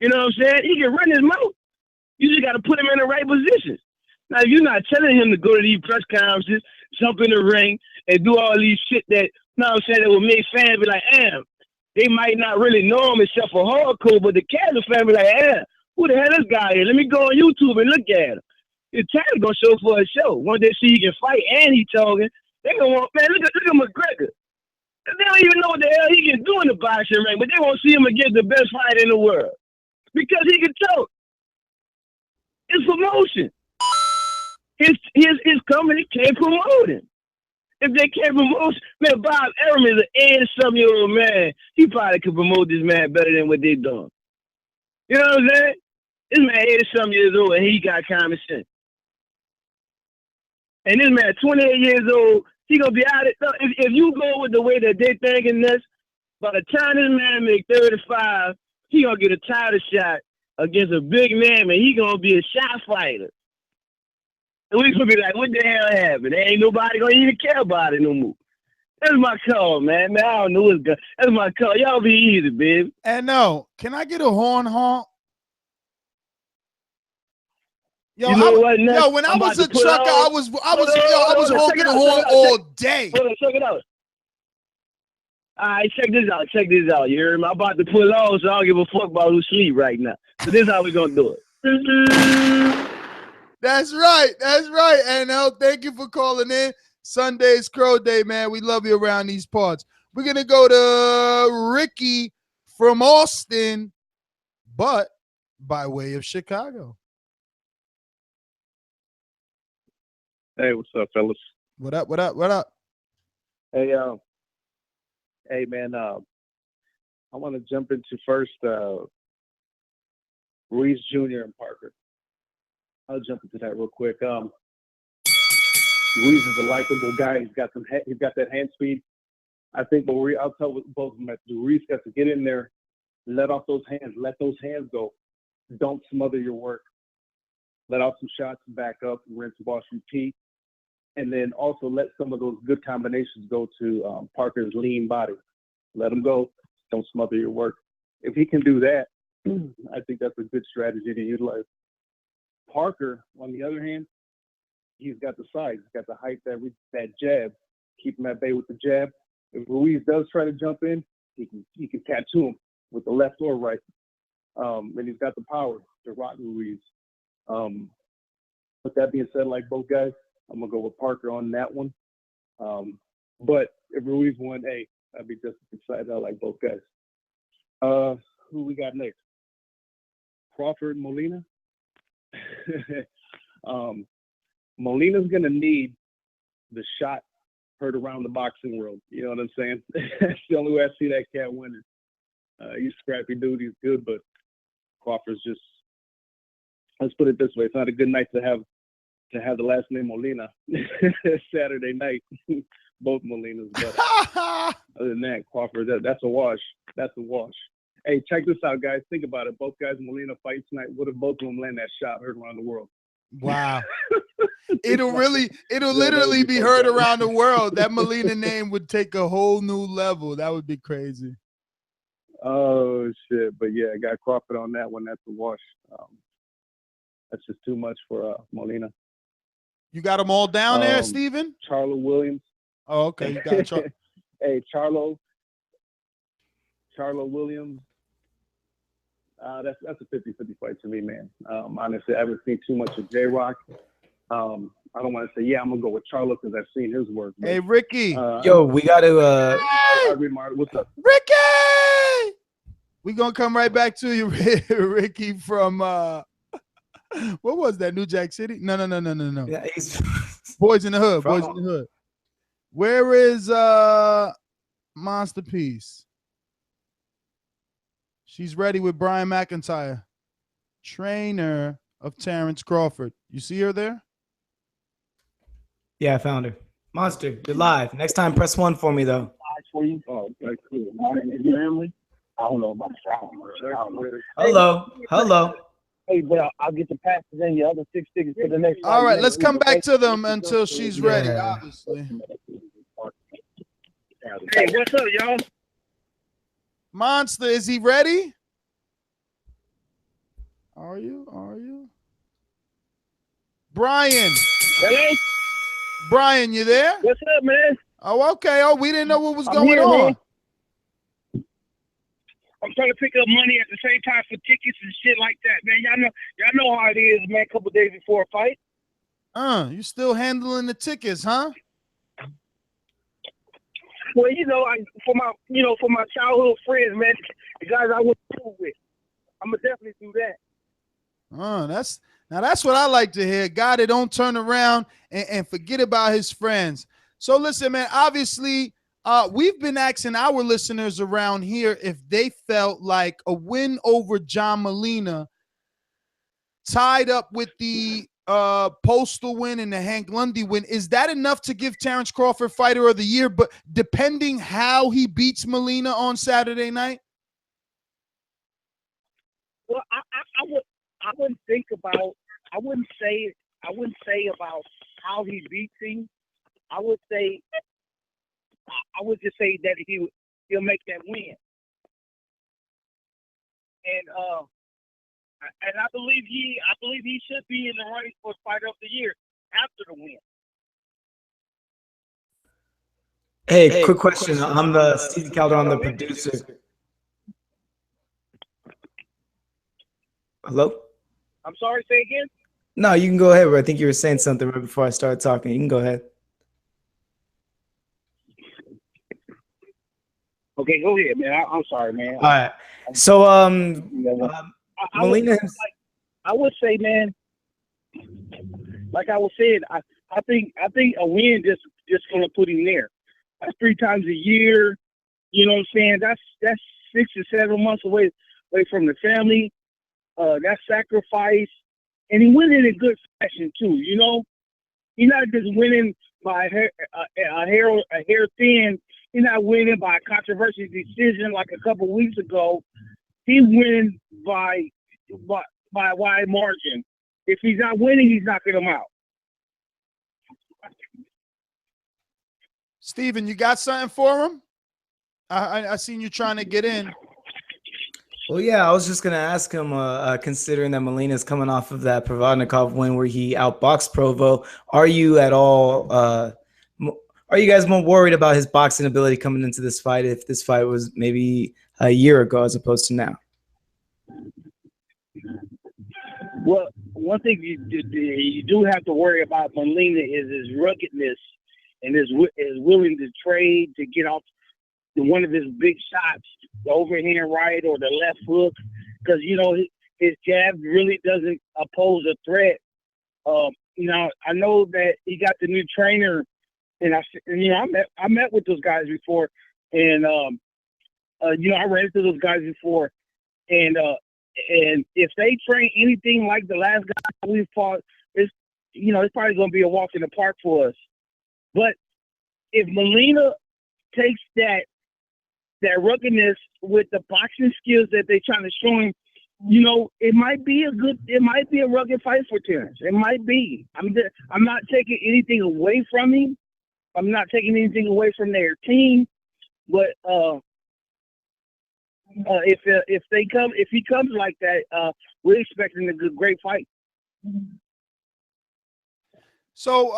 You know what I'm saying? He can run his mouth. You just got to put him in the right position. Now, if you're not telling him to go to these press conferences, jump in the ring, and do all these shit that, you know what I'm saying, that will make fans be like, damn, they might not really know him except for hardcore, but the casual fan be like, damn, who the hell is this guy here? Let me go on YouTube and look at him. His talent gonna show for a show. Once they see he can fight and he talking, they gonna want, man, look at McGregor. They don't even know what the hell he can do in the boxing ring, but they won't see him against the best fighter in the world because he can talk. It's promotion. His company can't promote him. If they can't promote, man, Bob Arum is an 80-something-year-old man. He probably could promote this man better than what they doing. You know what I'm saying? This man 80-something years old and he got common sense. And this man 28 years old, he gonna be out of if you go with the way that they thinking this, by the time this man make 35, he gonna get a title shot against a big man, and he gonna be a shot fighter. And we gonna be like, what the hell happened? There ain't nobody gonna even care about it no more. That's my call, man. I don't know what's good. That's my call. Y'all be easy, baby. And no, can I get a horn honk? Yo, you know what, Ness? when I was a trucker, I was honking the horn all day. Hold on, check it out. All right, check this out. You hear me? I'm about to pull off, so I don't give a fuck about who's sleep right now. So this is how we gonna do it. That's right. And thank you for calling in. Sunday's Crow Day, man. We love you around these parts. We're gonna go to Ricky from Austin, but by way of Chicago. Hey, what's up, fellas? What up? Hey, man. I want to jump into first Ruiz Jr. and Parker. I'll jump into that real quick. Ruiz is a likable guy. He's got that hand speed. I think, but I'll tell both of them that Ruiz got to get in there, let off those hands, let those hands go. Don't smother your work. Let off some shots and back up and rinse, wash, repeat. and then also let some of those good combinations go to Parker's lean body. Let him go. Don't smother your work. If he can do that, I think that's a good strategy to utilize. Parker, on the other hand, he's got the size. He's got the height, that jab. Keep him at bay with the jab. If Ruiz does try to jump in, he can tattoo him with the left or right. And he's got the power to rock Ruiz. With that being said, like both guys, I'm going to go with Parker on that one. But if Ruiz won, hey, I'd be just as excited. I like both guys. Who we got next? Crawford, Molina. Molina's going to need the shot heard around the boxing world. You know what I'm saying? That's the only way I see that cat winning. He's a scrappy dude. He's good, but Crawford's just, let's put it this way. It's not a good night to have the last name Molina. Saturday night, both Molinas. But other than that, Crawford, that's a wash. That's a wash. Hey, check this out, guys. Think about it. Both guys Molina fight tonight. What if both of them land that shot heard around the world? Wow. It'll literally be heard around the world. That Molina name would take a whole new level. That would be crazy. Oh, shit. But yeah, I got Crawford on that one. That's a wash. That's just too much for Molina. You got them all down there, Steven? Charlo Williams. Oh, okay. You got Charlo. Hey, Charlo Williams. That's a 50-50 fight to me, man. Honestly, I haven't seen too much of J-Rock. I don't want to say, yeah, I'm going to go with Charlo because I've seen his work. But, hey, Ricky. Yo, we got to what's up? Ricky! We going to come right back to you, Ricky, from what was that, New Jack City? No. Yeah, he's Boys in the Hood. Boys in the Hood. Where is Monsterpiece? She's ready with Brian McIntyre, trainer of Terrence Crawford. You see her there? Yeah, I found her. Monster, you're live. Next time, press 1 for me, though. For you? Oh, okay, cool. Family? I don't know about that. Hello. Hey, but I'll get the passes and your other 6 tickets for the next. All right, let's come back to them until she's ready, obviously. Hey, what's up, y'all? Monster, is he ready? Are you? Brian. Hello? Brian, you there? What's up, man? Oh, okay. Oh, we didn't know what was going here, on. Man. I'm trying to pick up money at the same time for tickets and shit like that, man. Y'all know how it is, man, a couple days before a fight. You still handling the tickets, huh? Well, for my childhood friends, man, the guys I went to school with, I'm gonna definitely do that. That's what I like to hear. God, that don't turn around and forget about his friends. So listen, man, obviously, we've been asking our listeners around here if they felt like a win over John Molina tied up with the Postal win and the Hank Lundy win, is that enough to give Terrence Crawford Fighter of the Year? But depending how he beats Molina on Saturday night? Well, I wouldn't say about how he beats him. I would just say that he'll make that win. And I believe he should be in the running for Fighter of the Year after the win. Hey, quick question. I'm the Steve Calderon, the producer. Hello? I'm sorry, say again? No, you can go ahead. I think you were saying something right before I started talking. You can go ahead. Okay, go ahead, man. I'm sorry, man. All right. So, Molina. I would say, man, like I was saying, I think a win just gonna put him there. That's 3 times a year. You know what I'm saying? That's 6 to 7 months away from the family. That sacrifice, and he went in a good fashion too. You know, he's not just winning by a hair thin. He's not winning by a controversial decision like a couple weeks ago. He's winning by a wide margin. If he's not winning, he's knocking him out. Steven, you got something for him? I seen you trying to get in. Well, yeah, I was just gonna ask him, considering that Molina's coming off of that Provodnikov win where he outboxed Provo, are you at all? Are you guys more worried about his boxing ability coming into this fight if this fight was maybe a year ago as opposed to now? Well, one thing you do have to worry about Molina is his ruggedness and his willing to trade to get off one of his big shots, the overhand right or the left hook, because, you know, his jab really doesn't oppose a threat. You know, I know that he got the new trainer, and I met with those guys before, and you know, I ran into those guys before, and if they train anything like the last guy we fought, it's probably going to be a walk in the park for us. But if Molina takes that ruggedness with the boxing skills that they're trying to show him, you know, it might be a rugged fight for Terrence. It might be. I'm not taking anything away from him. I'm not taking anything away from their team. But if he comes like that, we're expecting a great fight. So,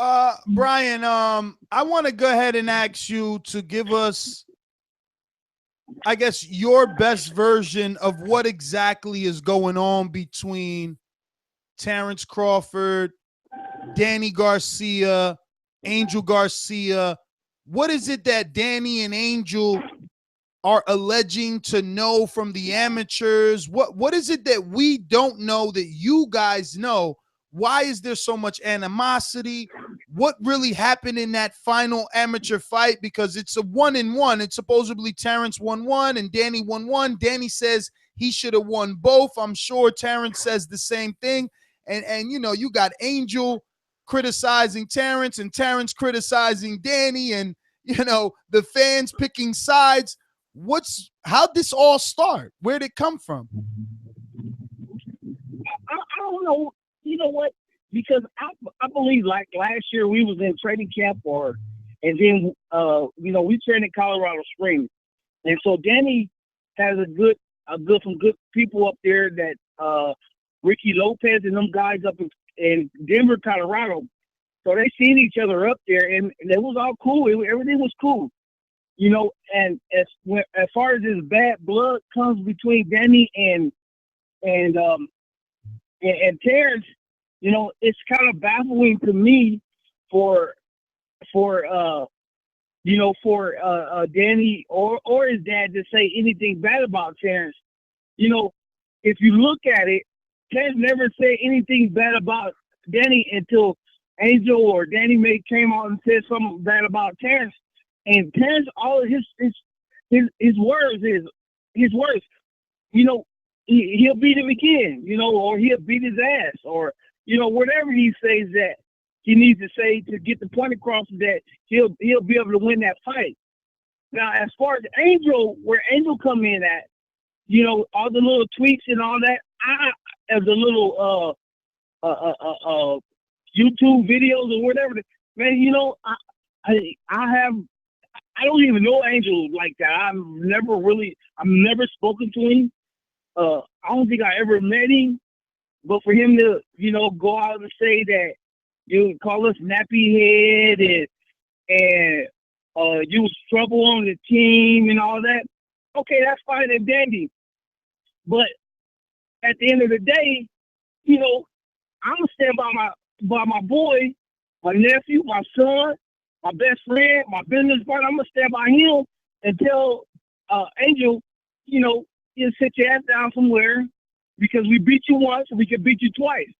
Brian, I want to go ahead and ask you to give us, I guess, your best version of what exactly is going on between Terrence Crawford, Danny Garcia, Angel Garcia. What is it that Danny and Angel are alleging to know from the amateurs? What is it that we don't know that you guys know? Why is there so much animosity? What really happened in that final amateur fight? Because it's a 1-1. It's supposedly Terrence won one and Danny won one. Danny says he should have won both. I'm sure Terrence says the same thing. And you know, you got Angel criticizing Terrence and Terrence criticizing Danny, and you know, the fans picking sides. How'd this all start? Where'd it come from? I don't know. You know what? Because I believe like last year we was in training camp, and then you know, we trained in Colorado Springs, and so Danny has some good people up there that Ricky Lopez and them guys up in Denver, Colorado. So they seen each other up there, and it was all cool. Everything was cool, you know. And as far as this bad blood comes between Danny and Terrence, you know, it's kind of baffling to me for Danny or his dad to say anything bad about Terrence. You know, if you look at it, Terrence never said anything bad about Danny until Angel or Danny came out and said something bad about Terrence. And Terrence, all of his words is his words. You know, he'll beat him again, you know, or he'll beat his ass, or, you know, whatever he says that he needs to say to get the point across that he'll be able to win that fight. Now, as far as Angel, where Angel come in at, you know, all the little tweets and all that, as the little YouTube videos or whatever, man, you know, I don't even know Angel like that. I've never spoken to him. I don't think I ever met him, but for him to, you know, go out and say that you call us nappy head and you was trouble on the team and all that, okay, that's fine and dandy. But at the end of the day, you know, I'm gonna stand by my boy, my nephew, my son, my best friend, my business partner. I'm gonna stand by him and tell Angel, you know, you sit your ass down somewhere because we beat you once, we can beat you twice.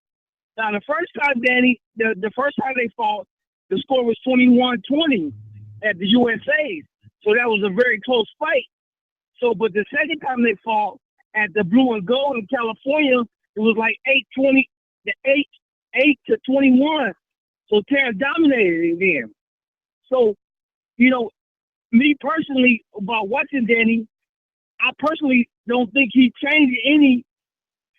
Now, the first time, Danny, the first time they fought, the score was 21-20 at the USA. So that was a very close fight. So, but the second time they fought at the Blue and Gold in California, it was like 8-21. So Terrence dominated again. So, you know, me personally, about watching Danny, I personally don't think he changed any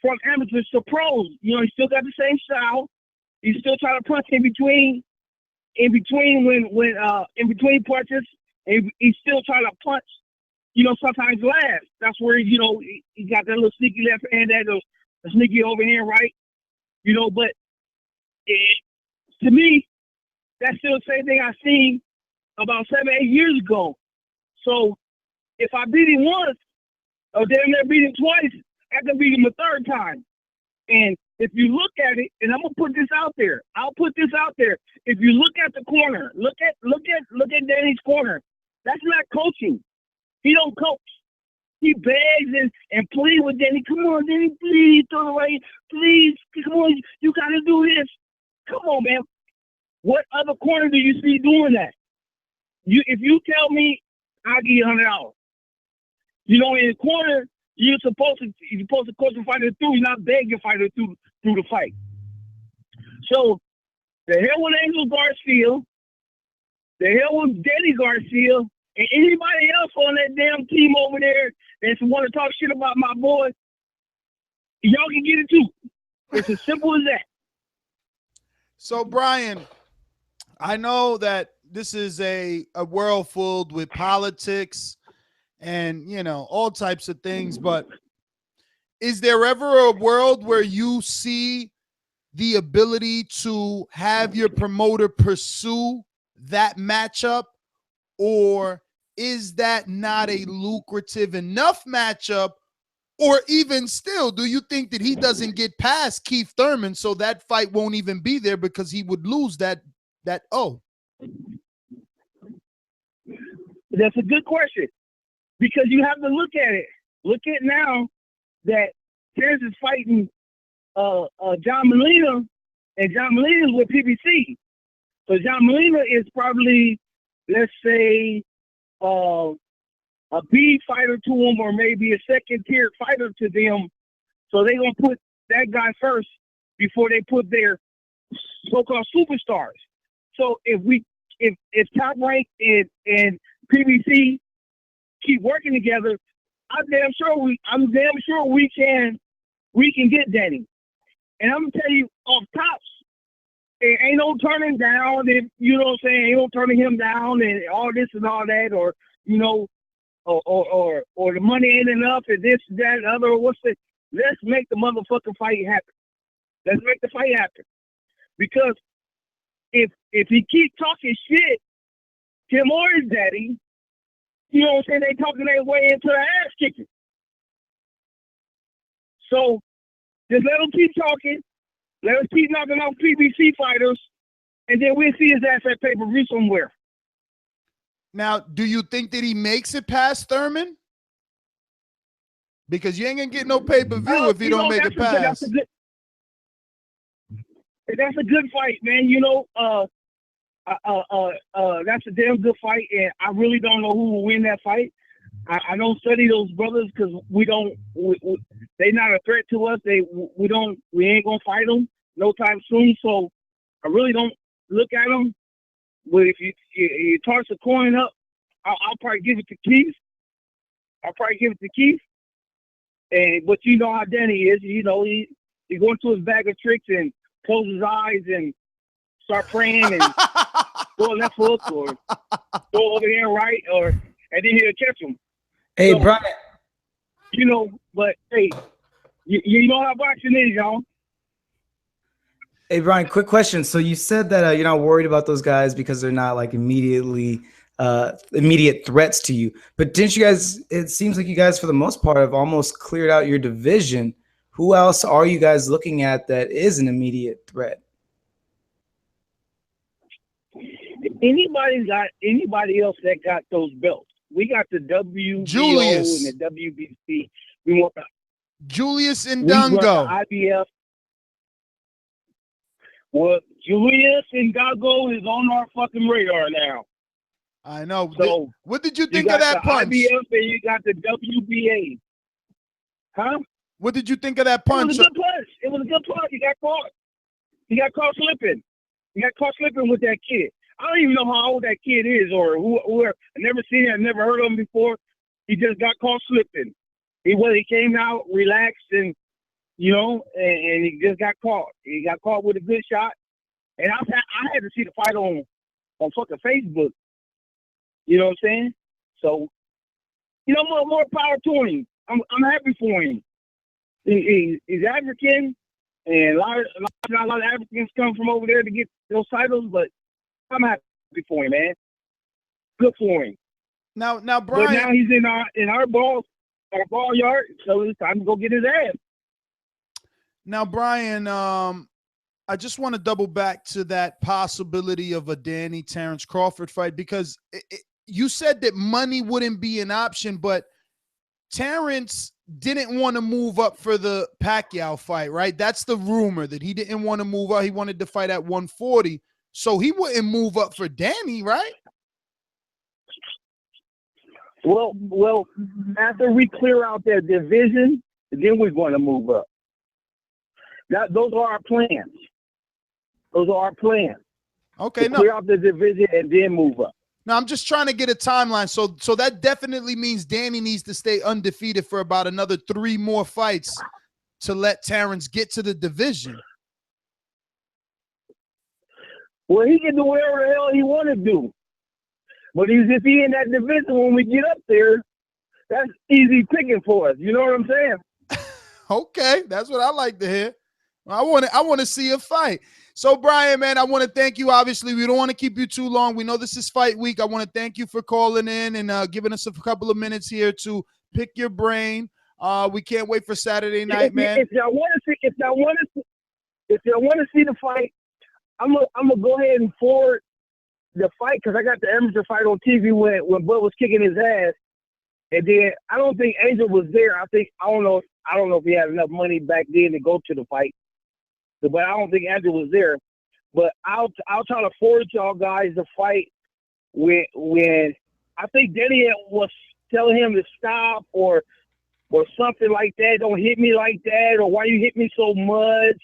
from amateurs to pros. You know, he still got the same style. He's still trying to punch in between. in between when in between punches, and he's still trying to punch. You know, sometimes last. That's where he got that little sneaky left hand, that little sneaky overhand right. You know, but to me, that's still the same thing I seen about 7-8 years ago. So if I beat him once, or damn near beat him twice, I can beat him a third time. And if you look at it, and I'm gonna put this out there, I'll put this out there. If you look at the corner, look at Danny's corner. That's not coaching. He don't coach. He begs and pleads with Danny. Come on, Danny, please throw the right. Please, come on, you gotta do this. Come on, man. What other corner do you see doing that? If you tell me, I'll give you $100. You know, in the corner, you're supposed to coach the fighter through. You're not beg your fighter through the fight. So the hell with Angel Garcia, the hell with Danny Garcia, and anybody else on that damn team over there that's want to talk shit about my boy, y'all can get it too. It's as simple as that. So, Brian, I know that this is a world filled with politics and, you know, all types of things, but is there ever a world where you see the ability to have your promoter pursue that matchup, or is that not a lucrative enough matchup? Or even still, do you think that he doesn't get past Keith Thurman, so that fight won't even be there because he would lose that? Oh, that's a good question, because you have to look at it. Look at now that Terrence is fighting John Molina, and John Molina is with PBC. So John Molina is probably, let's say, a B fighter to them, or maybe a second tier fighter to them. So they're gonna put that guy first before they put their so-called superstars. So if Top Rank and PBC keep working together, I'm damn sure we can get Danny. And I'm gonna tell you off tops, it ain't no turning down. If you know what I'm saying, ain't no turning him down and all this and all that, or you know. Or the money ain't enough, and this, that, other. Let's make the motherfucking fight happen. Let's make the fight happen. Because if he keep talking shit, Tim or his daddy, you know what I'm saying, they talking their way into the ass kicking. So just let them keep talking. Let us keep knocking off PBC fighters, and then we'll see his ass at pay-per-view somewhere. Now, do you think that he makes it past Thurman? Because you ain't gonna get no pay-per-view if he don't make it past. That's a good fight, man. You know, that's a damn good fight, and I really don't know who will win that fight. I don't study those brothers because they not a threat to us. We ain't gonna fight them no time soon. So I really don't look at them. But if you toss a coin up, I'll probably give it to Keith. But you know how Danny is. You know, he go into his bag of tricks and close his eyes and start praying and go left hook or go over here right, and then he'll catch him. Hey, so, Brian. You know, but hey, you know how boxing is, y'all. Hey, Brian, quick question. So you said that you're not worried about those guys because they're not like immediate threats to you. But didn't you guys, it seems like you guys, for the most part, have almost cleared out your division. Who else are you guys looking at that is an immediate threat? Anybody else that got those belts? We got the WBO Julius and the WBC. We want Julius Indongo. IBF. Well, Julius Indongo is on our fucking radar now. I know. So what did you think of that punch? IBF and you got the WBA. Huh? What did you think of that punch? It was a good punch. It was a good punch. He got caught. He got caught slipping. He got caught slipping with that kid. I don't even know how old that kid is or who. I never seen him. I never heard of him before. He just got caught slipping. He came out relaxed and, you know, and he just got caught. He got caught with a good shot. And I had to see the fight on on fucking Facebook. You know what I'm saying? So, you know, more power to him. I'm happy for him. He's African, and a lot of Africans come from over there to get those titles, but I'm happy for him, man. Good for him. Now, Brian. But now he's in our ball yard, so it's time to go get his ass. Now, Brian, I just want to double back to that possibility of a Danny Terrence Crawford fight, because you said that money wouldn't be an option, but Terrence didn't want to move up for the Pacquiao fight, right? That's the rumor, that he didn't want to move up. He wanted to fight at 140. So he wouldn't move up for Danny, right? Well, after we clear out that division, then we're going to move up. Those are our plans. Those are our plans. Okay, clear out the division and then move up. No, I'm just trying to get a timeline. So that definitely means Danny needs to stay undefeated for about another 3 more fights to let Terrence get to the division. Well, he can do whatever the hell he want to do. But if he in that division when we get up there, that's easy picking for us. You know what I'm saying? Okay, that's what I like to hear. I want to see a fight. So, Brian, man, I want to thank you. Obviously, we don't want to keep you too long. We know this is fight week. I want to thank you for calling in and giving us a couple of minutes here to pick your brain. We can't wait for Saturday night, man. If y'all want to see the fight, I'm gonna go ahead and forward the fight, because I got the amateur fight on TV when Bud was kicking his ass, and then I don't think Angel was there. I don't know if he had enough money back then to go to the fight, but I don't think Angel was there. But I'll try to forward y'all guys the fight when I think Danny was telling him to stop or something like that. Don't hit me like that, or why you hit me so much.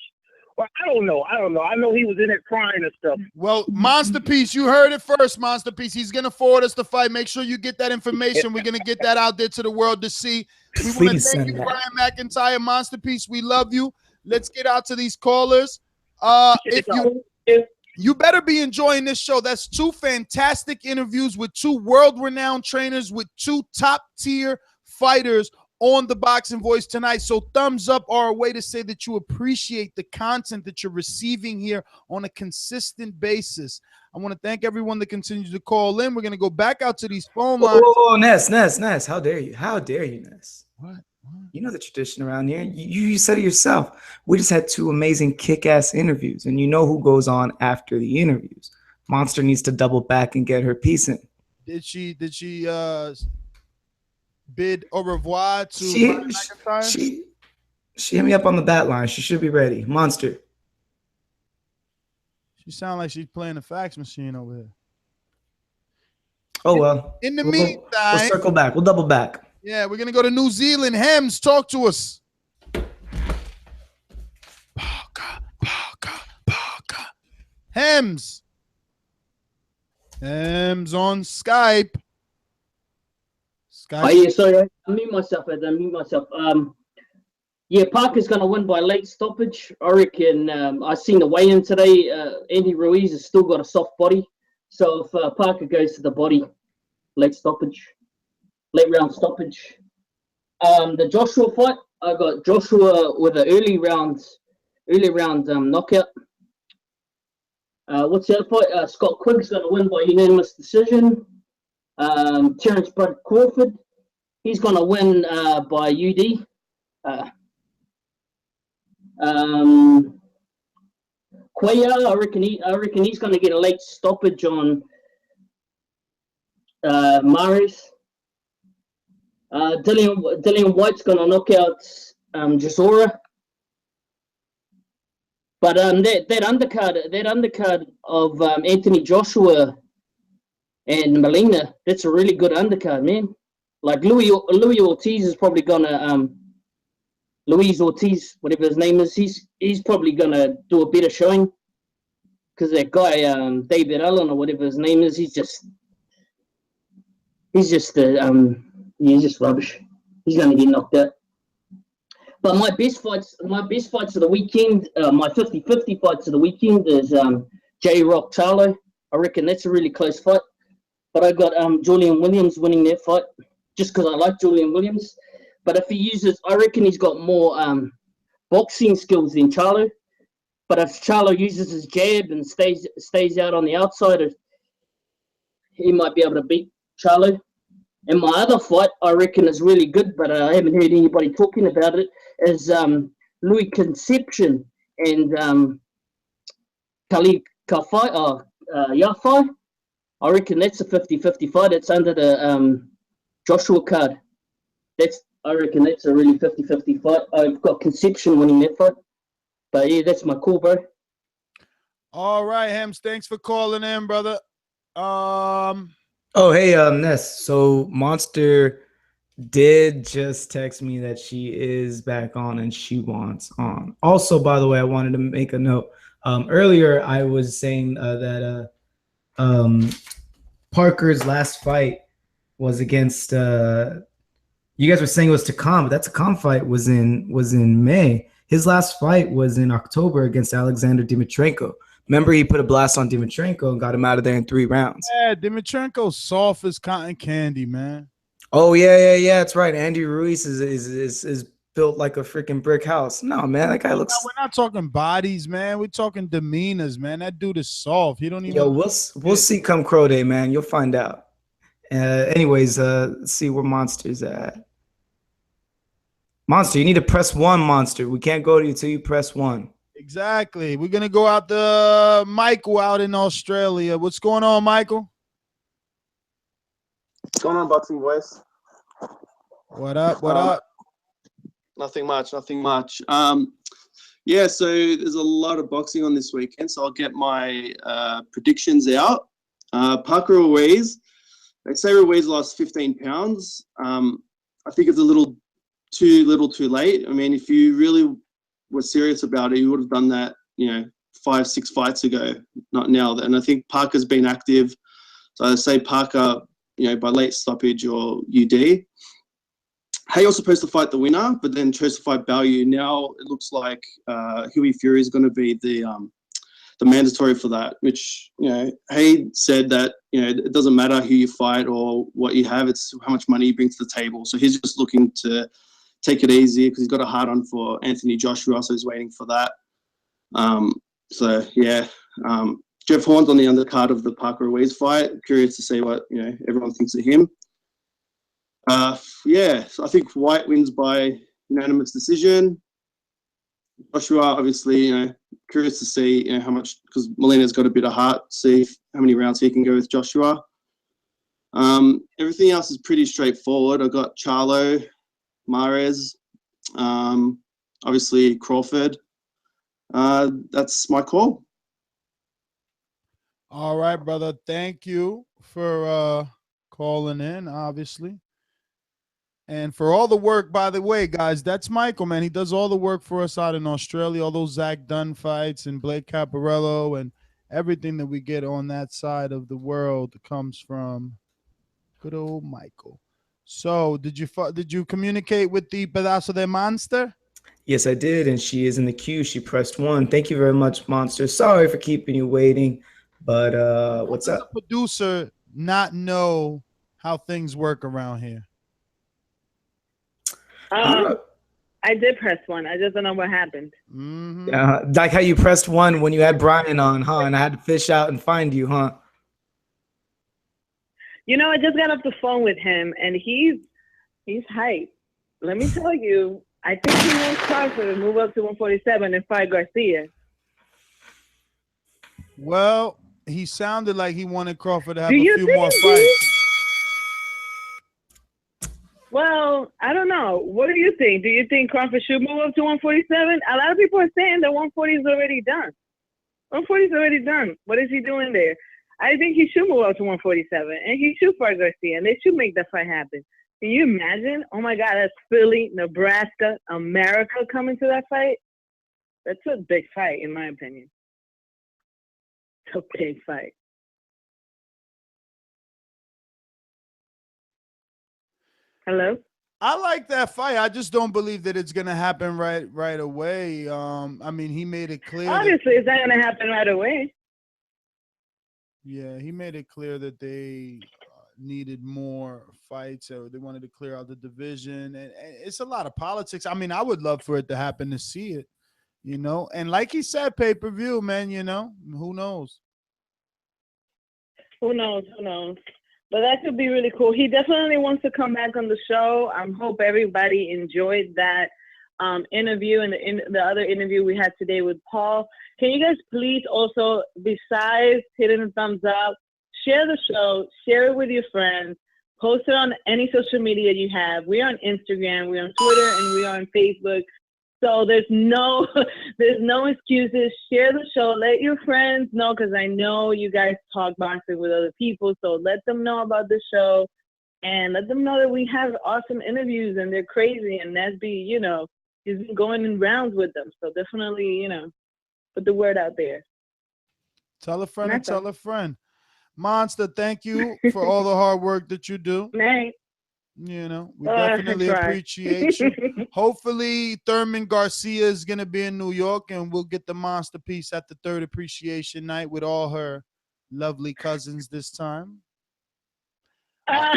Well, I don't know. I know he was in there crying and stuff. Well, Monsterpiece, you heard it first, Monsterpiece. He's going to forward us the fight. Make sure you get that information. We're going to get that out there to the world to see. We want to thank you, Brian McIntyre. Monsterpiece, we love you. Let's get out to these callers. You better be enjoying this show. That's 2 fantastic interviews with 2 world-renowned trainers with 2 top-tier fighters on the Boxing Voice tonight. So thumbs up are a way to say that you appreciate the content that you're receiving here on a consistent basis. I want to thank everyone that continues to call in. We're going to go back out to these phone lines. Oh, Ness. How dare you? How dare you, Ness? What? You know the tradition around here. You said it yourself. We just had 2 amazing kick-ass interviews, and you know who goes on after the interviews. Monster needs to double back and get her piece in. Did she bid au revoir to Brian McIntyre? She hit me up on the bat line. She should be ready. Monster. She sounds like she's playing the fax machine over here. Oh, well. In the meantime, we'll circle back. We'll double back. Yeah, we're going to go to New Zealand. Hems, talk to us. Hems on Skype. Oh, yeah, sorry, I mute myself. Yeah, Parker's going to win by late stoppage. I reckon. I seen the weigh-in today. Andy Ruiz has still got a soft body. So if Parker goes to the body, late round stoppage. The Joshua fight, I got Joshua with an early round knockout. What's the other fight? Scott Quigg's going to win by unanimous decision. Terrence Bud Crawford, he's going to win by UD. Cuellar, I reckon he's going to get a late stoppage on Maris. Dillian White's going to knock out Chisora. But that undercard of Anthony Joshua and Molina, that's a really good undercard, man. Like Louis Ortiz is probably gonna Luis Ortiz, whatever his name is, he's probably gonna do a better showing, because that guy David Allen or whatever his name is, he's just rubbish. He's gonna get knocked out. But my best fights of the weekend, my 50-50 fights of the weekend is J-Rock Charlo. I reckon that's a really close fight. But I got Julian Williams winning that fight just because I like Julian Williams. But if he uses, I reckon he's got more boxing skills than Charlo. But if Charlo uses his jab and stays out on the outside, he might be able to beat Charlo. And my other fight, I reckon, is really good, but I haven't heard anybody talking about it, is Louis Conception and Khalid Yafai. I reckon that's a 50-50 fight. It's under the Joshua card. I reckon that's a really 50-50 fight. I've got Conception winning that fight. But yeah, that's my call, bro. All right, Hems. Thanks for calling in, brother. Oh, hey, Ness. So Monster did just text me that she is back on and she wants on. Also, by the way, I wanted to make a note. Earlier, I was saying that Parker's last fight was against. You guys were saying it was Takam, but that Takam fight was in May. His last fight was in October against Alexander Dimitrenko. Remember, he put a blast on Dimitrenko and got him out of there in 3 rounds. Yeah, Dimitrenko's soft as cotton candy, man. Oh yeah, that's right. Andy Ruiz is built like a freaking brick house. No, man, that guy looks. No, we're not talking bodies, man. We're talking demeanors, man. That dude is soft. He don't even. Yo, we'll see come Crow Day, man. You'll find out. Anyways, let's see where Monster's at. Monster, you need to press 1, Monster. We can't go to you till you press 1. Exactly. We're gonna go out to Michael out in Australia. What's going on, Michael? What's going on, Boxing Voice? What up? What up? Nothing much. Yeah, so there's a lot of boxing on this weekend, so I'll get my predictions out. Parker Ruiz, they say Ruiz lost 15 pounds. I think it's a little too late. I mean, if you really were serious about it, you would have done that, 5-6 fights ago, not now. And I think Parker's been active. So I say Parker, by late stoppage or UD. Hayal's supposed to fight the winner, but then chose to fight Balyu. Now it looks like Huey Fury is going to be the mandatory for that, which, Hay said that, it doesn't matter who you fight or what you have, it's how much money you bring to the table. So he's just looking to take it easy because he's got a hard on for Anthony Joshua, so he's waiting for that. Jeff Horn's on the undercard of the Parker Ruiz fight. Curious to see what everyone thinks of him. So I think White wins by unanimous decision. Joshua, obviously, curious to see how much, because Molina's got a bit of heart. See how many rounds he can go with Joshua. Everything else is pretty straightforward. I got Charlo, Mares, obviously Crawford. That's my call. All right, brother. Thank you for calling in, obviously. And for all the work, by the way, guys, that's Michael, man. He does all the work for us out in Australia, all those Zach Dunn fights and Blake Caparello and everything that we get on that side of the world comes from good old Michael. So did you communicate with the Pedazo de Monster? Yes, I did, and she is in the queue. She pressed 1. Thank you very much, Monster. Sorry for keeping you waiting, but what's up? The producer not know how things work around here. I did press 1. I just don't know what happened. Like how you pressed 1 when you had Brian on, huh? And I had to fish out and find you, huh? I just got off the phone with him, and he's hype. Let me tell you, I think he wants Crawford to move up to 147 and fight Garcia. Well, he sounded like he wanted Crawford to have a few more fights. Well, I don't know. What do you think? Do you think Crawford should move up to 147? A lot of people are saying that 140 is already done. 140 is already done. What is he doing there? I think he should move up to 147, and he should fight Garcia, and they should make that fight happen. Can you imagine? Oh, my God, that's Philly, Nebraska, America coming to that fight? That's a big fight, in my opinion. It's a big fight. Hello? I like that fight. I just don't believe that it's going to happen right away. I mean, he made it clear. Obviously, it's not going to happen right away. Yeah, he made it clear that they needed more fights, or they wanted to clear out the division, and it's a lot of politics. I mean, I would love for it to happen to see it, and like he said, pay-per-view, man. Who knows? Who knows? Who knows? But that could be really cool. He definitely wants to come back on the show. I hope everybody enjoyed that interview and the other interview we had today with Paul. Can you guys please also, besides hitting a thumbs up, share the show, share it with your friends, post it on any social media you have. We're on Instagram, we're on Twitter, and we're on Facebook. So there's no excuses. Share the show. Let your friends know, because I know you guys talk boxing with other people. So let them know about the show, and let them know that we have awesome interviews and they're crazy. And Nesby, he's been going in rounds with them. So definitely, put the word out there. Tell a friend and tell a friend. Monster, thank you for all the hard work that you do. Thanks. We definitely appreciate you. Hopefully, Thurman Garcia is going to be in New York, and we'll get the Monster piece at the third appreciation night with all her lovely cousins this time. I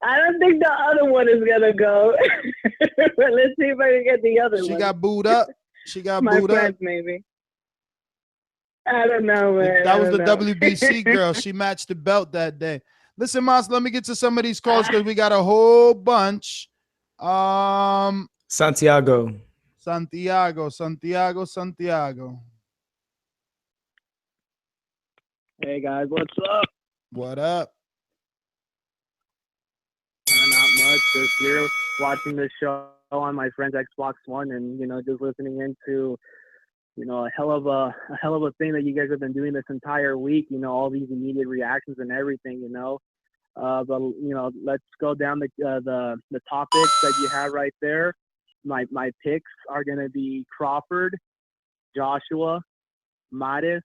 don't think the other one is going to go. But let's see if I can get the other one. She got booed up. My friends, maybe. I don't know, man. That was the WBC girl. She matched the belt that day. Listen, Mas, let me get to some of these calls because we got a whole bunch. Santiago. Hey, guys, what's up? What up? Not much. Just here watching this show on my friend's Xbox One, and just listening into a hell of a thing that you guys have been doing this entire week. All these immediate reactions and everything. But let's go down the topics that you have right there. My picks are gonna be Crawford, Joshua, Mares,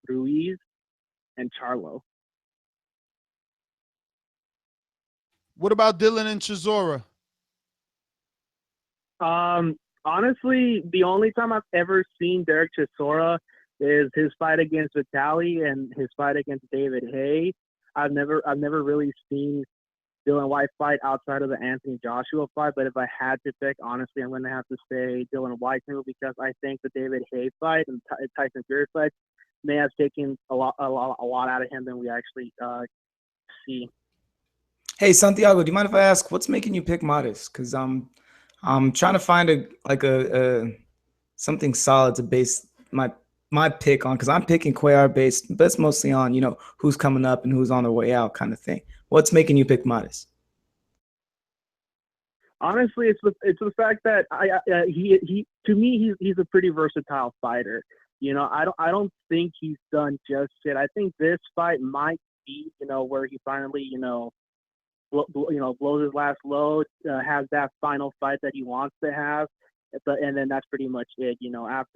Ruiz, and Charlo. What about Dylan and Chisora? Honestly, the only time I've ever seen Derek Chisora is his fight against Vitali and his fight against David Haye. I've never really seen Dylan White fight outside of the Anthony Joshua fight. But if I had to pick, honestly, I'm going to have to say Dylan White too, because I think the David Haye fight and Tyson Fury fight may have taken a lot out of him than we actually see. Hey, Santiago, do you mind if I ask what's making you pick Mares? Because I'm trying to find a something solid to base my pick on, because I'm picking Cuellar based, but it's mostly on who's coming up and who's on their way out kind of thing. What's making you pick Mares? Honestly, it's the fact that he to me he's a pretty versatile fighter. I don't think he's done just yet. I think this fight might be where he finally blows his last load, has that final fight that he wants to have. And then that's pretty much it.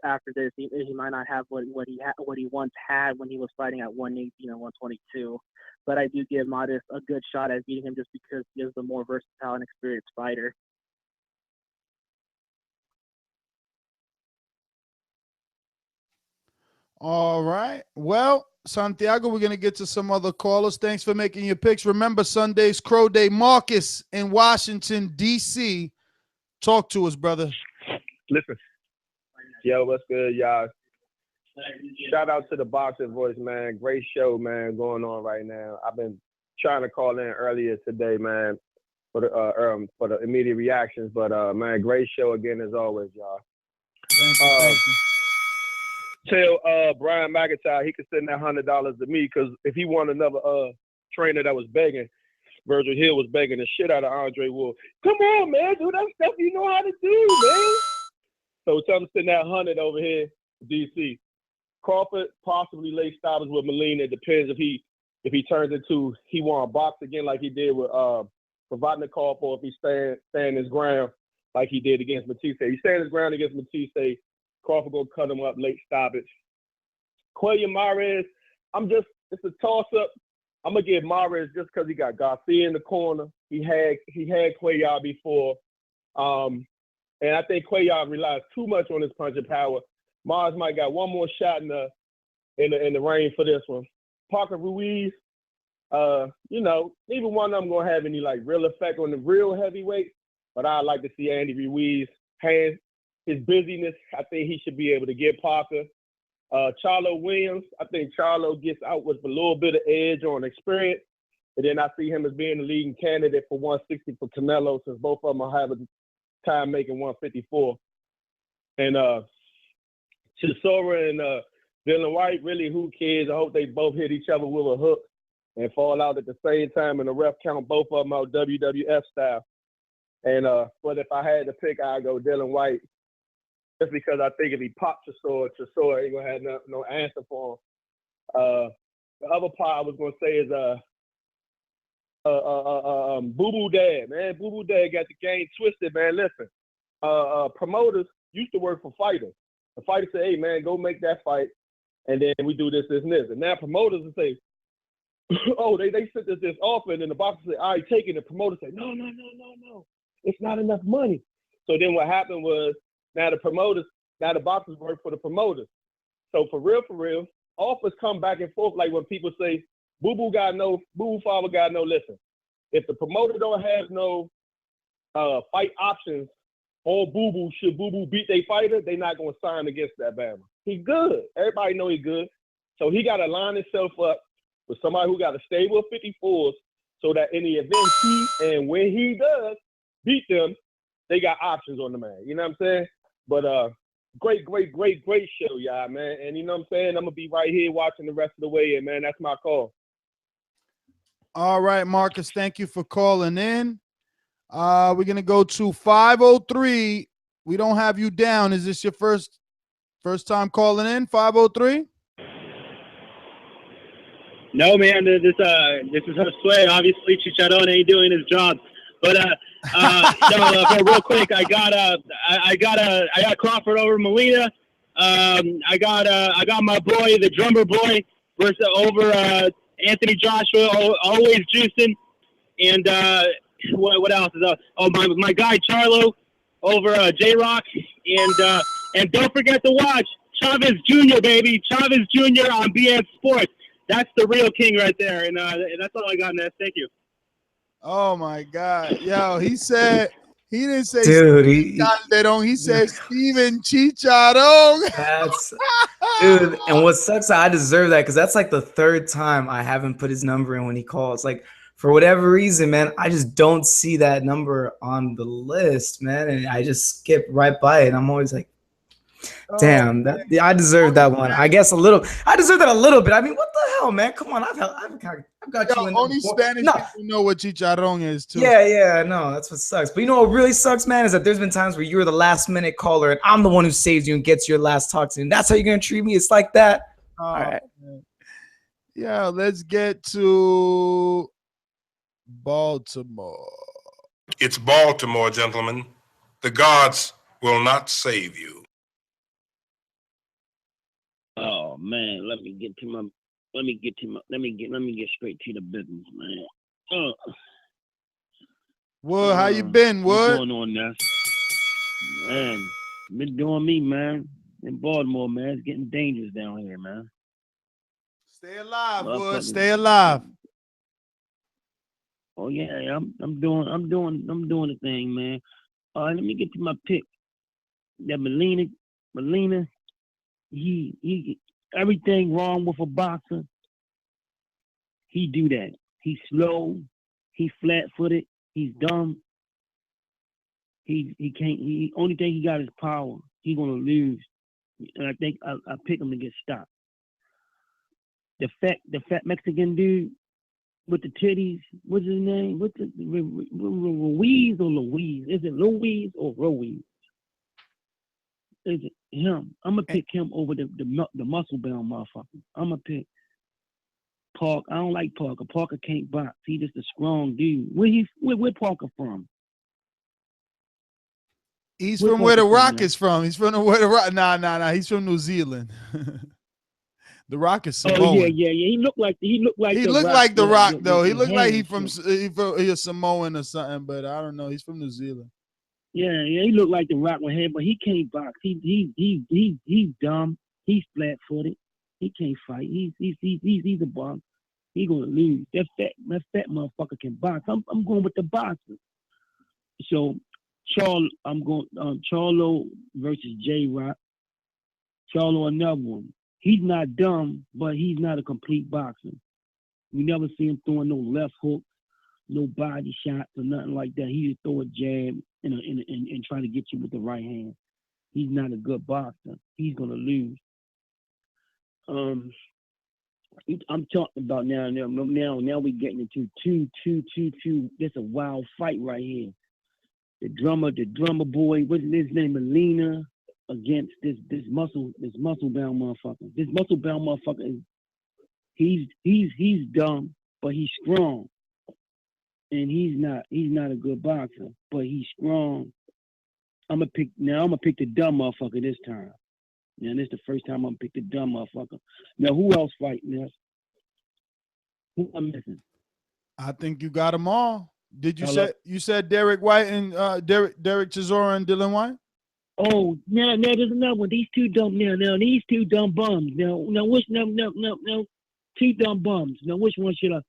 After this, he might not have what he once had when he was fighting at 118 and 122. But I do give Mares a good shot at beating him just because he is the more versatile and experienced fighter. All right. Well, Santiago, we're going to get to some other callers. Thanks for making your picks. Remember, Sunday's Crow Day. Marcus in Washington, D.C. Talk to us, brother. Listen. Yo, what's good, y'all? Shout out to the Boxing Voice, man. Great show, man, going on right now. I've been trying to call in earlier today, man, for the immediate reactions. But, man, great show again as always, y'all. Tell Brian McIntyre he could send that $100 to me, because if he want another trainer that was begging, Virgil Hill was begging the shit out of Andre Wolf. Come on, man, do that stuff you know how to do, man. So tell him to send that 100 over here to DC. Crawford possibly late stoppers with Molina. It depends if he turns into he want to box again like he did with Provodnikov, or if he stand his ground like he did against Matisse. He stand his ground against Matisse. Crawford gonna cut him up late stoppage. Cuellar Mares, it's a toss up. I'm gonna give Mares just because he got Garcia in the corner. He had Cuellar before, and I think Cuellar relies too much on his punching power. Mares might got one more shot in the in the rain for this one. Parker Ruiz, you know, neither one of them gonna have any like real effect on the real heavyweight, but I'd like to see Andy Ruiz hand his busyness. I think he should be able to get Parker. Charlo Williams, I think Charlo gets out with a little bit of edge on experience, and then I see him as being the leading candidate for 160 for Canelo, since both of them are having time making 154. And Chisora and Dylan White, really, who cares? I hope they both hit each other with a hook and fall out at the same time, and the ref count both of them out WWF style. And but if I had to pick, I'd go Dylan White, just because I think if he pops Chisora ain't gonna have no answer for him. The other part I was gonna say is Boo Boo Dad, man. Boo Boo Dad got the game twisted, man. Listen, promoters used to work for fighters. The fighter say, "Hey, man, go make that fight," and then we do this, and this. And now promoters will say, "Oh, they sent us this offer," and then the boxer say, "All right, take it." And the promoter say, "No, it's not enough money." So then what happened was, now the boxers work for the promoters. So for real, offers come back and forth. Like when people say, Boo Boo father got no, listen. If the promoter don't have no fight options on Boo Boo, should Boo Boo beat their fighter, they not gonna sign against that Bama. He good. Everybody know he good. So he gotta line himself up with somebody who got a stable of 54s, so that in the event and when he does beat them, they got options on the man. You know what I'm saying? But great show, y'all, man. And you know what I'm saying? I'm gonna be right here watching the rest of the way in, man. That's my call. All right, Marcus, thank you for calling in. We're gonna go to 503. We don't have you down. Is this your first time calling in? 503? No, man. This is Josue. Obviously, Chicharron ain't doing his job. But but real quick, I got Crawford over Molina. I got my boy, the drummer boy, versus over Anthony Joshua, always juicing. And what else is up? Oh, my guy Charlo over J-Rock. And don't forget to watch Chavez Jr., baby. Chavez Jr. on BN Sports. That's the real king right there. And that's all I got, Ness. Thank you. Oh my God. Yo, he didn't say dude, Calderon, he said Steven Chicharron. That's dude, and what sucks, I deserve that because that's like the third time I haven't put his number in when he calls. Like for whatever reason, man, I just don't see that number on the list, man. And I just skip right by it. I'm always like, damn, I deserve that one. I guess I deserve that a little bit. I mean, what the hell, man? Come on, I've got you in only Spanish people know what chicharrón is too. Yeah, no, that's what sucks. But you know what really sucks, man, is that there's been times where you're the last minute caller and I'm the one who saves you and gets your last talk to. And that's how you're gonna treat me. It's like that. All right. Yeah, let's get to Baltimore. It's Baltimore, gentlemen. The gods will not save you. Oh man, let me get straight to the business, man. Wood, how you been, Wood? What's going on, Ness? Man, been doing me, man. In Baltimore, man, it's getting dangerous down here, man. Stay alive, Wood. Stay alive. Oh yeah, I'm doing the thing, man. All right, let me get to my pick. That Molina. He everything wrong with a boxer. He do that. He's slow. He's flat-footed. He's dumb. He can't. Only thing he got is power. He gonna lose, and I think I pick him to get stopped. The fat Mexican dude with the titties. What's his name? What's the Ruiz or Louise? Is it Louise or Ruiz? Is it him? I'm gonna pick him over the muscle bound motherfucker. I'm gonna pick Park. I don't like Parker. Parker can't box. He just a strong dude. Where Parker from? He's from where the Rock is from. He's from where the Rock. Nah. He's from New Zealand. The Rock is Samoan. Oh yeah. He looked like the Rock though. He looked like he's Samoan or something, but I don't know. He's from New Zealand. Yeah, he looked like the Rock with him, but he can't box. He's dumb. He's flat-footed. He can't fight. He's a boxer. He gonna lose. That fat motherfucker can box. I'm going with the boxer. So I'm going Charlo versus J-Rock. Charlo, another one. He's not dumb, but he's not a complete boxer. We never see him throwing no left hook, no body shots or nothing like that. He just throw a jab and try to get you with the right hand. He's not a good boxer. He's gonna lose. I'm talking about now we getting into two. That's a wild fight right here. The drummer boy, what's his name, Molina, against this muscle bound motherfucker. This muscle bound motherfucker he's dumb, but he's strong. And he's not a good boxer, but he's strong. I'm gonna pick the dumb motherfucker this time. Now this is the first time I'm gonna pick the dumb motherfucker. Now who else fighting this? Who I'm missing? I think you got them all. Did you said Derek White and Derek Chisora and Dylan White? Oh, now there's another one. These two dumb bums. Now which no two dumb bums. Now which one should I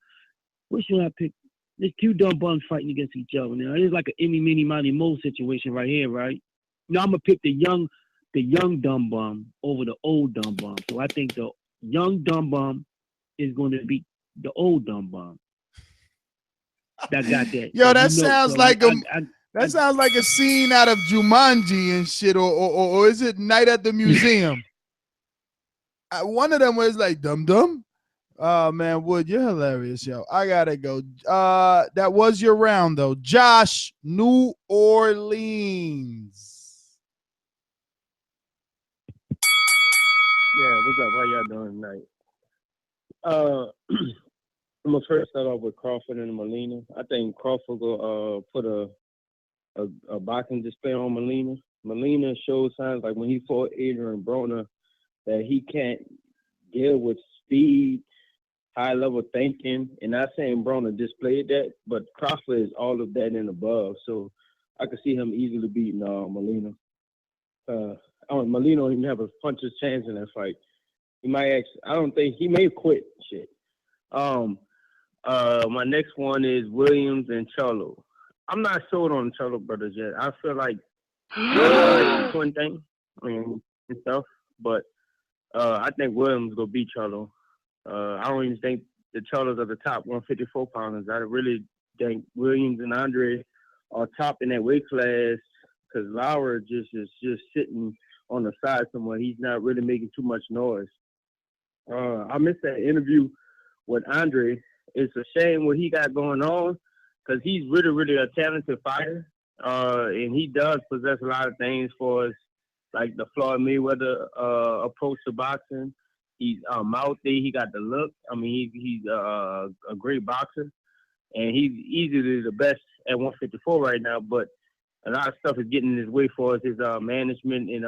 pick? There's two dumb bums fighting against each other. Now it's like an Emmy, Mini, Money, Mo situation right here, right? Now I'm gonna pick the young dumb bum over the old dumb bum. So I think the young dumb bum is going to beat the old dumb bum. That got that. Yo, that sounds like a scene out of Jumanji and shit, or is it Night at the Museum? One of them was like dum dum. Oh man, Wood, you're hilarious, yo. I gotta go. That was your round though. Josh, New Orleans. Yeah, what's up? How y'all doing tonight? I'm gonna first start off with Crawford and Molina. I think Crawford will put a boxing display on Molina. Molina showed signs like when he fought Adrian Broner that he can't deal with speed, high level thinking. And not saying Broner displayed that, but Crawford is all of that and above. So I could see him easily beating Molina. Molina don't even have a puncher's chance in that fight. He might I don't think he may quit shit. My next one is Williams and Charlo. I'm not sold on the Charlo brothers yet. I feel like the twin thing, and stuff, but I think Williams gonna beat Charlo. I don't even think the Charlos are the top 154 pounders. I really think Williams and Andre are top in that weight class because Lauer is just sitting on the side somewhere. He's not really making too much noise. I missed that interview with Andre. It's a shame what he got going on because he's really, really a talented fighter. And he does possess a lot of things for us, like the Floyd Mayweather approach to boxing. He's mouthy. He got the look. I mean, he's a great boxer. And he's easily the best at 154 right now. But a lot of stuff is getting in his way for us, his management and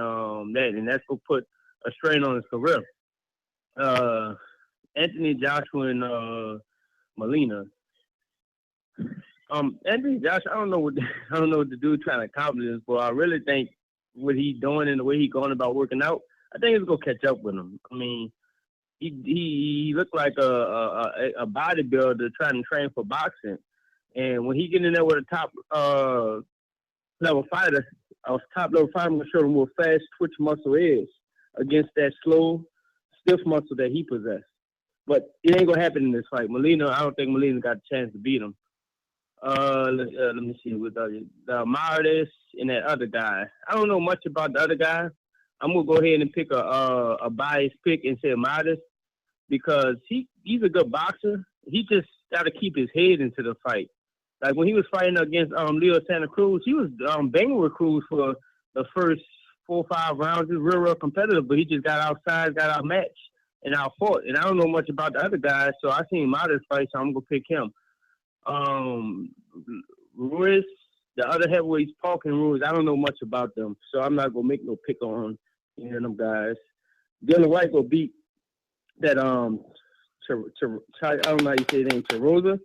that. And that's going to put a strain on his career. Anthony Joshua and Molina. Anthony Joshua, I don't know what the dude trying to accomplish, but I really think what he's doing and the way he's going about working out, I think it's gonna catch up with him. I mean, he looked like a bodybuilder trying to train for boxing, and when he get in there with a top level fighter, I'm gonna show him what fast twitch muscle is against that slow, stiff muscle that he possessed. But it ain't gonna happen in this fight. Molina, I don't think Molina got a chance to beat him. Let me see with the Martis and that other guy. I don't know much about the other guy. I'm gonna go ahead and pick a biased pick and say Martis because he's a good boxer. He just got to keep his head into the fight. Like when he was fighting against Leo Santa Cruz, he was banging with Cruz for the first 4 or 5 rounds. He was real competitive, but he just got outside, got outmatched, and outfought. And I don't know much about the other guys, so I seen Martis fight, so I'm gonna pick him. Ruiz, the other heavyweights, Paul and Ruiz, I don't know much about them, so I'm not gonna make no pick on them guys. Dylan White will beat that I don't know how you say his name, Chiroza.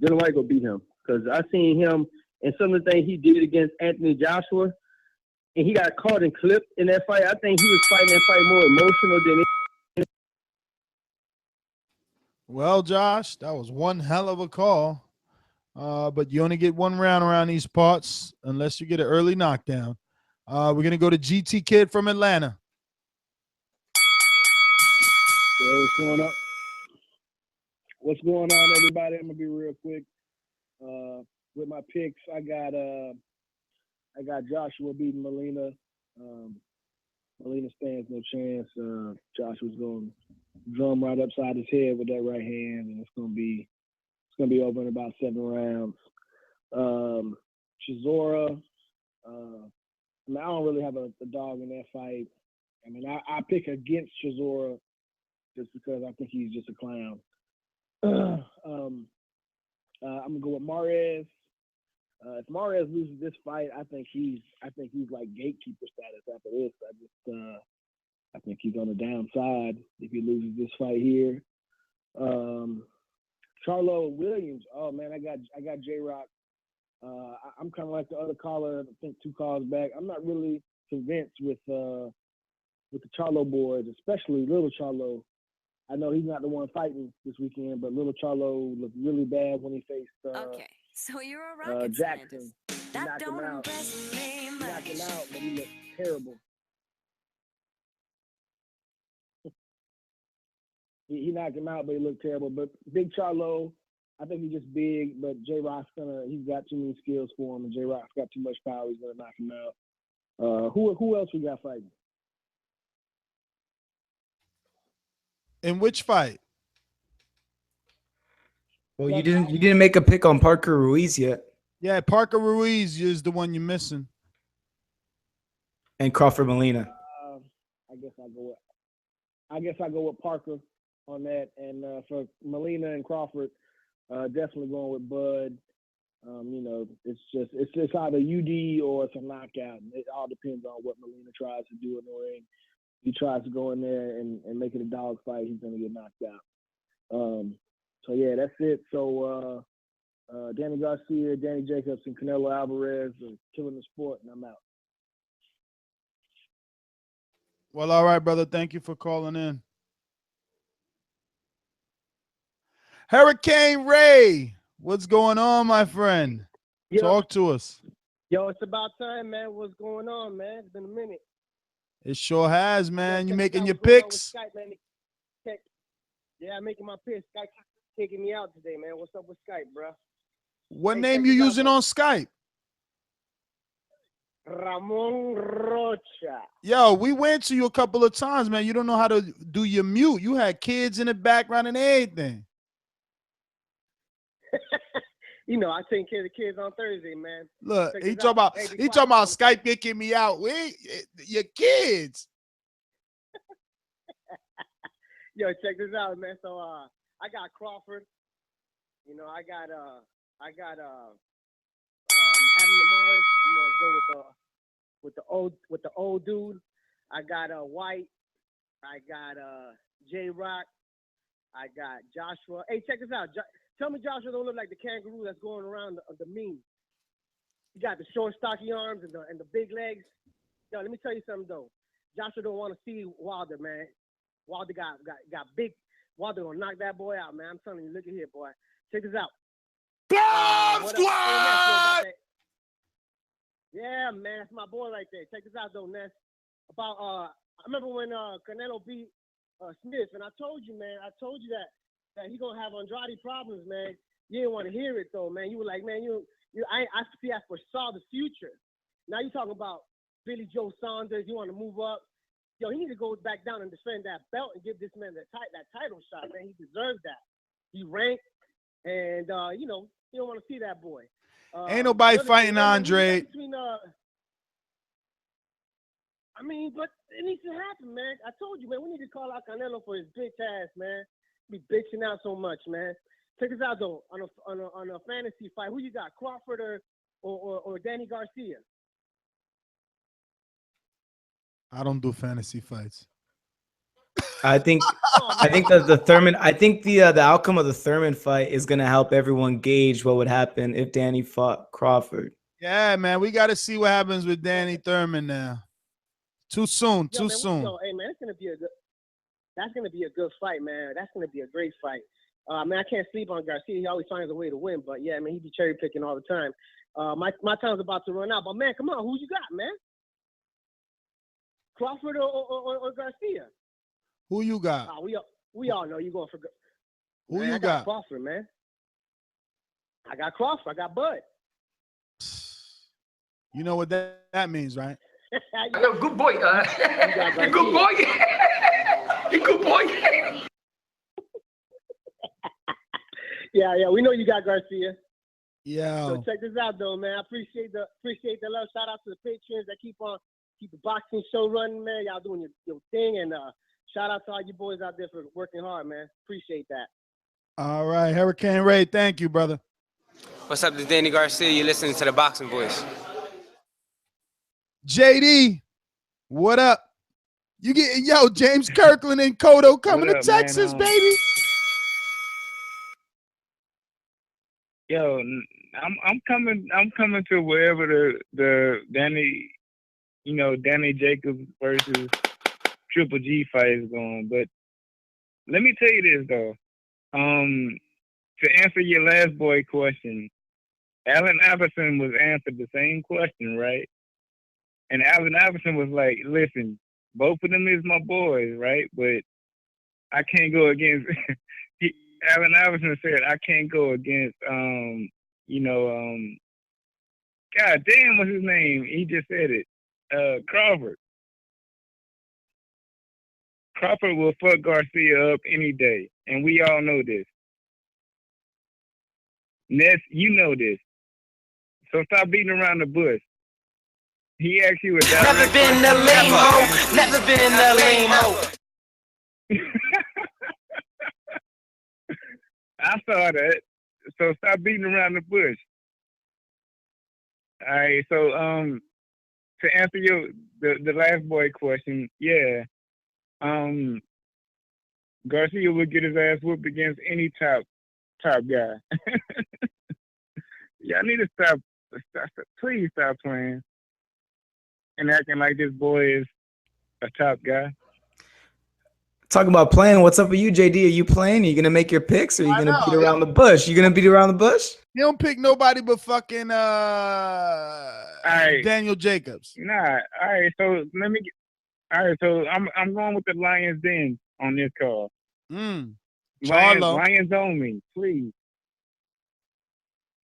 Dylan White will beat him because I seen him and some of the things he did against Anthony Joshua, and he got caught and clipped in that fight. I think he was fighting that fight more emotional than Well, Josh, that was one hell of a call. But you only get one round around these parts unless you get an early knockdown. We're going to go to GT Kid from Atlanta. So what's going on? What's going on, everybody? I'm gonna be real quick. With my picks, I got Joshua beating Molina. Molina stands no chance. Joshua's going to drum right upside his head with that right hand, and it's gonna be over in about 7 rounds. Chisora, I don't really have a dog in that fight. I mean, I pick against Chisora just because I think he's just a clown. I'm gonna go with Mares. If Mares loses this fight, I think he's like gatekeeper status after this. I think he's on the downside if he loses this fight here. Charlo Williams. Oh man, I got J-Rock. I'm kind of like the other caller. I think 2 calls back. I'm not really convinced with the Charlo boys, especially little Charlo. I know he's not the one fighting this weekend, but little Charlo looked really bad when he faced Okay, so you're a rocket Jackson. scientist. That don't impress me much. Knocked him out, but he looked terrible. He knocked him out, but he looked terrible. But big Charlo, I think he's just big, but J-Rock's he's got too many skills for him, and J-Rock's got too much power. He's gonna knock him out. Who else we got fighting? In which fight? Well, you didn't make a pick on Parker Ruiz yet. Yeah, Parker Ruiz is the one you're missing. And Crawford Molina. I guess I go with Parker on that, and for Molina and Crawford, definitely going with Bud. It's either UD or it's a knockout. It all depends on what Molina tries to do in the ring. If he tries to go in there and make it a dog fight, he's gonna get knocked out. So yeah, that's it. So Danny Garcia, Danny Jacobs, and Canelo Alvarez are killing the sport, and I'm out. Well, all right, brother. Thank you for calling in. Hurricane Ray, what's going on, my friend? Yo. Talk to us. Yo, it's about time, man. What's going on, man? It's been a minute. It sure has, man. You making your What's going on with picks? Skype, man? Yeah, I'm making my picks. Skype taking me out today, man. What's up with Skype, bro? What name you using on Skype? Ramon Rocha. Yo, we went to you a couple of times, man. You don't know how to do your mute. You had kids in the background and everything. You know, I take care of the kids on Thursday, man. Look, Check he this talking out. about Hey, be he quiet. talking about Skype kicking me out. Your kids. Yo, check this out, man. So I got Crawford. You know, I got Adam Lamar. I'm gonna go with the old dude. I got White. I got J-Rock. I got Joshua. Hey, check this out. Tell me Joshua don't look like the kangaroo that's going around the meme. He got the short, stocky arms and the big legs. Yo, let me tell you something though. Joshua don't want to see Wilder, man. Wilder got big. Wilder gonna knock that boy out, man. I'm telling you. Look at here, boy. Check this out. Yeah, man, that's my boy right there. Check this out though, Ness. About I remember when Canelo beat Smith, and I told you, man. I told you that he gonna have Andrade problems, man. You didn't want to hear it though, man. You were like, man, I foresaw the future. Now you talking about Billy Joe Saunders. You want to move up? Yo, he need to go back down and defend that belt and give this man that title shot, man. He deserves that. He ranked, and you don't want to see that boy. Ain't nobody fighting Andre. I mean, but it needs to happen, man. I told you, man. We need to call out Canelo for his bitch ass, man. Be bitching out so much, man. Check this out though. On a fantasy fight, who you got, Crawford or Danny Garcia? I don't do fantasy fights. I think the Thurman. I think the outcome of the Thurman fight is gonna help everyone gauge what would happen if Danny fought Crawford. Yeah, man, we got to see what happens with Danny Thurman now. Too soon. Hey man, that's gonna be a good fight, man. That's gonna be a great fight. Man, I can't sleep on Garcia. He always finds a way to win. But yeah, man, he be cherry picking all the time. My time's about to run out. But man, come on, who you got, man? Crawford or Garcia? Who you got? We all know you going for. Who Man, you I got? Crawford, man. I got Crawford. I got Bud. You know what that means, right? Yo, good boy. Good boy. Good boy. Yeah, we know you got Garcia. Yeah. So check this out, though, man. I appreciate the love. Shout out to the patrons that keep the boxing show running, man. Y'all doing your thing, and shout out to all you boys out there for working hard, man. Appreciate that. All right, Hurricane Ray, thank you, brother. What's up, this is Danny Garcia. You're listening to the Boxing Voice. JD, what up? You get James Kirkland and Cotto coming What to up, Texas, man? baby. Yo, I'm coming to wherever the Danny Jacobs versus Triple G fight is going. But let me tell you this though. To answer your last boy question, Allen Iverson was answered the same question, right? And Allen Iverson was like, listen, both of them is my boys, right? But I can't go against Allen Iverson said I can't go against God damn, what's his name? He just said it. Crawford. Crawford will fuck Garcia up any day. And we all know this. Ness, you know this. So stop beating around the bush. He asked you a Never been the lame-o. Never been the lame-o. I saw that. So stop beating around the bush. All right. So to answer the last boy question, yeah. Garcia would get his ass whooped against any top guy. Y'all need to stop. Please stop playing and acting like this boy is a top guy. Talking about playing, what's up with you, JD? Are you playing? Are you gonna make your picks, or are you gonna beat around the bush? You gonna beat around the bush? He don't pick nobody but fucking right. Daniel Jacobs. Nah. All right. So let me. All right. So I'm going with the Lions Den on this call. Charlo. Lions only, please.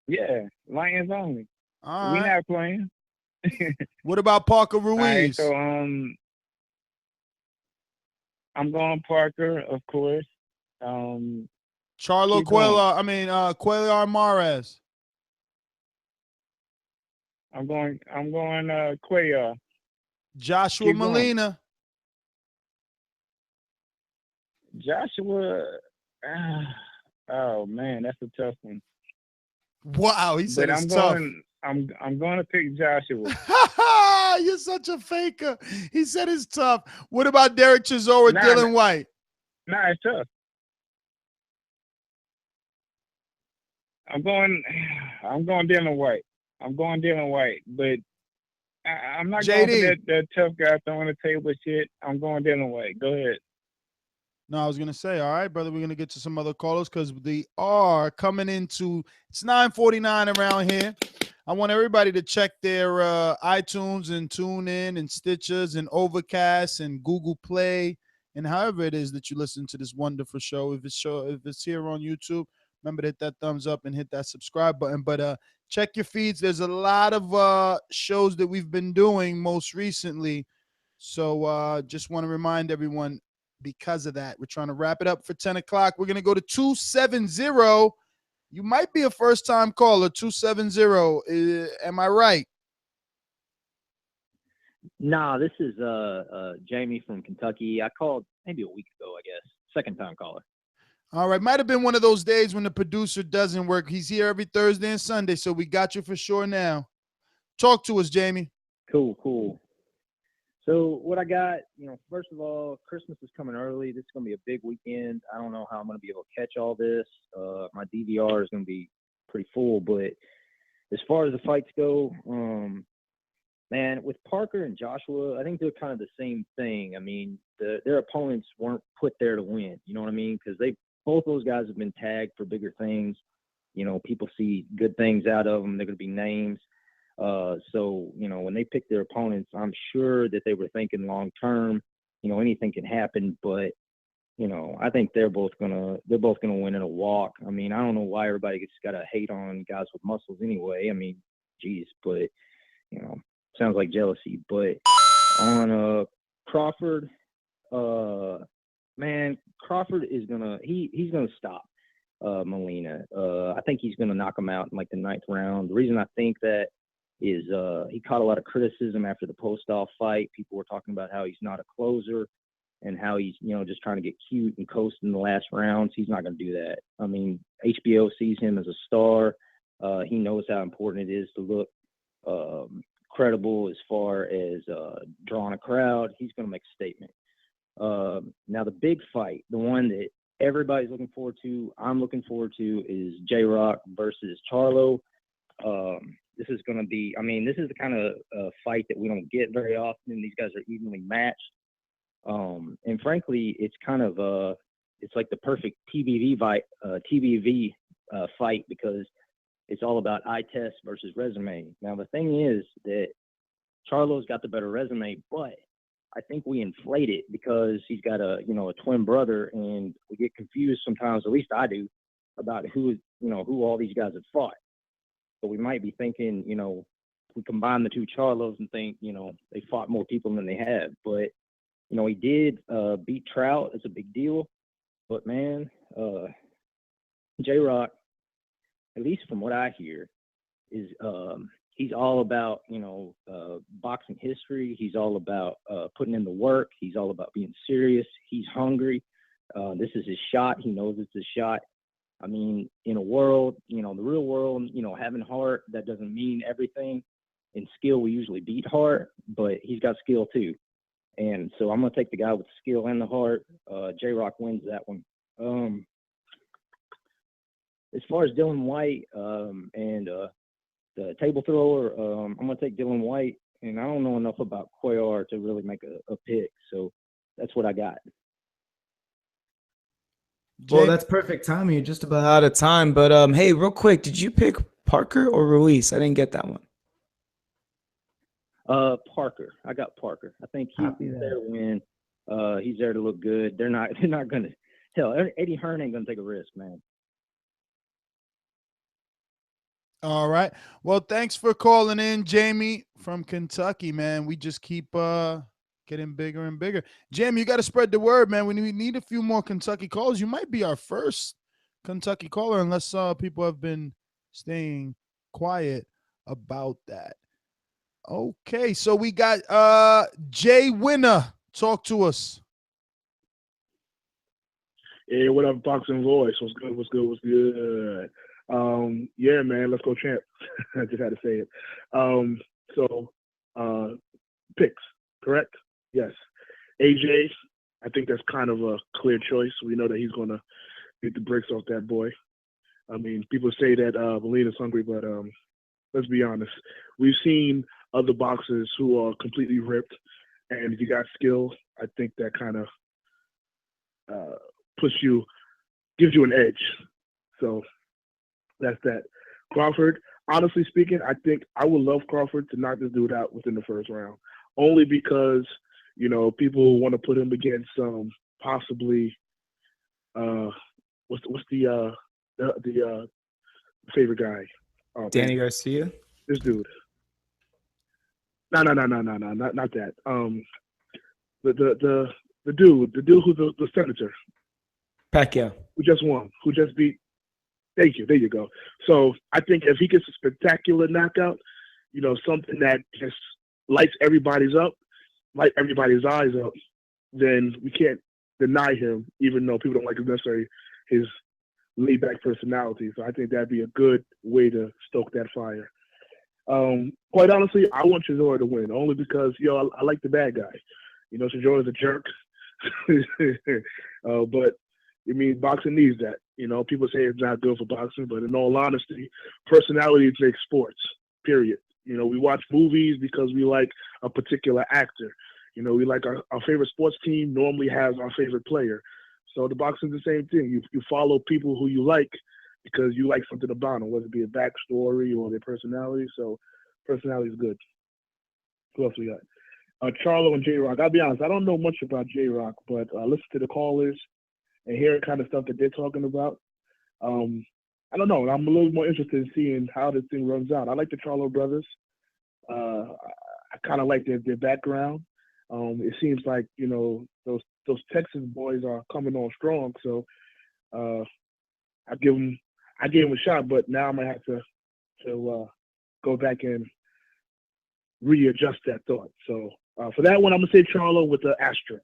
Yeah, Lions only. All We right. not playing. What about Parker All right, Ruiz? so I'm going Parker, of course. Charlo keep going. Cuellar Mares. I'm going Cuellar. Joshua Keep going. Molina. Joshua. Oh man, that's a tough one. Wow, he said But it's tough. I'm going to pick Joshua. You're such a faker. He said it's tough. What about Derek Chisora, Dylan White? Nah, it's tough. I'm going Dylan White. But I'm not going for that tough guy throwing the table shit. I'm going Dylan White. Go ahead. No, I was going to say, all right, brother, we're going to get to some other callers because they are coming into, it's 9:49 around here. I want everybody to check their iTunes and TuneIn and Stitchers and Overcast and Google Play and however it is that you listen to this wonderful show. If it's here on YouTube, remember to hit that thumbs up and hit that subscribe button. But check your feeds. There's a lot of shows that we've been doing most recently. So just want to remind everyone, because of that, we're trying to wrap it up for 10 o'clock. We're going to go to 270. You might be a first-time caller, 270. Am I right? Nah, this is Jamie from Kentucky. I called maybe a week ago, I guess. Second-time caller. All right. Might have been one of those days when the producer doesn't work. He's here every Thursday and Sunday, so we got you for sure now. Talk to us, Jamie. Cool. So what I got, first of all, Christmas is coming early. This is going to be a big weekend. I don't know how I'm going to be able to catch all this. My DVR is going to be pretty full. But as far as the fights go, man, with Parker and Joshua, I think they're kind of the same thing. I mean, their opponents weren't put there to win. You know what I mean? Because they both those guys have been tagged for bigger things. You know, people see good things out of them. They're going to be names. So, you know, when they pick their opponents, I'm sure that they were thinking long term. You know, anything can happen, but you know, I think they're both gonna win in a walk. I mean, I don't know why everybody gets got to hate on guys with muscles anyway. I mean, geez, but you know, sounds like jealousy. But on Crawford, man, Crawford is he's gonna stop Molina. I think he's gonna knock him out in like the 9th round. The reason I think that is he caught a lot of criticism after the Postol fight. People were talking about how he's not a closer and how he's, you know, just trying to get cute and coast in the last rounds. He's not going to do that. I mean, HBO sees him as a star. He knows how important it is to look credible as far as drawing a crowd. He's going to make a statement. Now, the big fight, the one that everybody's looking forward to, I'm looking forward to, is J-Rock versus Charlo. This is going to be, I mean, this is the kind of fight that we don't get very often. These guys are evenly matched. And frankly, it's kind of it's like the perfect TBV fight because it's all about eye test versus resume. Now, the thing is that Charlo's got the better resume, but I think we inflate it because he's got a twin brother, and we get confused sometimes, at least I do, about who all these guys have fought. So we might be thinking, you know, we combine the two Charlos and think, you know, they fought more people than they have. But, you know, he did beat Trout. It's a big deal. But, man, J-Rock, at least from what I hear, is he's all about, you know, boxing history. He's all about putting in the work. He's all about being serious. He's hungry. This is his shot. He knows it's his shot. I mean, in a world, you know, the real world, you know, having heart, that doesn't mean everything. In skill, we usually beat heart, but he's got skill too. And so I'm going to take the guy with the skill and the heart. J-Rock wins that one. As far as Dylan White and the table thrower, I'm going to take Dylan White. And I don't know enough about Cuellar to really make a pick. So that's what I got. Well, that's perfect timing. You're just about out of time. But hey, real quick, did you pick Parker or Ruiz? I didn't get that one. Parker. I got Parker. I think he's there to win. He's there to look good. They're not gonna Eddie Hearn ain't gonna take a risk, man. All right. Well, thanks for calling in, Jamie from Kentucky, man. We just keep getting bigger and bigger. Jamie, you got to spread the word, man. We need a few more Kentucky calls. You might be our first Kentucky caller, unless people have been staying quiet about that. Okay, so we got Jay Winner. Talk to us. Yeah, what up, Boxing Voice? What's good? What's good? What's good? Yeah, man, let's go champ. I just had to say it. So picks, correct? Yes. AJ, I think that's kind of a clear choice. We know that he's going to get the bricks off that boy. I mean, people say that Molina's hungry, but let's be honest. We've seen other boxers who are completely ripped, and if you got skill, I think that kind of gives you an edge. So that's that. Crawford, honestly speaking, I think I would love Crawford to knock this dude out within the first round, only because, you know, people want to put him against possibly what's the favorite guy? Oh, Danny Garcia. This dude. No, not that. The dude who's the senator. Pacquiao. Who just won? Who just beat? Thank you. There you go. So I think if he gets a spectacular knockout, you know, something that just lights everybody's eyes up, then we can't deny him, even though people don't like necessarily his laid-back personality. So I think that'd be a good way to stoke that fire. Quite honestly, I want Chisora to win, only because, I like the bad guy. You know, Chisora's a jerk. But, I mean, boxing needs that. You know, people say it's not good for boxing, but in all honesty, personality makes sports, period. You know, we watch movies because we like a particular actor. You know, we like our favorite sports team normally has our favorite player. So the boxing's the same thing. You follow people who you like because you like something about them, whether it be a backstory or their personality. So personality is good. Who else we got? Charlo and J-Rock. I'll be honest, I don't know much about J-Rock, but I listen to the callers and hear kind of stuff that they're talking about. I don't know. I'm a little more interested in seeing how this thing runs out. I like the Charlo brothers. I kind of like their background. It seems like, you know, those Texas boys are coming on strong. So I gave them a shot, but now I might have to go back and readjust that thought. So for that one, I'm gonna say Charlo with the asterisk.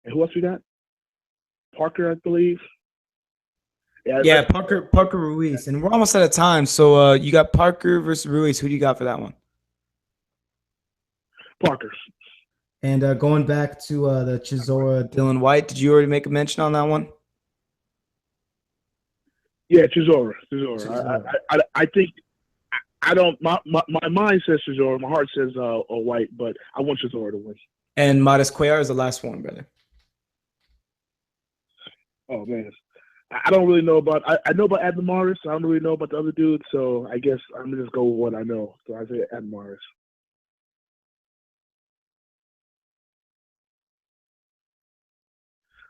And who else we got? Parker, I believe. Yeah, Parker Ruiz, and we're almost out of time. So you got Parker versus Ruiz. Who do you got for that one? Parker. And going back to the Chisora Dylan White, did you already make a mention on that one? Yeah, Chisora. I think I don't. My mind says Chisora. My heart says White, but I want Chisora to win. And Modest Cuellar is the last one, brother. Oh man, I don't really know about. I know about Adamaris. I don't really know about the other dude. So I guess I'm gonna just go with what I know. So I say Adamaris.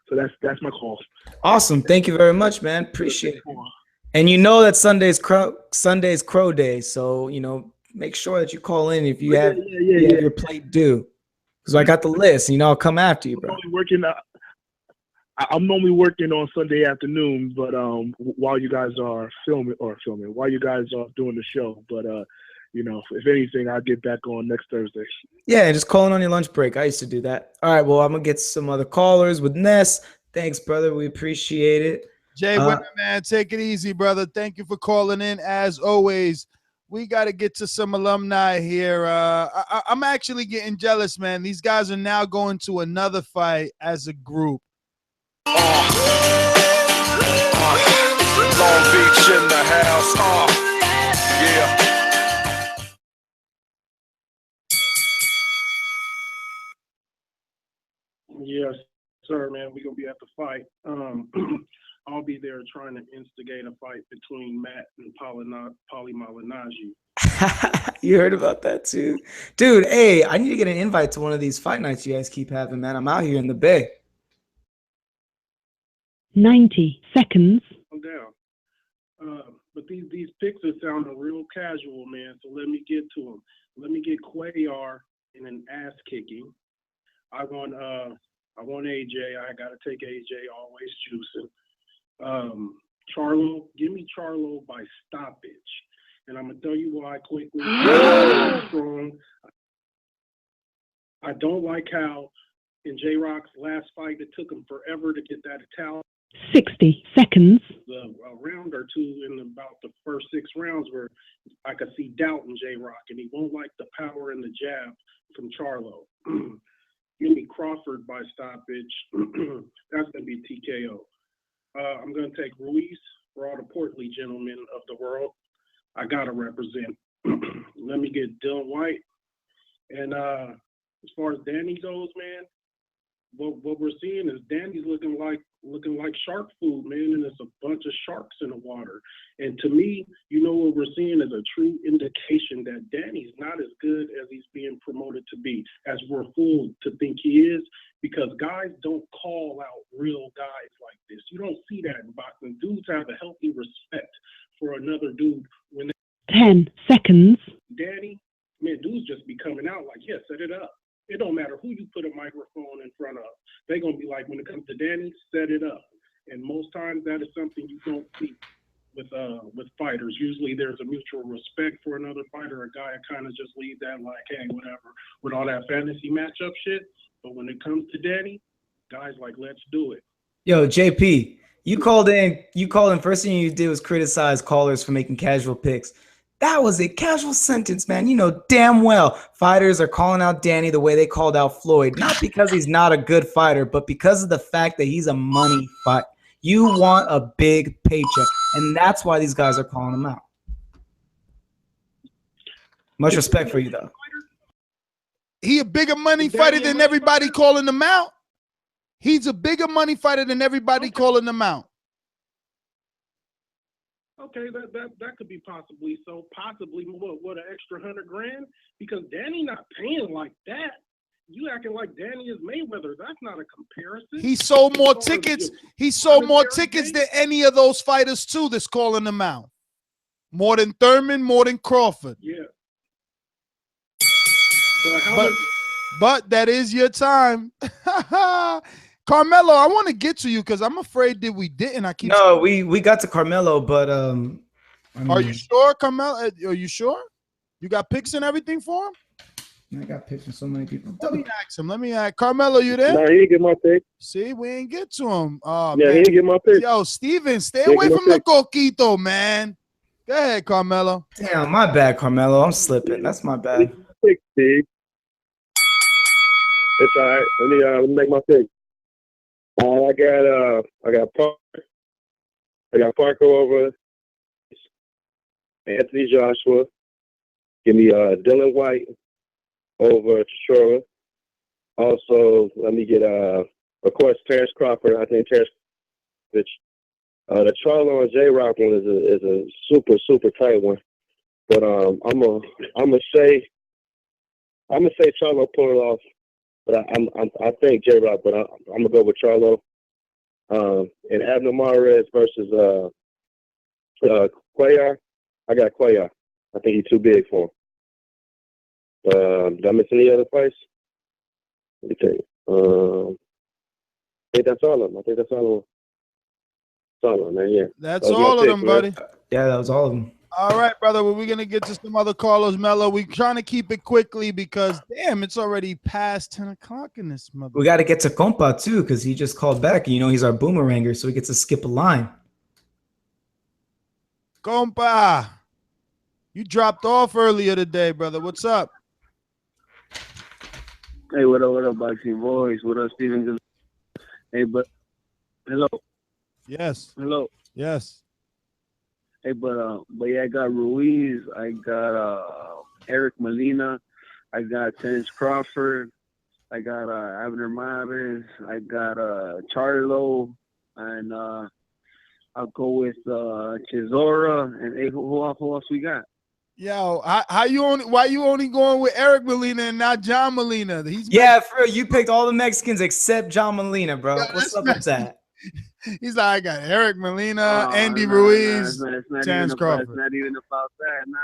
So that's my call. Awesome. Thank you very much, man. Appreciate it. And you know that Sunday's Crow Day, so you know make sure that you call in if you have your plate due. Because I got the list, you know, I'll come after you, bro. I'm normally working on Sunday afternoon, but while you guys are filming, while you guys are doing the show, but you know, if anything, I'll get back on next Thursday. Yeah, just calling on your lunch break. I used to do that. All right, well, I'm gonna get some other callers with Ness. Thanks, brother. We appreciate it. Jay Winner, man, take it easy, brother. Thank you for calling in. As always, we got to get to some alumni here. I'm actually getting jealous, man. These guys are now going to another fight as a group. Long Beach in the house. Yeah. Yes, sir, man. We're going to be at the fight. I'll be there trying to instigate a fight between Matt and Paulie Malignaggi. You heard about that too. Dude, hey, I need to get an invite to one of these fight nights you guys keep having, man. I'm out here in the Bay. 90 seconds. I'm down. But these picks are sounding real casual, man. So let me get to them. Let me get Cuellar in an ass kicking. I want AJ. I gotta take AJ. Always juicing. Charlo, give me Charlo by stoppage, and I'm gonna tell you why quickly. Strong. I don't like how in J-Rock's last fight it took him forever to get that Italian. 60 seconds. A round or two in about the first 6 rounds where I could see doubt in J-Rock, and he won't like the power and the jab from Charlo. Give me Crawford by stoppage. That's going to be TKO. I'm going to take Ruiz for all the portly gentlemen of the world. I got to represent. Let me get Dylan White. And as far as Danny goes, man, what we're seeing is Danny's looking like shark food, man, and it's a bunch of sharks in the water. And to me, you know, what we're seeing is a true indication that Danny's not as good as he's being promoted to be, as we're fooled to think he is, because guys don't call out real guys like this. You don't see that in boxing. Dudes have a healthy respect for another dude when they 10 seconds. Danny, man, dudes just be coming out like, yeah, set it up. It don't matter who you put a microphone in front of. They're going to be like, when it comes to Danny, set it up. And most times that is something you don't see with fighters. Usually there's a mutual respect for another fighter. A guy kind of just leave that like, hey, whatever, with all that fantasy matchup shit. But when it comes to Danny, guys like, let's do it. Yo, JP, you called in. First thing you did was criticize callers for making casual picks. That was a casual sentence, man. You know damn well fighters are calling out Danny the way they called out Floyd, not because he's not a good fighter, but because of the fact that he's a money fight. You want a big paycheck, and that's why these guys are calling him out. Much respect for you, though. He a bigger money fighter than everybody calling him out. He's a bigger money fighter than everybody calling him out. Okay, that could be possibly so. Possibly what an extra $100,000 because Danny not paying like that. You acting like Danny is Mayweather. That's not a comparison. He sold more tickets. He sold more tickets than any of those fighters too. That's calling him out. More than Thurman, more than Crawford. Yeah. But that is your time. Carmelo, I want to get to you because I'm afraid that we didn't. We got to Carmelo, but are you sure, Carmelo? Are you sure? You got picks and everything for him? I got picks from so many people. Let me ask him. Let me ask Carmelo. You there? No, he didn't get my pick. See, we ain't get to him. Oh, yeah, man. he didn't get my pick. Yo, Steven, stay away from the coquito, man. Go ahead, Carmelo. Damn, my bad, Carmelo. I'm slipping. That's my bad. Pick, Steve. It's all right. Let me make my pick. I got Parker over Anthony Joshua. Give me Dylan White over Chisora. Also, let me get of course Terrence Crawford. I think Terrence, the Charlo and J Rock one is a super tight one. But I'm gonna say Charlo pull it off. But I think J Rock, but I'm gonna go with Charlo. And Abner Mares versus Cuellar. I got Cuellar. I think he's too big for him. Did I miss any other place? Let me think. I think that's all of them. That's all of them, man. Yeah. That's all of them, buddy. Yeah, that was all of them. All right, brother. Well, we're going to get to some other Carlos Mello. We're trying to keep it quickly because, damn, it's already past 10 o'clock in this mother. We got to get to Compa, too, because he just called back. You know, he's our boomeranger, so he gets to skip a line. Compa, you dropped off earlier today, brother. What's up? Hey, what up, Boxing Voice? What up, Steven? Hey, but hello. Yes. Hello. Yes. Hey, but yeah, I got Ruiz. I got Eric Molina. I got Terrence Crawford. I got Abner Mares. I got Charlo, and I'll go with Chisora. And hey, who else we got? Yo, why you only going with Eric Molina and not John Molina? Yeah, for real, you picked all the Mexicans except John Molina, bro. What's up with that? He's like, I got Eric Molina, Andy Ruiz, Terrence Crawford. It's not even about that. Nah.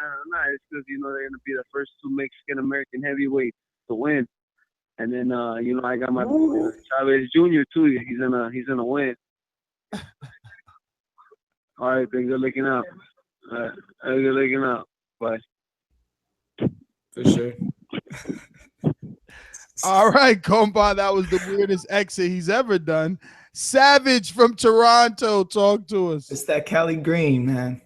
It's because they're gonna be the first two Mexican American heavyweights to win. And then I got my Chavez Jr. too. He's gonna win. All right, then good looking out. All right, good looking out. Bye. For sure. All right, Compa, that was the weirdest exit he's ever done. Savage from Toronto, talk to us. It's that Cali Green, man.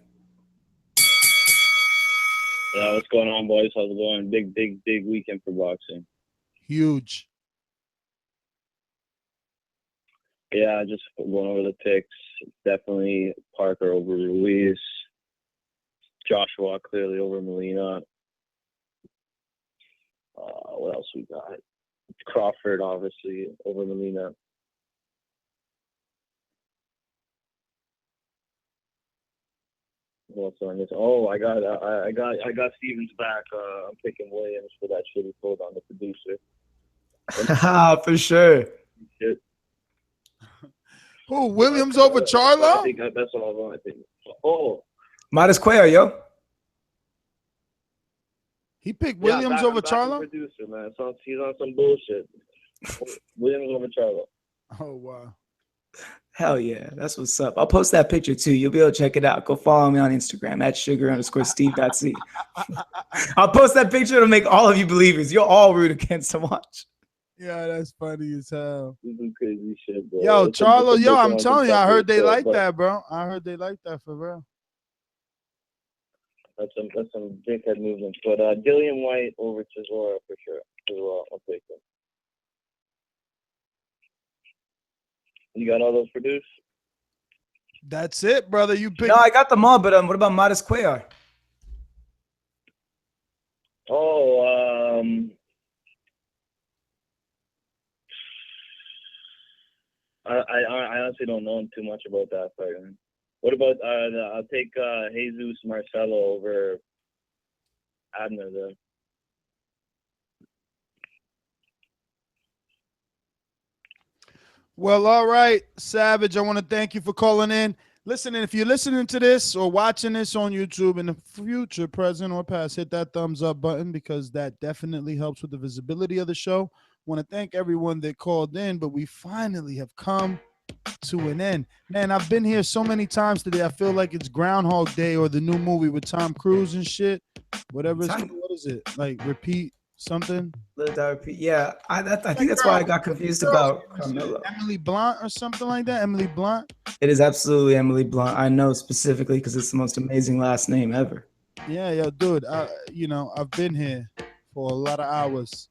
Yeah, what's going on, boys? How's it going? Big weekend for boxing. Huge. Yeah, just going over the picks. Definitely Parker over Ruiz. Joshua clearly over Molina. What else we got? Crawford obviously over Molina. What's on this? Oh, I got Stevens back. I'm picking Williams for that shit he pulled on the producer. For sure. Shit. Who, Williams over Charlo? I think that's all I want. I think. Oh. Mares Cuellar, yo. He picked Williams over Charlo? Producer, man. So he's on some bullshit. Williams over Charlo. Oh, wow. Hell yeah. That's what's up. I'll post that picture too. You'll be able to check it out. Go follow me on Instagram at sugar_steve.c. I'll post that picture. It'll make all of you believers. You'll all root against to watch. Yeah, that's funny as hell. You do crazy shit, bro. Yo, Charlo, I'm telling you, I heard they like that, bro. I heard they like that for real. That's some dickhead movements. But Dillian White over Chisora for sure as well. I'll take them. You got all those produced? That's it, brother. You picked. No, I got them all, but what about Mares Cuellar? Oh, I honestly don't know too much about that fight, man. What about I'll take Jesus Marcelo over Abner though. Well, all right, Savage, I want to thank you for calling in. Listen, if you're listening to this or watching this on YouTube in the future, present or past, hit that thumbs up button because that definitely helps with the visibility of the show. Want to thank everyone that called in, but we finally have come to an end. Man, I've been here so many times today. I feel like it's Groundhog Day or the new movie with Tom Cruise and shit. Whatever it's called. What is it? Like repeat something? Yeah, I think that's why I got confused about Carmelo. Emily Blunt or something like that. Emily Blunt. It is absolutely Emily Blunt. I know specifically because it's the most amazing last name ever. Yeah, yo, dude. I've been here for a lot of hours,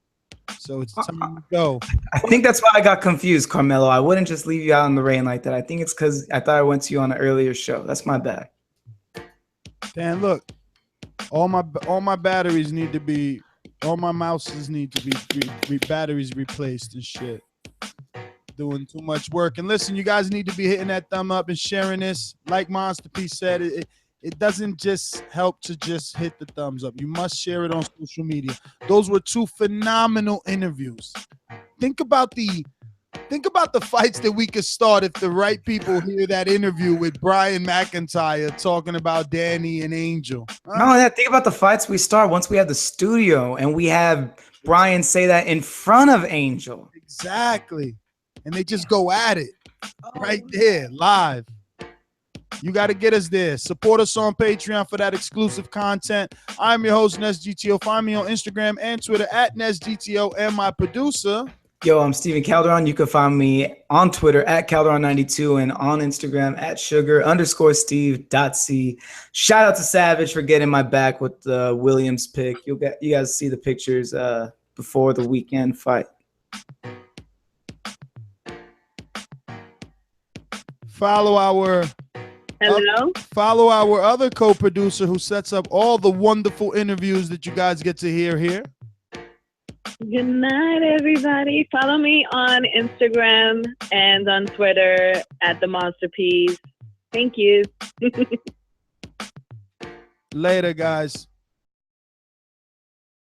so it's time to go. I think that's why I got confused, Carmelo. I wouldn't just leave you out in the rain like that. I think it's because I thought I went to you on an earlier show. That's my bad. Dan, look, all my batteries need to be. All my mouses need to be batteries replaced and shit. Doing too much work. And listen, you guys need to be hitting that thumb up and sharing this. Like Monster P said, it doesn't just help to just hit the thumbs up. You must share it on social media. Those were two phenomenal interviews. Think about the fights that we could start if the right people hear that interview with Brian McIntyre talking about Danny and Angel. No, think about the fights we start once we have the studio and we have Brian say that in front of Angel. Exactly. And they just go at it right there, live. You got to get us there. Support us on Patreon for that exclusive content. I'm your host, NesGTO. Find me on Instagram and Twitter at NesGTO and my producer. Yo, I'm Steven Calderon. You can find me on Twitter at Calderon92 and on Instagram at sugar_Steve.c. Shout out to Savage for getting my back with the Williams pick. You guys see the pictures before the weekend fight. Follow our other co-producer who sets up all the wonderful interviews that you guys get to hear here. Good night, everybody. Follow me on Instagram and on Twitter at the Monster Peas. Thank you. Later, guys.